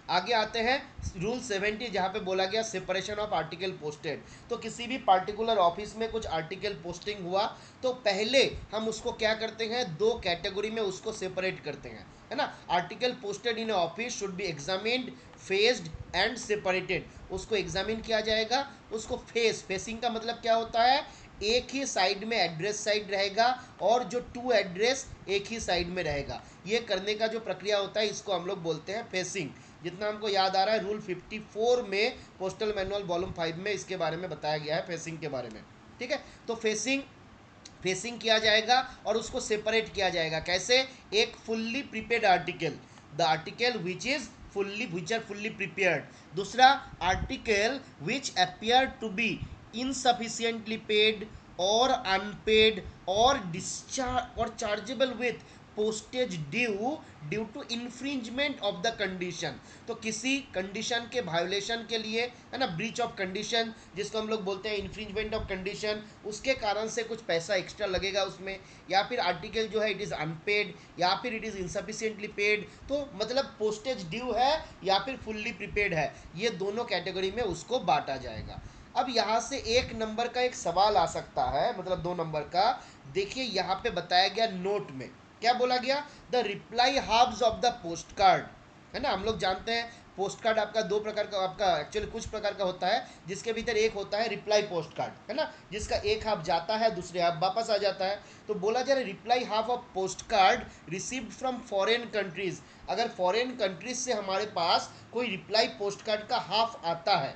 आगे आते हैं रूल 70 जहाँ पे बोला गया सेपरेशन ऑफ आर्टिकल पोस्टेड, तो किसी भी पार्टिकुलर ऑफिस में कुछ आर्टिकल पोस्टिंग हुआ तो पहले हम उसको क्या करते हैं, 2 कैटेगरी में उसको सेपरेट करते हैं, है ना। Article posted in office should B examined, faced and separated, उसको एग्जामिन किया जाएगा, उसको फेसिंग का मतलब क्या होता है, एक ही साइड में एड्रेस साइड रहेगा और जो 2 एड्रेस एक ही साइड में रहेगा, ये करने का जो प्रक्रिया होता है इसको हम लोग बोलते हैं फेसिंग। जितना हमको याद आ रहा है रूल 54 में पोस्टल मैनुअल वॉल्यूम 5 में इसके बारे में बताया गया है फेसिंग के बारे में। ठीक है, तो फेसिंग किया जाएगा और उसको सेपरेट किया जाएगा कैसे, एक fully prepaid article, the article which are fully prepared, दूसरा article which appear to be insufficiently paid or unpaid or discharge or chargeable with postage due to infringement of the condition, तो किसी condition के violation के लिए, है ना, breach of condition जिसको हम लोग बोलते हैं इन्फ्रिंजमेंट ऑफ कंडीशन, उसके कारण से कुछ पैसा एक्स्ट्रा लगेगा उसमें, या फिर आर्टिकल जो है इट इज़ अनपेड या फिर इट इज़ इनसफिशिएंटली पेड, तो मतलब पोस्टेज ड्यू है या फिर फुल्ली प्रीपेड है, ये दोनों कैटेगरी में उसको बांटा जाएगा। अब यहाँ से 1 नंबर का एक सवाल आ सकता है, मतलब 2 नंबर का, देखिए यहाँ पे बताया गया नोट में क्या बोला गया, the reply halves of the post card, है ना, हम लोग जानते हैं पोस्ट कार्ड आपका दो प्रकार का, आपका एक्चुअली कुछ प्रकार का होता है, जिसके भीतर एक होता है रिप्लाई पोस्ट कार्ड, है ना, जिसका एक हाफ जाता है, दूसरे हाफ वापस आ जाता है। तो बोला जा रहा है reply half of post card received from foreign countries, अगर फॉरेन कंट्रीज से हमारे पास कोई रिप्लाई पोस्ट कार्ड का हाफ आता है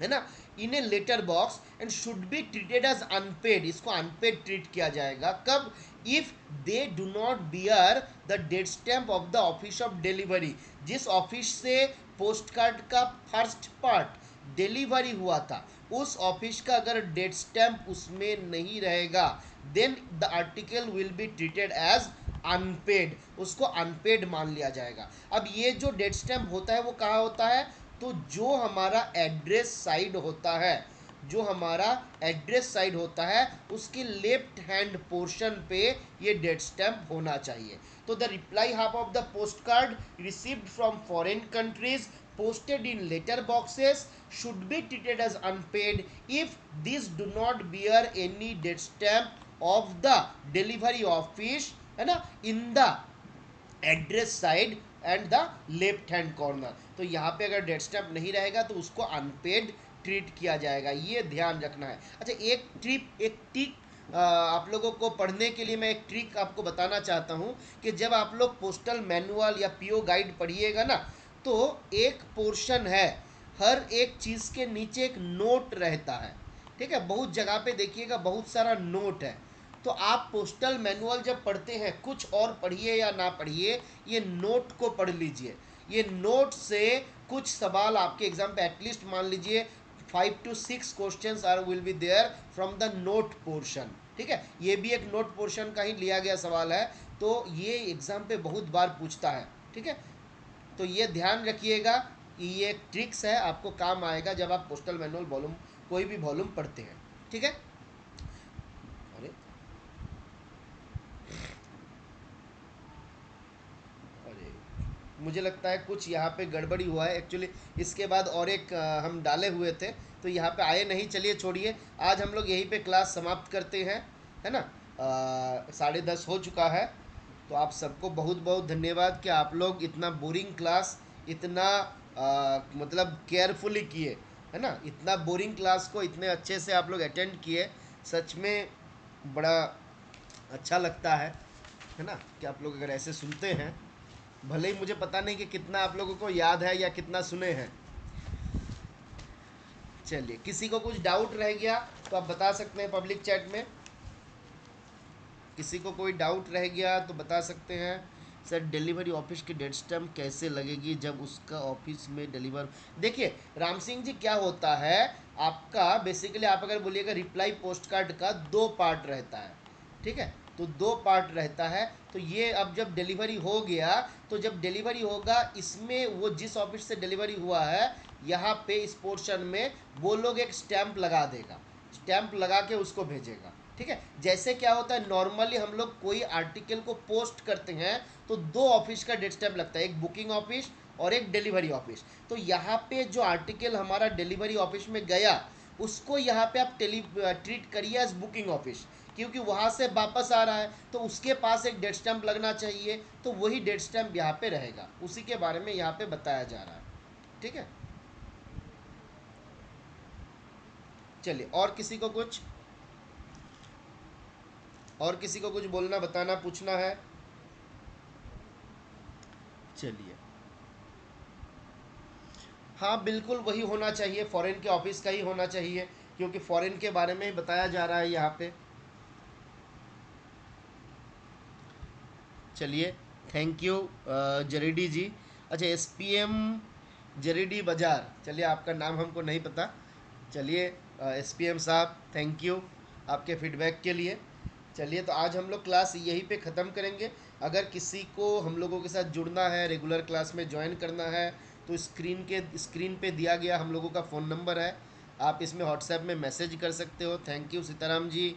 ना, in a letter box and should be treated as unpaid, इसको अनपेड ट्रीट किया जाएगा। कब? If they do not bear the date stamp of the office of delivery, जिस ऑफिस से पोस्ट कार्ड का फर्स्ट पार्ट डिलीवरी हुआ था उस ऑफिस का अगर डेट स्टैम्प उसमें नहीं रहेगा, then the article will be treated as unpaid, उसको अनपेड मान लिया जाएगा। अब ये जो डेट स्टैम्प होता है वो कहाँ होता है? तो जो हमारा एड्रेस साइड होता है, जो हमारा एड्रेस साइड होता है उसके लेफ्ट हैंड पोर्शन पे ये डेट स्टैम्प होना चाहिए। तो the reply half of the post card received from foreign countries posted in letter boxes should be treated as unpaid if these do not bear any date stamp of the delivery office, है ना, in the address side and the left hand corner. तो यहाँ पे अगर date stamp नहीं रहेगा तो उसको अनपेड ट्रीट किया जाएगा, ये ध्यान रखना है। अच्छा, एक ट्रिक आप लोगों को पढ़ने के लिए मैं एक ट्रिक आपको बताना चाहता हूँ कि जब आप लोग पोस्टल मैनुअल या पीओ गाइड पढ़िएगा ना, तो एक पोर्शन है, हर एक चीज़ के नीचे एक नोट रहता है, ठीक है, बहुत जगह पे देखिएगा बहुत सारा नोट है। तो आप पोस्टल मैनुअल जब पढ़ते हैं, कुछ और पढ़िए या ना पढ़िए, ये नोट को पढ़ लीजिए। ये नोट से कुछ सवाल आपके एग्जाम पे एटलीस्ट मान लीजिए 5 to 6 questions are will be there from the note portion, ठीक है, ये भी एक नोट पोर्शन का ही लिया गया सवाल है, तो ये एग्जाम पे बहुत बार पूछता है, ठीक है। तो ये ध्यान रखिएगा कि ये एक ट्रिक्स है, आपको काम आएगा जब आप पोस्टल मैनुअल वॉल्यूम कोई भी वॉल्यूम पढ़ते हैं, ठीक है। अरे अरे मुझे लगता है कुछ यहाँ पे गड़बड़ी हुआ है एक्चुअली, इसके बाद और एक हम डाले हुए थे तो यहाँ पे आए नहीं। चलिए छोड़िए, आज हम लोग यहीं पे क्लास समाप्त करते हैं, है ना। 10:30 हो चुका है। तो आप सबको बहुत बहुत धन्यवाद कि आप लोग इतना बोरिंग क्लास इतना मतलब केयरफुली किए, है ना, इतना बोरिंग क्लास को इतने अच्छे से आप लोग अटेंड किए, सच में बड़ा अच्छा लगता है ना, कि आप लोग अगर ऐसे सुनते हैं। भले ही मुझे पता नहीं कि कितना आप लोगों को याद है या कितना सुने हैं। चलिए, किसी को कुछ डाउट रह गया तो आप बता सकते हैं पब्लिक चैट में। किसी को कोई डाउट रह गया तो बता सकते हैं। सर, डिलीवरी ऑफिस की डेट स्टैम्प कैसे लगेगी जब उसका ऑफिस में डिलीवर? देखिए राम सिंह जी, क्या होता है आपका, बेसिकली आप अगर बोलिएगा रिप्लाई पोस्ट कार्ड का 2 पार्ट रहता है, ठीक है, तो 2 पार्ट रहता है। तो ये अब जब डिलीवरी हो गया, तो जब डिलीवरी होगा इसमें वो जिस ऑफिस से डिलीवरी हुआ है यहाँ पे इस पोर्शन में वो लोग एक स्टैंप लगा देगा, स्टैंप लगा के उसको भेजेगा, ठीक है। जैसे क्या होता है नॉर्मली हम लोग कोई आर्टिकल को पोस्ट करते हैं तो 2 ऑफिस का डेट स्टैंप लगता है, एक बुकिंग ऑफिस और एक डिलीवरी ऑफिस। तो यहाँ पे जो आर्टिकल हमारा डिलीवरी ऑफिस में गया उसको यहाँ पे आप ट्रीट करिए एज बुकिंग ऑफिस, क्योंकि वहाँ से वापस आ रहा है तो उसके पास एक डेट स्टैंप लगना चाहिए, तो वही डेट स्टैंप यहाँ पे रहेगा, उसी के बारे में यहाँ पे बताया जा रहा है, ठीक है। चलिए, और किसी को कुछ बोलना, बताना, पूछना है? चलिए, हाँ बिल्कुल वही होना चाहिए, फॉरेन के ऑफिस का ही होना चाहिए, क्योंकि फॉरेन के बारे में ही बताया जा रहा है यहाँ पे। चलिए, थैंक यू जरीडी जी। अच्छा, एसपीएम जरीडी बाजार, चलिए आपका नाम हमको नहीं पता। चलिए एसपीएम साहब, थैंक यू आपके फीडबैक के लिए। चलिए, तो आज हम लोग क्लास यहीं पे ख़त्म करेंगे। अगर किसी को हम लोगों के साथ जुड़ना है, रेगुलर क्लास में ज्वाइन करना है, तो स्क्रीन पे दिया गया हम लोगों का फ़ोन नंबर है, आप इसमें व्हाट्सएप में मैसेज कर सकते हो। थैंक यू सीताराम जी,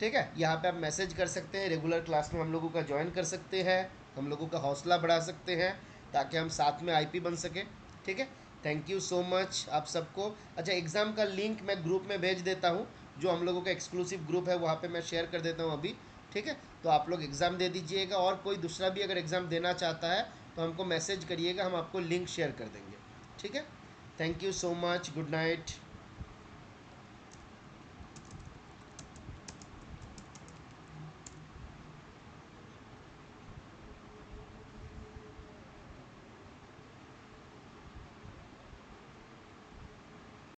ठीक है, यहाँ पे आप मैसेज कर सकते हैं, रेगुलर क्लास में हम लोगों का ज्वाइन कर सकते हैं, हम लोगों का हौसला बढ़ा सकते हैं ताकि हम साथ में आईपी बन सके, ठीक है। थैंक यू सो मच आप सबको। अच्छा, एग्ज़ाम का लिंक मैं ग्रुप में भेज देता हूँ, जो हम लोगों का एक्सक्लूसिव ग्रुप है वहाँ पे मैं शेयर कर देता हूँ अभी, ठीक है। तो आप लोग एग्ज़ाम दे दीजिएगा, और कोई दूसरा भी अगर एग्ज़ाम देना चाहता है तो हमको मैसेज करिएगा, हम आपको लिंक शेयर कर देंगे। ठीक है, thank you so much, good night.